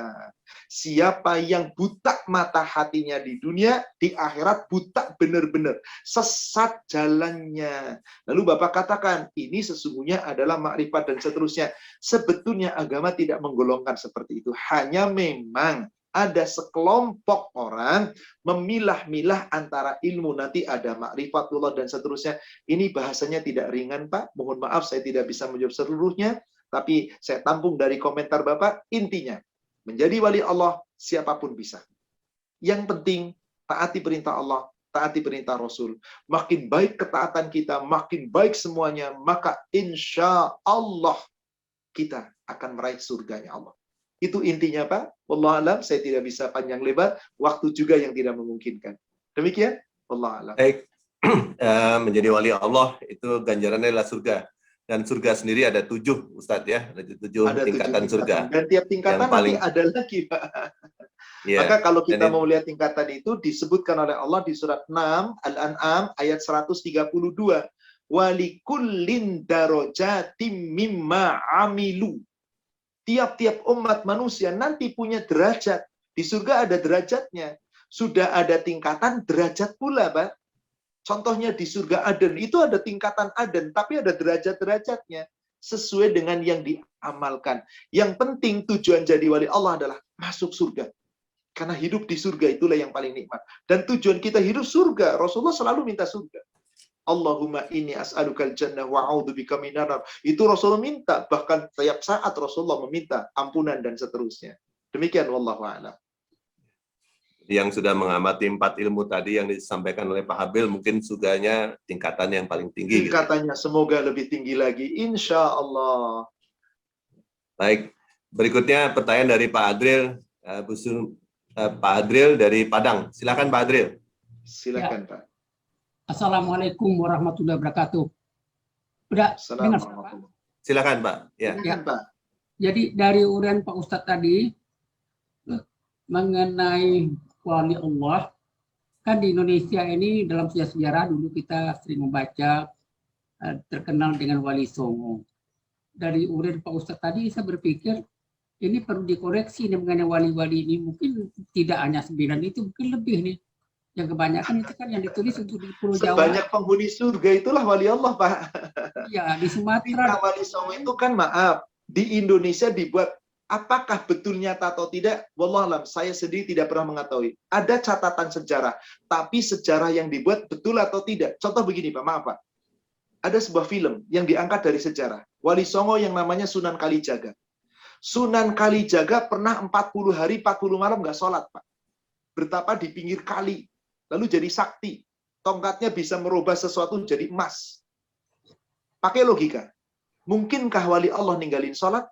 Speaker 3: Siapa yang buta mata hatinya di dunia, di akhirat buta benar-benar, sesat jalannya. Lalu Bapak katakan, ini sesungguhnya adalah makrifat dan seterusnya. Sebetulnya agama tidak menggolongkan seperti itu. Hanya memang ada sekelompok orang memilah-milah antara ilmu, nanti ada makrifatullah dan seterusnya. Ini bahasanya tidak ringan, Pak. Mohon maaf saya tidak bisa menjawab seluruhnya, tapi saya tampung dari komentar Bapak. Intinya, menjadi wali Allah siapapun bisa. Yang penting taati perintah Allah, taati perintah Rasul. Makin baik ketaatan kita, makin baik semuanya, maka insya Allah kita akan meraih surganya Allah. Itu intinya, Pak. Wallahu a'lam, saya tidak bisa panjang lebar, waktu juga yang tidak memungkinkan. Demikian, wallahu a'lam.
Speaker 2: Baik, menjadi wali Allah itu ganjarannya adalah surga. Dan surga sendiri ada 7, Ustadz ya, ada 7 tingkatan surga.
Speaker 3: Dan tiap tingkatan
Speaker 2: paling...
Speaker 3: nanti ada lagi, Pak.
Speaker 2: Yeah.
Speaker 3: Maka kalau kita mau lihat tingkatan itu disebutkan oleh Allah di surat 6 Al-An'am ayat 132. Walikullin darajatim mimma amilu. Tiap-tiap umat manusia nanti punya derajat. Di surga ada derajatnya. Sudah ada tingkatan derajat pula, Pak. Contohnya di surga Aden, itu ada tingkatan Aden, tapi ada derajat-derajatnya. Sesuai dengan yang diamalkan. Yang penting tujuan jadi wali Allah adalah masuk surga. Karena hidup di surga itulah yang paling nikmat. Dan tujuan kita hidup surga. Rasulullah selalu minta surga. Allahumma inni as'alukal jannah wa a'udzubika minan nar. Itu Rasulullah minta, bahkan setiap saat Rasulullah meminta ampunan dan seterusnya. Demikian wallahu a'lam.
Speaker 2: Yang sudah mengamati 4 ilmu tadi yang disampaikan oleh Pak Habil, mungkin surganya tingkatan yang paling tinggi.
Speaker 3: Tingkatannya gitu. Semoga lebih tinggi lagi, insya Allah.
Speaker 2: Baik, berikutnya pertanyaan dari Pak Adril. Pak Adril dari Padang. Silakan Pak Adril.
Speaker 3: Silakan Pak.
Speaker 5: Assalamualaikum warahmatullahi wabarakatuh. Udah dengar
Speaker 3: Assalamualaikum
Speaker 5: suara, Pak?
Speaker 3: warahmatullahi
Speaker 2: Silakan Pak. Ya.
Speaker 3: Silakan Pak.
Speaker 5: Jadi dari uraian Pak Ustadz tadi mengenai wali Allah, kan di Indonesia ini dalam sejarah dulu kita sering membaca terkenal dengan Wali Songo. Dari uraian Pak Ustadz tadi saya berpikir ini perlu dikoreksi nih mengenai wali-wali ini. Mungkin tidak hanya 9 itu, mungkin lebih nih. Yang kebanyakan itu kan yang ditulis untuk di Pulau Jawa.
Speaker 3: Sebanyak penghuni surga itulah wali Allah, Pak.
Speaker 5: Iya, di Sumatera.
Speaker 3: Wali Songo itu kan maaf, di Indonesia dibuat, apakah betul nyata atau tidak? Wallahualam, saya sendiri tidak pernah mengetahui. Ada catatan sejarah, tapi sejarah yang dibuat betul atau tidak? Contoh begini, Pak, maaf Pak. Ada sebuah film yang diangkat dari sejarah. Wali Songo yang namanya Sunan Kalijaga. Sunan Kalijaga pernah 40 hari, 40 malam nggak sholat, Pak. Bertapa di pinggir kali. Lalu jadi sakti. Tongkatnya bisa merubah sesuatu jadi emas. Pakai logika. Mungkinkah wali Allah ninggalin sholat?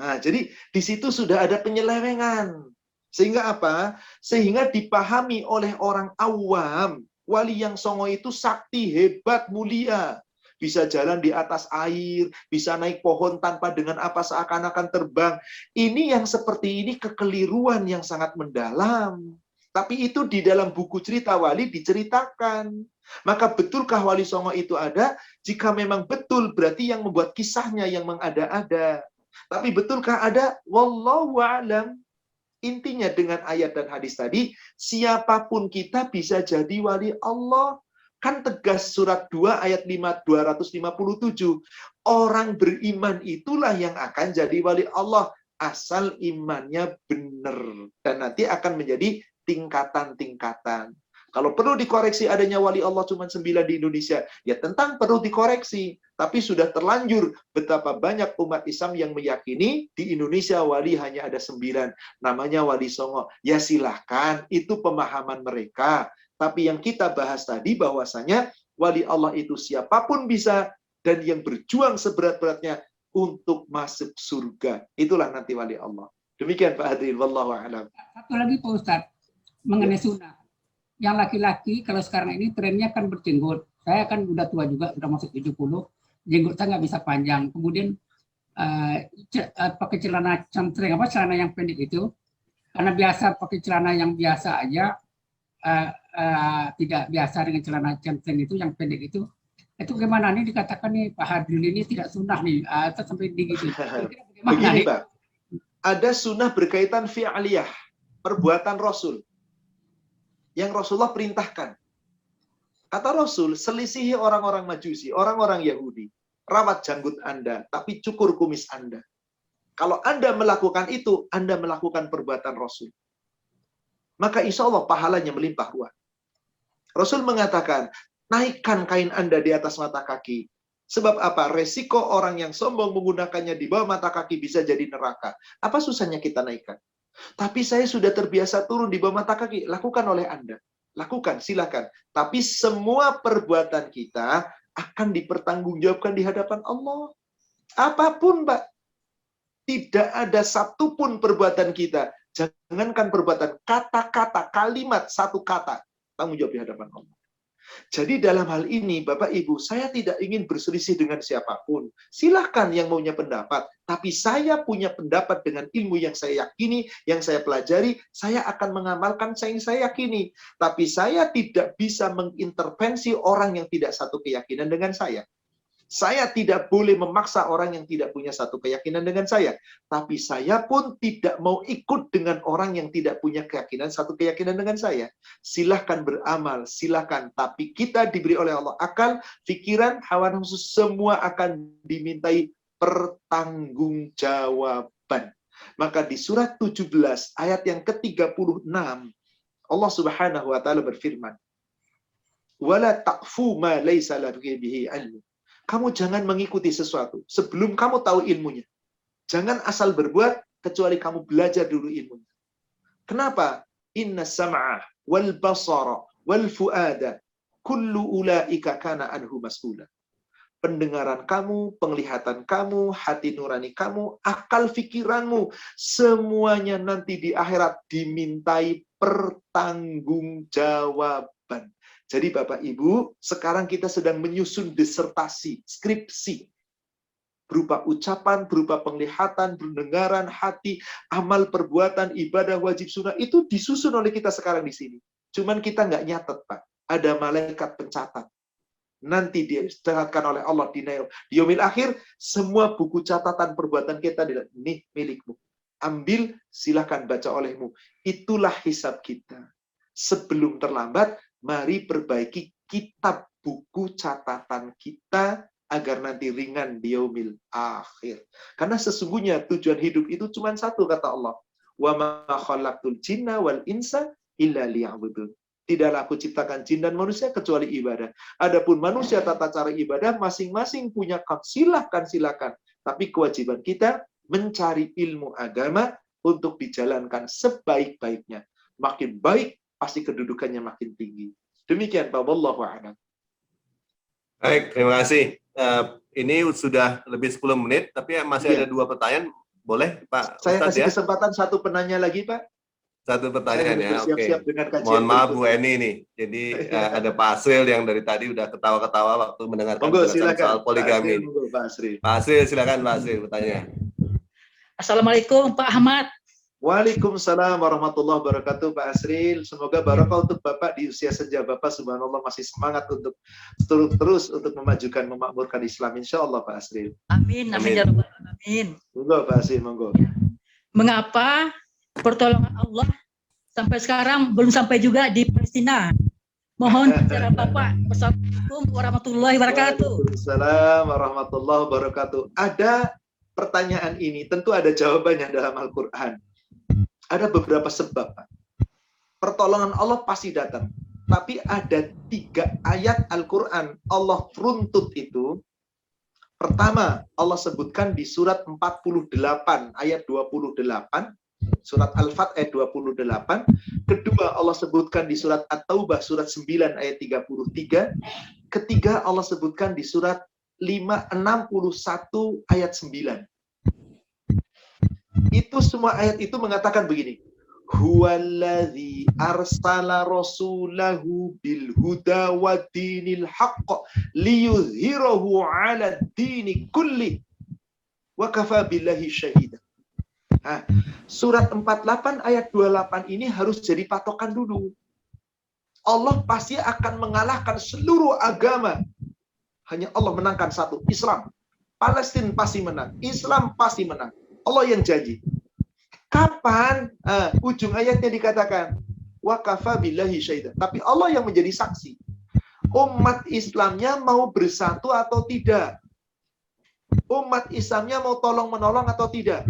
Speaker 3: Nah, jadi di situ sudah ada penyelewengan. Sehingga apa? Sehingga dipahami oleh orang awam. Wali yang songo itu sakti, hebat, mulia. Bisa jalan di atas air, bisa naik pohon tanpa dengan apa seakan-akan terbang. Ini yang seperti ini kekeliruan yang sangat mendalam. Tapi itu di dalam buku cerita wali diceritakan. Maka betulkah Wali Songo itu ada? Jika memang betul, berarti yang membuat kisahnya yang mengada-ada. Tapi betulkah ada? Wallahu a'lam. Intinya dengan ayat dan hadis tadi, siapapun kita bisa jadi wali Allah. Kan tegas surat 2 ayat 257. Orang beriman itulah yang akan jadi wali Allah. Asal imannya benar. Dan nanti akan menjadi tingkatan-tingkatan. Kalau perlu dikoreksi adanya wali Allah cuma 9 di Indonesia, ya tentang perlu dikoreksi. Tapi sudah terlanjur betapa banyak umat Islam yang meyakini di Indonesia wali hanya ada 9. Namanya Wali Songo. Ya silahkan, itu pemahaman mereka. Tapi yang kita bahas tadi bahwasanya wali Allah itu siapapun bisa dan yang berjuang seberat-beratnya untuk masuk surga. Itulah nanti wali Allah. Demikian Pak Adril, wallahu a'lam.
Speaker 5: Satu lagi Pak Ustadz, mengenai sunnah. Yang laki-laki kalau sekarang ini trennya kan berjenggot. Saya kan udah tua juga, udah masuk 70. Jenggot saya nggak bisa panjang. Kemudian pakai celana cempreng, celana yang pendek itu. Karena biasa pakai celana yang biasa aja, tidak biasa dengan celana cempreng itu yang pendek itu gimana nih dikatakan nih Pak Hadril ini tidak sunnah nih atau sampai begitu.
Speaker 3: Begini Pak, ada sunnah berkaitan fi'aliyah, perbuatan Rasul yang Rasulullah perintahkan. Kata Rasul, selisihi orang-orang Majusi, orang-orang Yahudi, rawat janggut Anda, tapi cukur kumis Anda. Kalau Anda melakukan itu, Anda melakukan perbuatan Rasul. Maka insya Allah pahalanya melimpah ruah. Rasul mengatakan, naikkan kain Anda di atas mata kaki. Sebab apa? Resiko orang yang sombong menggunakannya di bawah mata kaki bisa jadi neraka. Apa susahnya kita naikkan? Tapi saya sudah terbiasa turun di bawah mata kaki. Lakukan oleh Anda. Lakukan, silakan. Tapi semua perbuatan kita akan dipertanggungjawabkan di hadapan Allah. Apapun, Pak. Tidak ada satupun perbuatan kita. Jangankan perbuatan, kata-kata, kalimat, satu kata. Tanggung jawab di hadapan Allah. Jadi dalam hal ini, Bapak Ibu, saya tidak ingin berselisih dengan siapapun. Silahkan yang maunya pendapat. Tapi saya punya pendapat dengan ilmu yang saya yakini, yang saya pelajari, saya akan mengamalkan yang saya yakini. Tapi saya tidak bisa mengintervensi orang yang tidak satu keyakinan dengan saya. Saya tidak boleh memaksa orang yang tidak punya satu keyakinan dengan saya. Tapi saya pun tidak mau ikut dengan orang yang tidak punya keyakinan, satu keyakinan dengan saya. Silahkan beramal, silahkan. Tapi kita diberi oleh Allah akal, pikiran, hawa nafsu, semua akan dimintai pertanggungjawaban. Maka di surat 17, ayat yang ke-36, Allah Subhanahu wa Ta'ala berfirman, "Wala taqfu ma laysa laka bihi ilmu." Kamu jangan mengikuti sesuatu sebelum kamu tahu ilmunya. Jangan asal berbuat kecuali kamu belajar dulu ilmunya. Kenapa? Inna sam'a wal basara wal fuada kullu ulaika kana anhu mas'ula. pendengaran kamu, penglihatan kamu, hati nurani kamu, akal pikiranmu, semuanya nanti di akhirat dimintai pertanggungjawaban. Jadi Bapak Ibu, sekarang kita sedang menyusun disertasi, skripsi. Berupa ucapan, berupa penglihatan, pendengaran, hati, amal, perbuatan, ibadah, wajib sunnah, itu disusun oleh kita sekarang di sini. Cuman kita nggak nyatet, Pak. Ada malaikat pencatat. Nanti dicatatkan oleh Allah di yaumil akhir, semua buku catatan perbuatan kita ini milikmu. Ambil, silahkan baca olehmu. Itulah hisab kita. Sebelum terlambat, mari perbaiki kitab buku catatan kita agar nanti ringan di yaumil akhir. Karena sesungguhnya tujuan hidup itu cuma satu, kata Allah. Wa ma khalaqtul jinna wal insa illa liya'budun. Tidaklah aku ciptakan jin dan manusia kecuali ibadah. Adapun manusia tata cara ibadah masing-masing punya silakan. Tapi kewajiban kita mencari ilmu agama untuk dijalankan sebaik-baiknya. Makin baik, pasti kedudukannya makin tinggi. Demikian Pak, wallahu a'lam.
Speaker 2: Baik, terima kasih. Ini sudah lebih 10 menit, tapi masih ada 2 pertanyaan. Boleh Pak
Speaker 3: Saya
Speaker 2: Ustadz,
Speaker 3: kasih
Speaker 2: ya?
Speaker 3: kesempatan satu penanya lagi, Pak.
Speaker 2: 1 pertanyaan ya, oke.
Speaker 3: Dengan kajian
Speaker 2: Mohon maaf Bu
Speaker 3: berikutnya.
Speaker 2: Eni nih. Jadi ada Pak Asril yang dari tadi udah ketawa-ketawa waktu mendengarkan
Speaker 3: Monggo,
Speaker 2: penjelasan
Speaker 3: silakan.
Speaker 2: soal poligami.
Speaker 3: Pak Asri.
Speaker 2: Pak Asril, silakan Pak Asril bertanya.
Speaker 6: Assalamualaikum Pak Ahmad.
Speaker 3: Waalaikumsalam warahmatullahi wabarakatuh Pak Asril. Semoga barokah untuk Bapak di usia senja Bapak, subhanallah masih semangat untuk terus untuk memajukan, memakmurkan Islam. Insya Allah Pak Asril.
Speaker 6: Amin. Amin. Ya Rabbal Alamin.
Speaker 3: Monggo Pak Asril, monggo.
Speaker 6: Mengapa pertolongan Allah sampai sekarang belum sampai juga di Palestina? Mohon bicara Bapak. Wassalamualaikum warahmatullahi wabarakatuh.
Speaker 3: Waalaikumsalam warahmatullahi wabarakatuh. Ada pertanyaan ini, tentu ada jawabannya dalam Al-Quran. Ada beberapa sebab, Pak. Pertolongan Allah pasti datang. Tapi ada 3 ayat Al-Quran Allah runtut itu. Pertama, Allah sebutkan di surat 48 ayat 28. Surat Al-Fat ayat 28. Kedua, Allah sebutkan di surat At-Taubah surat 9 ayat 33. Ketiga, Allah sebutkan di surat 561 ayat 9. Itu semua ayat itu mengatakan begini. Huwallazi arsala rasulahu bil huda wa dinil haqq liyuzhirahu 'ala dini kulli wa kafa billahi syahida. Nah, surat 48 ayat 28 ini harus jadi patokan dulu. Allah pasti akan mengalahkan seluruh agama. Hanya Allah menangkan satu, Islam. Palestina pasti menang, Islam pasti menang. Allah yang janji. Kapan? Ujung ayatnya dikatakan, wa kafa billahi syahida. Tapi Allah yang menjadi saksi. Umat Islamnya mau bersatu atau tidak? Umat Islamnya mau tolong-menolong atau tidak?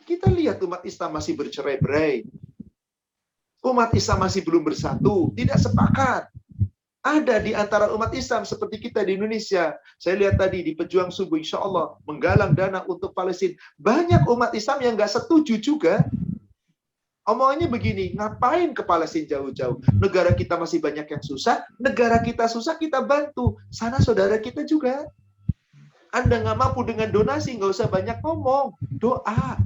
Speaker 3: Kita lihat umat Islam masih bercerai-berai. Umat Islam masih belum bersatu, tidak sepakat. Ada di antara umat Islam seperti kita di Indonesia. Saya lihat tadi di Pejuang Subuh, insya Allah, menggalang dana untuk Palestina. Banyak umat Islam yang nggak setuju juga. Omongannya begini, ngapain ke Palestina jauh-jauh? Negara kita masih banyak yang susah, negara kita susah kita bantu. Sana saudara kita juga. Anda nggak mampu dengan donasi, nggak usah banyak ngomong. Doa.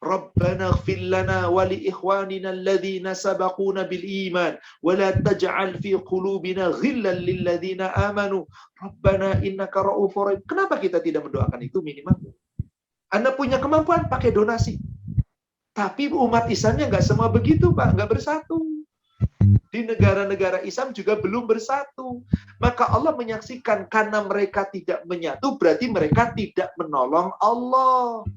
Speaker 3: Rabbana ighfir lana wa li ikhwanina alladhina sabaquna bil iman wa la taj'al fi qulubina ghillan lil ladzina amanu Rabbana innaka ra'ufur rahim. Kenapa kita tidak mendoakan itu minimal? Anda punya kemampuan pakai donasi. Tapi umat Islamnya nggak semua begitu, Pak, nggak bersatu. Di negara-negara Islam juga belum bersatu. Maka Allah menyaksikan karena mereka tidak menyatu berarti mereka tidak menolong Allah.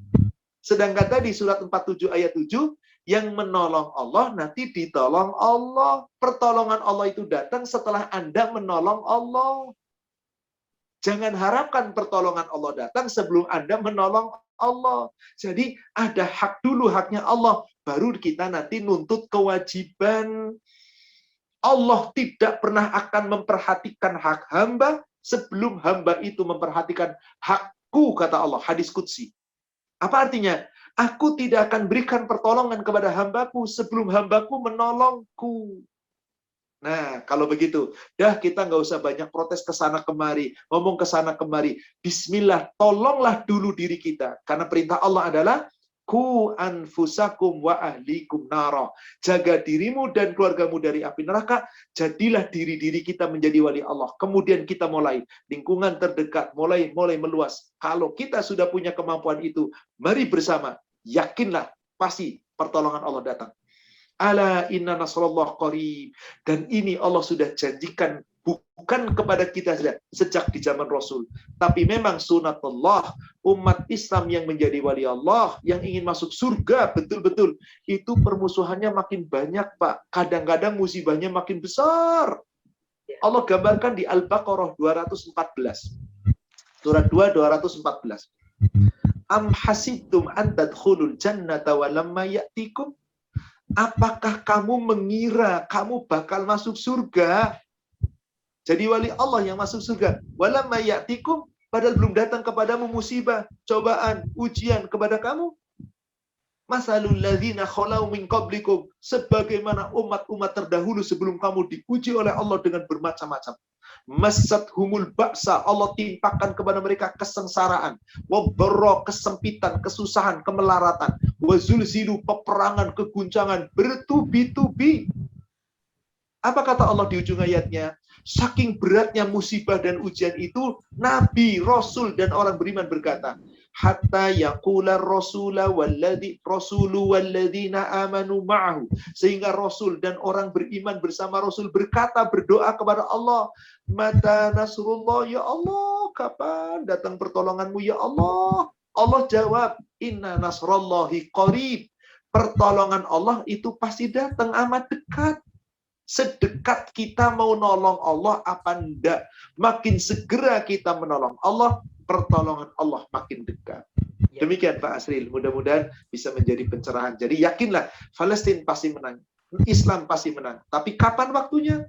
Speaker 3: Sedangkan tadi surat 47 ayat 7, yang menolong Allah nanti ditolong Allah. Pertolongan Allah itu datang setelah Anda menolong Allah. Jangan harapkan pertolongan Allah datang sebelum Anda menolong Allah. Jadi ada hak dulu, haknya Allah. Baru kita nanti nuntut kewajiban. Allah tidak pernah akan memperhatikan hak hamba sebelum hamba itu memperhatikan hakku, kata Allah. Hadis Qudsi. Apa artinya? Aku tidak akan berikan pertolongan kepada hambaku sebelum hambaku menolongku. Nah, kalau begitu, dah kita nggak usah banyak protes ke sana kemari, ngomong ke sana kemari. Bismillah, tolonglah dulu diri kita. Karena perintah Allah adalah ku anfusakum wa ahlikum nara. Jaga dirimu dan keluargamu dari api neraka. Jadilah diri-diri kita menjadi wali Allah. Kemudian kita mulai lingkungan terdekat, mulai meluas. Kalau kita sudah punya kemampuan itu, mari bersama. Yakinlah, pasti pertolongan Allah datang. Ala inna nasrullah qarib. Dan ini Allah sudah janjikan bukan kepada kita saja sejak di zaman Rasul, tapi memang sunatullah, umat Islam yang menjadi wali Allah, yang ingin masuk surga betul-betul, itu permusuhannya makin banyak, Pak. Kadang-kadang musibahnya makin besar. Allah gambarkan di Al-Baqarah 214. Surat 2 214. Am hasibtum an tadkhulul jannata wa lamma ya'tikum. Apakah kamu mengira kamu bakal masuk surga? Jadi wali Allah yang masuk surga. Walamma ya'tikum, padahal belum datang kepadamu musibah, cobaan, ujian kepada kamu. Masalul ladzina khalau min qablikum, sebagaimana umat-umat terdahulu sebelum kamu diuji oleh Allah dengan bermacam-macam. Masat humul baksa, Allah timpakan kepada mereka kesengsaraan, wabarra, kesempitan, kesusahan, kemelaratan, wazulzilu, peperangan, keguncangan, bertubi-tubi. Apa kata Allah di ujung ayatnya? Saking beratnya musibah dan ujian itu, Nabi, Rasul, dan orang beriman berkata, hatta yaqula rasulu walladzina amanu ma'ahu, sehingga Rasul dan orang beriman bersama Rasul berkata, berdoa kepada Allah, mata nasrullah, ya Allah, kapan datang pertolonganmu ya Allah? Allah jawab, inna nasrallahi qarib, pertolongan Allah itu pasti datang amat dekat. Sedekat kita mau nolong Allah apa enggak, makin segera kita menolong Allah, pertolongan Allah makin dekat. Demikian Pak Asril, mudah-mudahan bisa menjadi pencerahan. Jadi yakinlah, Palestina pasti menang, Islam pasti menang. Tapi kapan waktunya?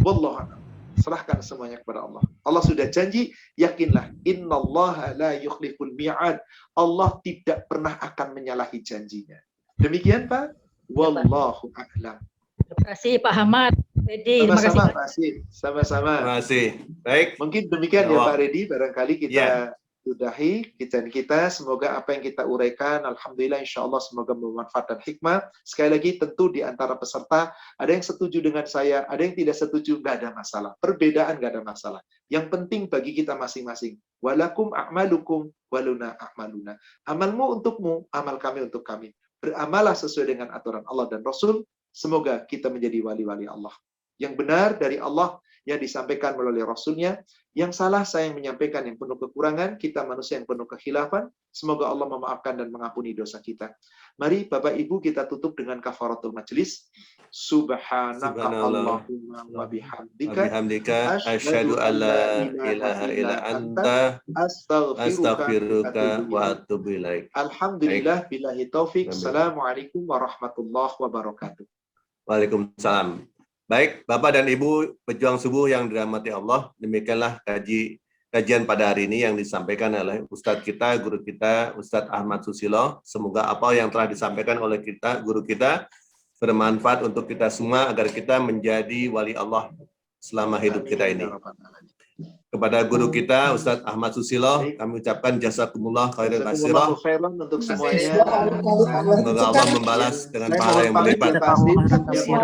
Speaker 3: Wallahu a'lam. Serahkan semuanya kepada Allah. Allah sudah janji, yakinlah, innallaha la yukhliful mi'ad. Allah tidak pernah akan menyalahi janjinya. Demikian Pak. Wallahu a'lam.
Speaker 6: Terima kasih Pak Ahmad. Redi, terima kasih
Speaker 3: Sama-sama Pak Asin. Sama-sama.
Speaker 2: Terima kasih. Baik.
Speaker 3: Mungkin demikian ya Pak Redi, barangkali kita sudahi kita. Semoga apa yang kita uraikan, alhamdulillah, insya Allah semoga bermanfaat dan hikmah. Sekali lagi, tentu di antara peserta ada yang setuju dengan saya, ada yang tidak setuju, nggak ada masalah. Perbedaan nggak ada masalah. Yang penting bagi kita masing-masing. Walakum a'malukum waluna a'maluna. Amalmu untukmu, amal kami untuk kami. Beramalah sesuai dengan aturan Allah dan Rasul. Semoga kita menjadi wali-wali Allah. Yang benar dari Allah yang disampaikan melalui Rasulnya. Yang salah saya yang menyampaikan yang penuh kekurangan. Kita manusia yang penuh kekhilafan. Semoga Allah memaafkan dan mengampuni dosa kita. Mari Bapak Ibu kita tutup dengan kafaratul majlis. Subhanaka Allahumma wa bihamdika
Speaker 2: asyhadu an la ilaha illa anta astaghfiruka wa atubu ilaik.
Speaker 3: Alhamdulillah billahi taufik. Assalamualaikum warahmatullahi wabarakatuh.
Speaker 2: Waalaikumsalam. Baik, Bapak dan Ibu pejuang subuh yang dirahmati Allah, demikianlah kajian pada hari ini yang disampaikan oleh Ustadz kita, guru kita, Ustadz Ahmad Susilo. Semoga apa yang telah disampaikan oleh kita, guru kita, bermanfaat untuk kita semua agar kita menjadi wali Allah selama hidup kita ini. Kepada guru kita, Ustadz Ahmad Susilo, kami ucapkan jazakumullah khairan katsirah.
Speaker 3: Untuk semuanya.
Speaker 2: Semoga Allah membalas dengan pahala yang berlipat.
Speaker 3: Terima kasih.